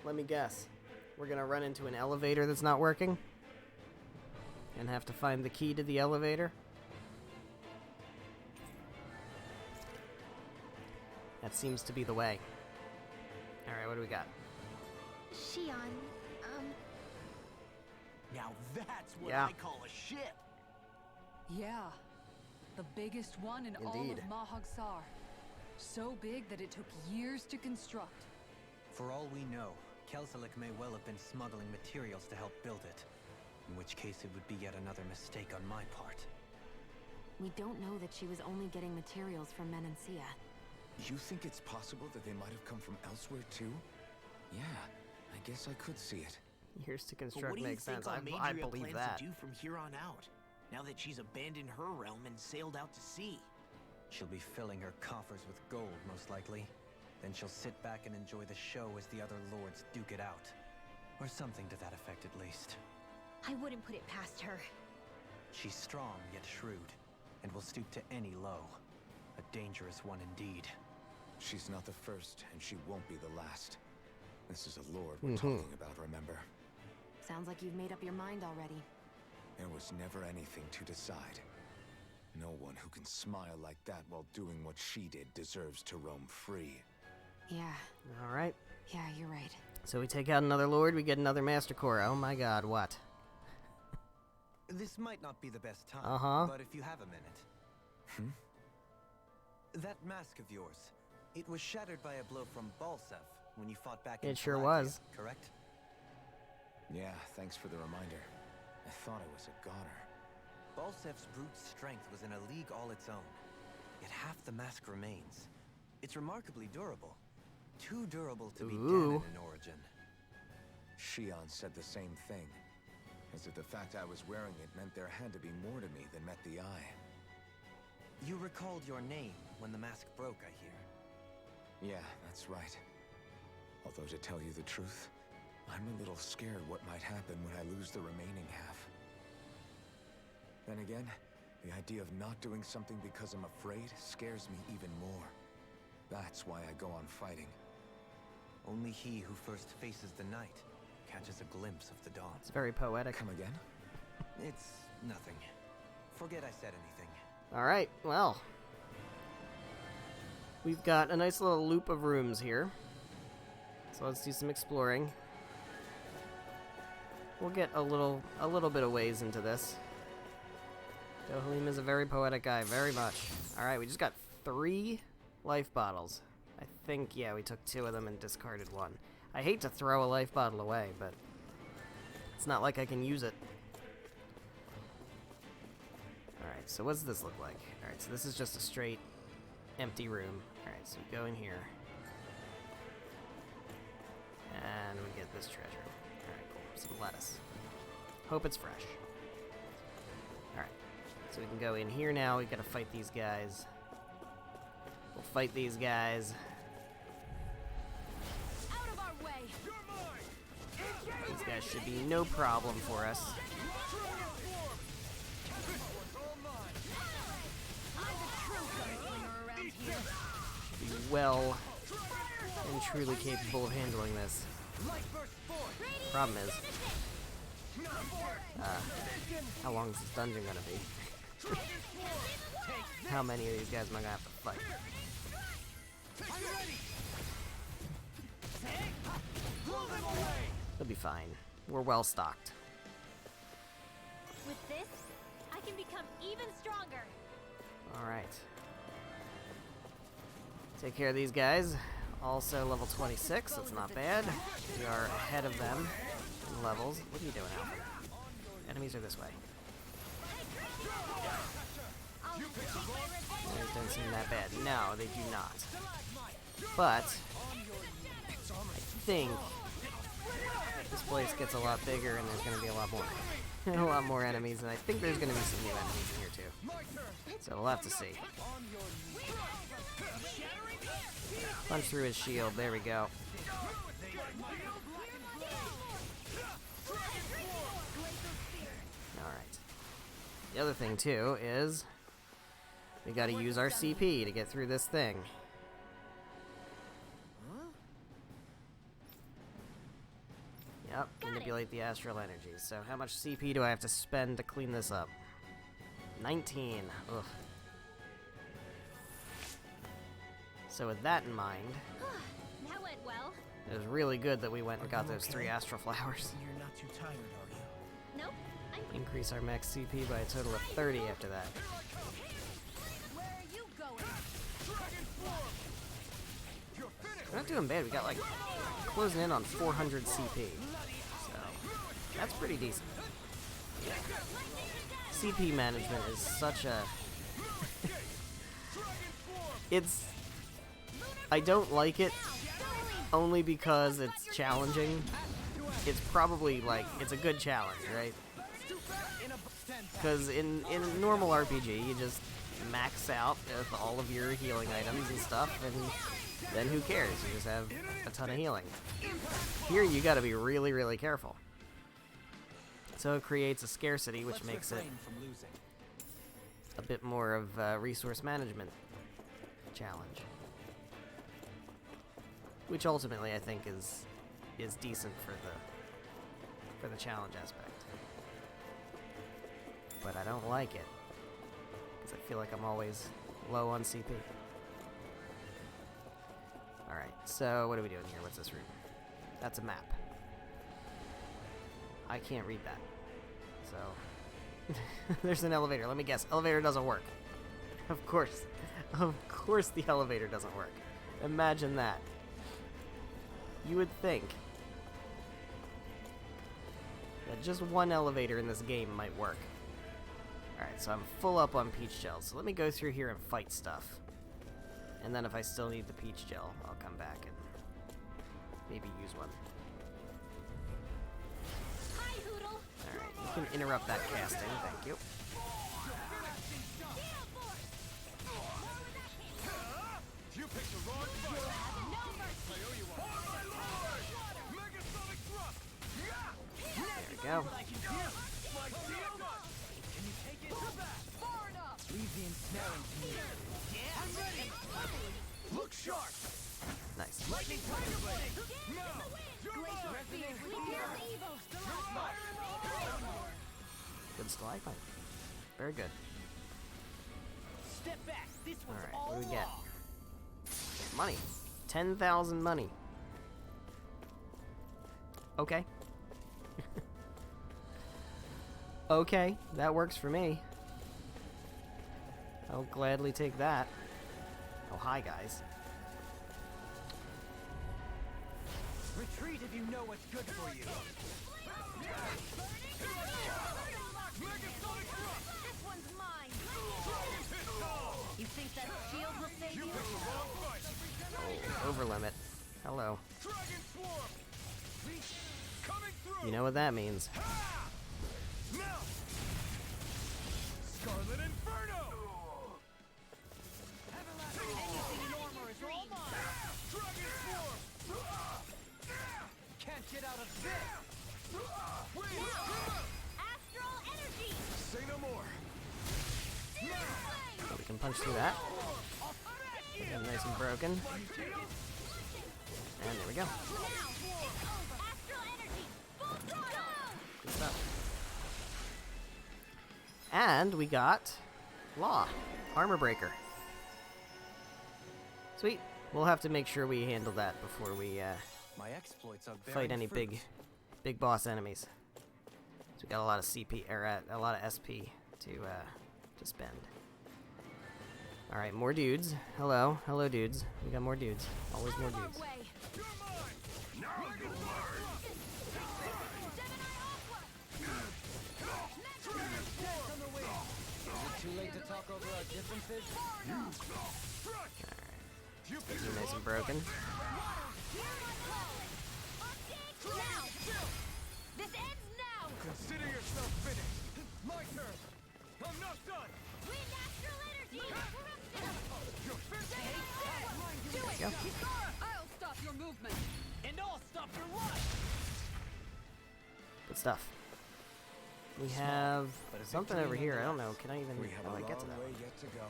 Let me guess. We're gonna run into an elevator that's not working? And have to find the key to the elevator? That seems to be the way. Alright, what do we got? Shion, Now that's what Yeah. I call a ship. Yeah. The biggest one in all Indeed. of Mahagsar. So big that it took years to construct. For all we know, Kelselik may well have been smuggling materials to help build it. In which case it would be yet another mistake on my part. We don't know that she was only getting materials from Menancia. You think it's possible that they might have come from elsewhere too? Yeah, I guess I could see it. Years to But construct what do you makes think sense. I Almadria believe plans that. to do from here on out? Now that she's abandoned her realm and sailed out to sea. She'll be filling her coffers with gold, most likely. Then she'll sit back and enjoy the show as the other lords duke it out. Or something to that effect, at least. I wouldn't put it past her. She's strong, yet shrewd, and will stoop to any low. A dangerous one indeed. She's not the first, and she won't be the last. This is a lord we're talking about, remember? Sounds like you've made up your mind already. There was never anything to decide. No one who can smile like that while doing what she did deserves to roam free. Yeah, Alright. yeah, you're right. So we take out another lord, we get another master core. Oh my god, what? This might not be the best time, but if you have a minute. That mask of yours, it was shattered by a blow from Balseth when you fought back in It sure Palatia, was. correct? Yeah, thanks for the reminder. I thought I was a goner. Balseth's brute strength was in a league all its own. Yet half the mask remains. It's remarkably durable. Too durable to be Ooh. dead in origin. Shion said the same thing. As if the fact I was wearing it meant there had to be more to me than met the eye. You recalled your name when the mask broke, I hear. Yeah, that's right. Although to tell you the truth, I'm a little scared what might happen when I lose the remaining half. Then again, the idea of not doing something because I'm afraid scares me even more. That's why I go on fighting. Only he who first faces the night catches a glimpse of the dawn. It's very poetic. Come again? It's nothing. Forget I said anything. Alright, well. We've got a nice little loop of rooms here. So let's do some exploring. We'll get a little bit of ways into this. Dohalim is a very poetic guy, very much. Alright, we just got 3 life bottles. I think, yeah, we took 2 of them and discarded 1. I hate to throw a life bottle away, but it's not like I can use it. Alright, so what does this look like? Alright, so this is just a straight empty room. Alright, so we go in here. And we get this treasure. Alright, cool. Some lettuce. Hope it's fresh. Alright, so we can go in here now. We've got to fight these guys. We'll fight these guys. Out of our way! These guys should be no problem for us. Be well and truly capable of handling this. Problem is, how long is this dungeon gonna be? How many of these guys am I gonna have to fight? They'll be fine. We're well stocked. With this, I can become even stronger. Alright. Take care of these guys. Also level 26, that's not bad. We are ahead of them in levels. What are you doing, Alfred? Enemies are this way. They don't seem that bad. No, they do not. But I think this place gets a lot bigger and there's gonna be a lot more enemies, and I think there's gonna be some new enemies in here too. So we'll have to see. Punch through his shield, there we go. Alright. The other thing too is we gotta use our CP to get through this thing. Yep, manipulate the astral energy. So how much CP do I have to spend to clean this up? 19. Ugh. So with that in mind, That went well. it was really good that we went and got those 3 astral flowers. You're not too tired, are you? Nope. I'm Increase our max CP by a total of 30 after that. Where are you going? We're not doing bad. We got like closing in on 400 CP. So that's pretty decent. CP management is such a... I don't like it only because it's challenging. It's probably like, it's a good challenge, right? Because in a normal RPG, you just max out with all of your healing items and stuff, and then who cares? You just have a ton of healing. Here, you gotta be really, really careful. So it creates a scarcity, which makes it a bit more of a resource management challenge. Which ultimately I think is decent for the challenge aspect. But I don't like it, because I feel like I'm always low on CP. Alright, so what are we doing here? What's this room? That's a map. I can't read that. So there's an elevator. Let me guess. Elevator doesn't work. Of course. Of course the elevator doesn't work. Imagine that. You would think that just one elevator in this game might work. Alright, so I'm full up on peach gel. So let me go through here and fight stuff. And then if I still need the peach gel, I'll come back and maybe use one. Hi, Hoodle. Alright, you can interrupt that casting. Thank you. You picked the wrong fight. I owe you one. Megasonic thrust. There we go. Leave the ensnaring to me. I'm ready. Look sharp. Nice. Lightning tiger blade. Now. You're mine. Good stalagmite. Very good. Step back. This one's Alright, all what do we get? law. Money. 10,000 money. Okay. Okay, that works for me. I'll gladly take that. Oh, hi, guys. Retreat if you know what's good for you. Megasonic thrust! This one's mine! Dragon hit time! You think that shield will save You you? picked the wrong fight! Oh, over limit. Hello. Dragon swarm! Coming through! You know what that means. Ha! Now! Scarlet Inferno! Anything in armor is all mine. Dragon swarm! Can't get out of this. Wait! Astral energy! Say no more! So we can punch through that. Get him nice and broken. And there we go. Now! Astral energy! Full throttle! Good stuff. And we got Law. Armor Breaker. Sweet. We'll have to make sure we handle that before we My exploits are fight bearing any fruit. big boss enemies. So we got a lot of CP or a lot of SP to spend. All right, more dudes. Hello, dudes. We got more dudes. Always more Out of our dudes. way! Now you learn! Too late to talk over our differences. You These are nice and broken. Now! This ends now! Consider yourself finished! My turn! I'm not done! Wind astral energy! You're finished! Do it! Go. I'll stop your movement. And I'll stop your run. Good stuff. We have but a something victory over here. I don't know. nonetheless. Can I even We have how do a I get to long that? way yet to go.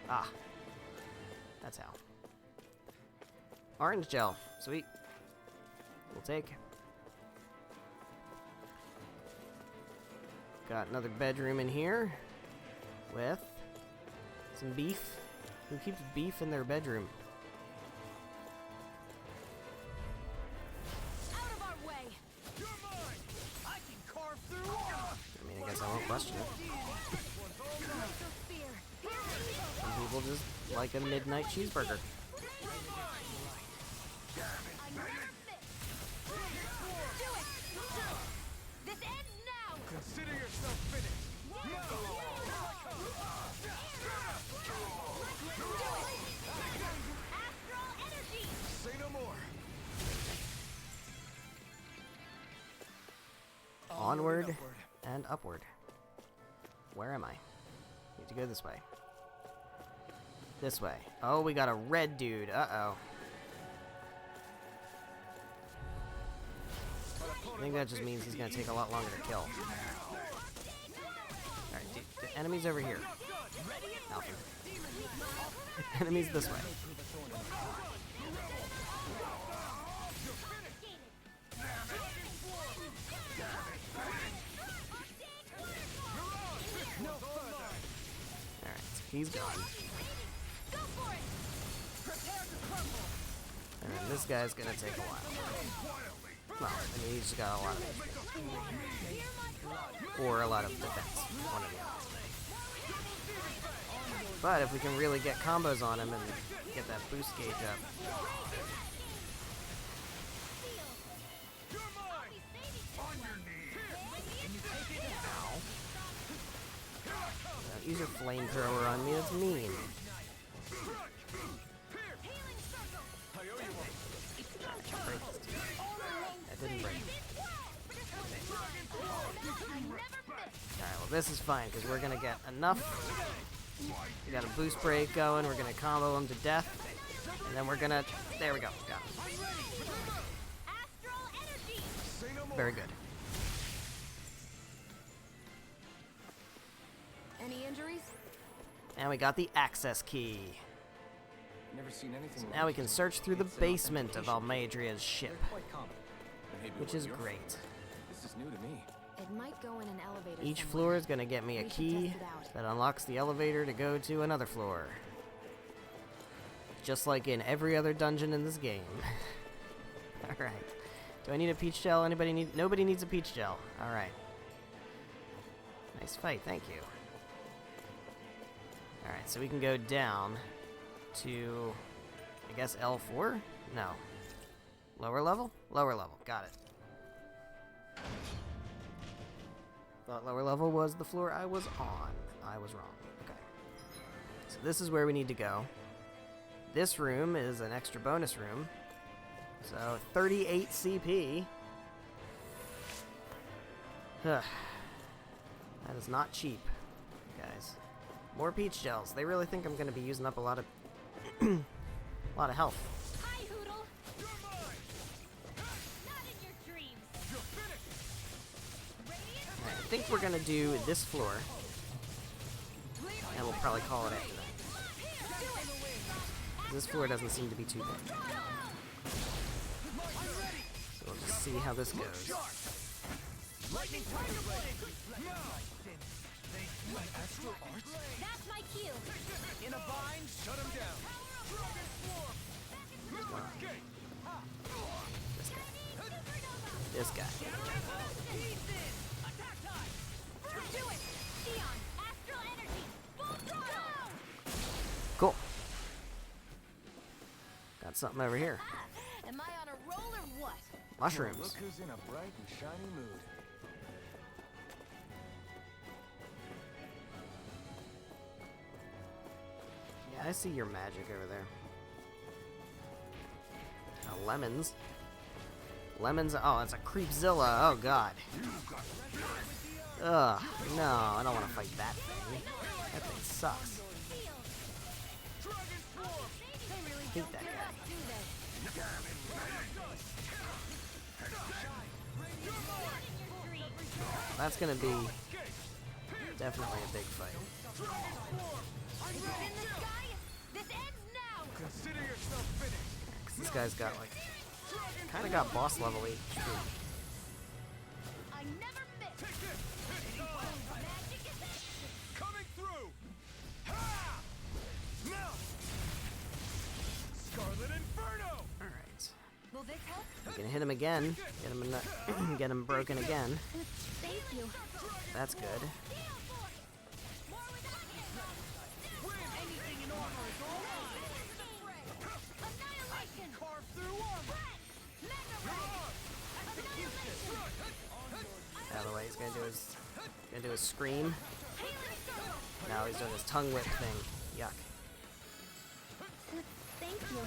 Ah. That's how. Orange gel. Sweet. We'll take. Got another bedroom in here with some beef. Who keeps beef in their bedroom? Out of our way! You're mine! I can carve through. I mean, I guess I won't question it. Crystal spear! Some people just like a midnight cheeseburger. I never miss! Do it! This ends now! Consider yourself finished! Astral energy! Say no more! Onward and upward. Where am I? Need to go this way. This way. Oh, we got a red dude. Uh-oh. I think that just means he's gonna take a lot longer to kill. Alright, dude, the enemy's over here. Alpha. Enemies this way. Alright, so he's gone. Go for it! And then this guy's gonna take a while. Well, I mean, he's got a lot of HP. Or a lot of defense. One or the other. But if we can really get combos on him and get that boost gauge up. Use your flamethrower on me, that's mean. Break this dude. That didn't break. Alright, well this is fine, because we're gonna get enough. We got a boost break going, we're gonna combo him to death. And then we're gonna... There we go. Got him. Very good. Any injuries? And we got the access key. Never seen anything. Now we can search through the basement of Almadria's ship, Quite common. Maybe which one is of your great. friends. This is new to me. It might go in an elevator. Each somewhere. floor is going to get me a We should key test it out. that unlocks the elevator to go to another floor. Just like in every other dungeon in this game. Alright. Do I need a peach gel? Anybody need... Nobody needs a peach gel. Alright. Nice fight, thank you. Alright, so we can go down to... I guess L4? No. Lower level? Lower level, got it. Thought lower level was the floor I was on. I was wrong. Okay. So this is where we need to go. This room is an extra bonus room. So 38 CP. Ugh. That is not cheap, guys. More peach gels. They really think I'm going to be using up a lot of health. Hi, Hoodle. You're mine. Not in your dreams. You're finished. Radiant. Alright, I think we're going to do this floor. And we'll probably call it after that. This floor doesn't seem to be too big. So we'll just see how this goes. Lightning That's my cue. in a bind. Shut him down. Dragon Swarm. No escape. This guy. Attack time. Do it. Sion. Astral energy. Full throttle. Cool. Got something over here. Am I on a roll or what? Mushrooms. Look who's in a bright and shiny mood. Yeah, I see your magic over there. Lemons. Lemons. Oh, it's a Creepzilla. Oh, God. Ugh. No, I don't want to fight that thing. That thing sucks. I hate that guy. That's gonna be definitely a big fight. In the sky. This ends now. Consider yourself finished. 'Cause this guy's got like, kind of got boss level HP. I never miss. Take this. It's on. Magic is action. Coming through. Ha! Now. Scarlet Inferno. All right. Will this help? We can hit him again. Get him get him broken again. Thank you. That's good. Anything in armor is all mine. Annihilation. Carve through armor. Mega ray. Annihilation. Out of the way. He's gonna do his scream. Now he's doing his tongue whip thing. Yuck. Thank you.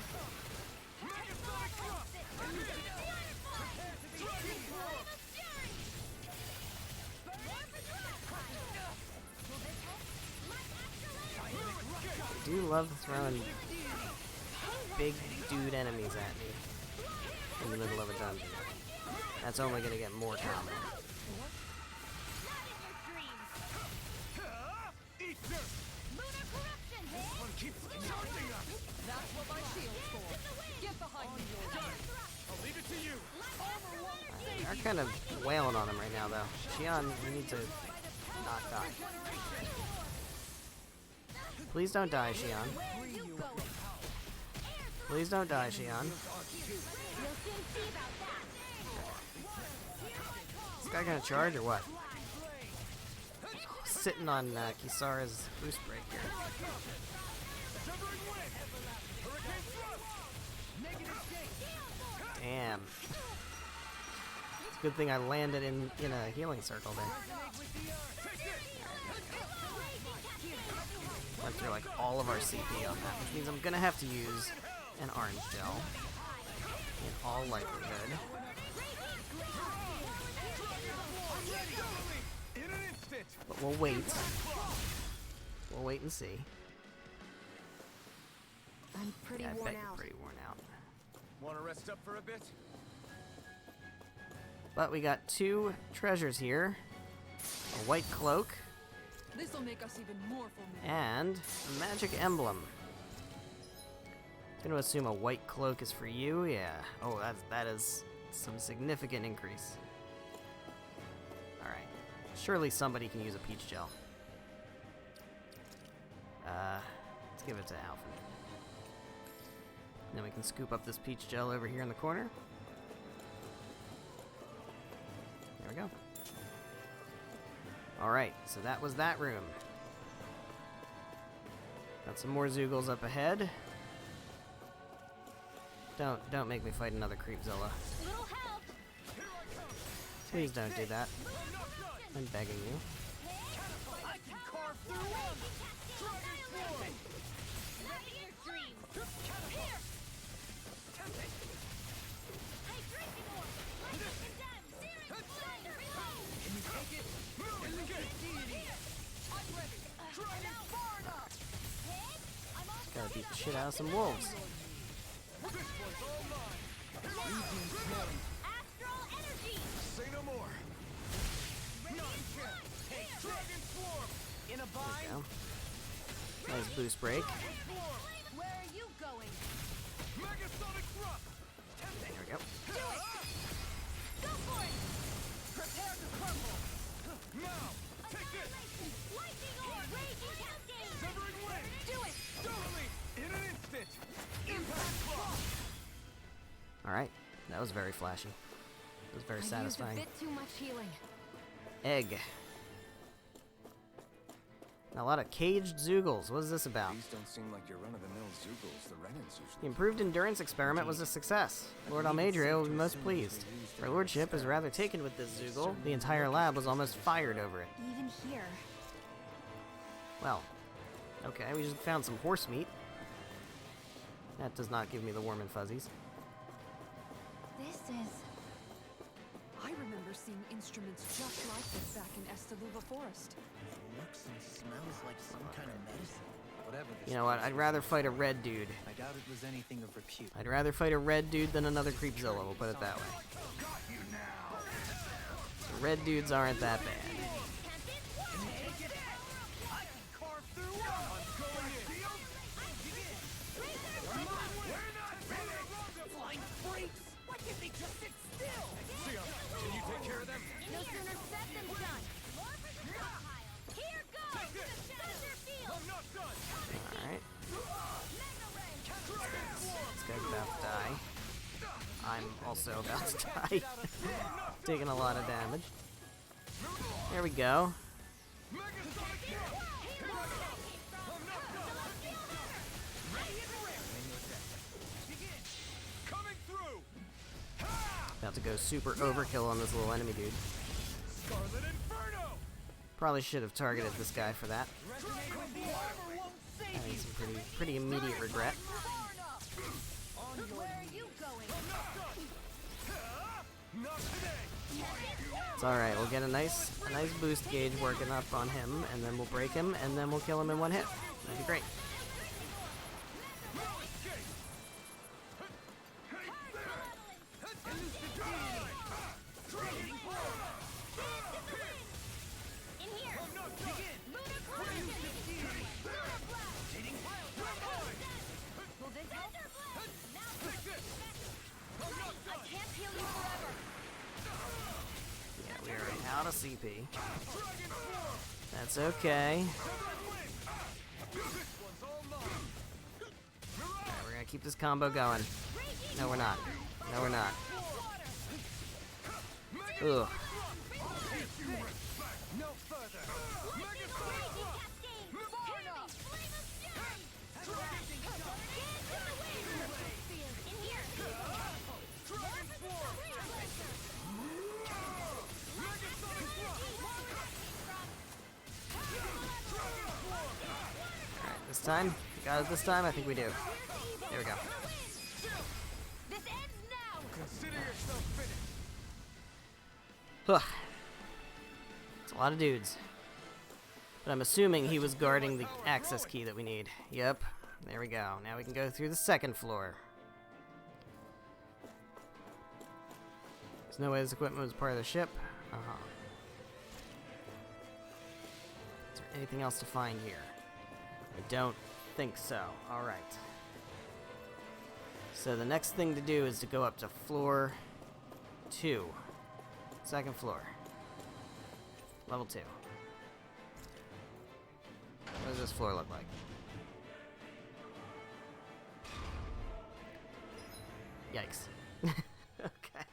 I do love throwing big dude enemies at me in the middle of a dungeon. That's only gonna get more common. Eat dirt. Lunar corruption. One keeps charging us. That's what my shield's for. Get behind me. I'll leave it to you. They are kind of wailing on him right now, though. Xion, you need to not die. Please don't die, Xion. Please don't die, Xion. Is this guy gonna charge or what? Sitting on Kisara's boost break here. Damn. It's a good thing I landed in a healing circle there. Went through like all of our CP on that, which means I'm gonna have to use an orange gel in all likelihood. But we'll wait. We'll wait and see. I'm pretty Yeah, I worn bet you're out. pretty worn out. Want to rest up for a bit? But we got 2 treasures here. A white cloak This'll make us even more formidable. and a magic emblem. Gonna assume a white cloak is for you, yeah. Oh, that is some significant increase. Alright. Surely somebody can use a peach gel. Let's give it to Alfred. Then we can scoop up this peach gel over here in the corner. There we go. Alright, so that was that room. Got some more Zoogles up ahead. Don't make me fight another Creepzilla. Little help. Please don't do that. I'm begging you. I can carve through one! Dragon Swarm! Gotta beat the shit out of some wolves. Astral energy! Say no more. Dragon Swarm! In a bind? Go. Nice boost break. Where are you going? Megasonic thrust! There we go. Do it! Go for it! Prepare to crumble! Now! Take this! Annihilation! Lightning orb! Raging cascade! Severing wind! Do it! Totally! In an instant! Impact cross! Alright. That was very flashy. It was very I satisfying. used a bit too much healing. Egg. A lot of caged Zoogles. What is this about? These don't seem like your run-of-the-mill Zoogles the Renans The usually. improved endurance experiment was a success. Lord Almadria will be most pleased. Her lordship is rather taken with this Zoogle. The entire lab was almost fired over it. Even here. Well, okay, we just found some horse meat. That does not give me the warm and fuzzies. This is... I remember seeing instruments just like this back in Estaluva Forest. It looks and smells like some kind of medicine. Whatever this You know what? place I'd was, rather fight a red dude. I doubt it was anything of repute. I'd rather fight a red dude than another Creepzilla, we'll put it that way. The red dudes aren't that bad. Flying freaks! Why can't they just sit still? Can you take care of them? No sooner said than done! More for the stockpile! Here goes! Thunder field! I'm not done! Alright, Mega ray! this guy's about to die. I'm also about to die. Taking a lot of damage. There we go. Coming through! About to go super overkill on this little enemy dude. Scarlet Inferno! Probably should have targeted this guy for that. Having some pretty immediate regret. Where are you going? Not today! It's alright, we'll get a nice boost gauge working up on him, and then we'll break him, and then we'll kill him in one hit. That'd be great. In here! Ludicrous! Will this help? Now I can't heal you forever! Yeah, we are out of CP. That's okay. Alright, we're gonna keep this combo going. No, we're not. No, we're not. Ugh. No further! Alright, this time? Got it this time? I think we do. There we go. This ends now! Consider yourself finished! Huh. It's a lot of dudes. But I'm assuming he was guarding the access key that we need. Yep. There we go. Now we can go through the second floor. There's no way this equipment was part of the ship. Uh-huh. Is there anything else to find here? I don't think so. Alright. So the next thing to do is to go up to floor 2. Second floor. Level 2. What does this floor look like? Yikes. Okay.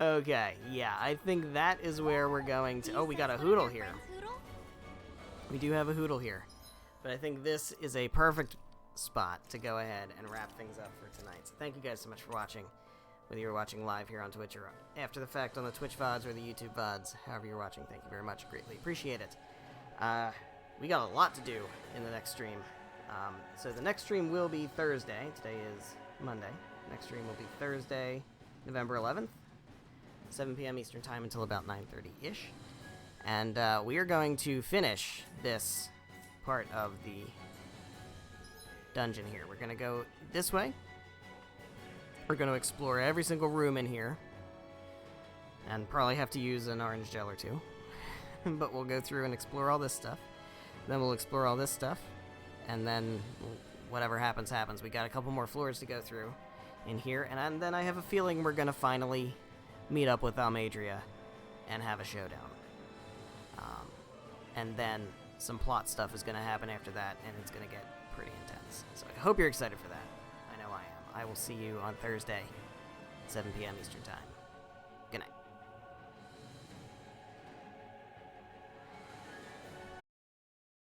Okay, yeah, I think that is where we're going to... Oh, we got a Hoodle here. We do have a Hoodle here. But I think this is a perfect spot to go ahead and wrap things up for tonight. So thank you guys so much for watching. whether you're watching live here on Twitch or after the fact on the Twitch VODs or the YouTube VODs, however you're watching. Thank you very much. Greatly appreciate it. We got a lot to do in the next stream. So the next stream will be Thursday. Today is Monday. Next stream will be Thursday, November 11th, 7 p.m. Eastern Time until about 9:30-ish. And we are going to finish this part of the dungeon here. We're going to go this way. We're going to explore every single room in here. And probably have to use an orange gel or two. But we'll go through and explore all this stuff. Then we'll explore all this stuff. And then whatever happens, happens. We got a couple more floors to go through in here. And then I have a feeling we're going to finally meet up with Almadria and have a showdown. And then some plot stuff is going to happen after that, and it's going to get pretty intense. So I hope you're excited for that. I know I am. I will see you on Thursday, 7 p.m. Eastern Time.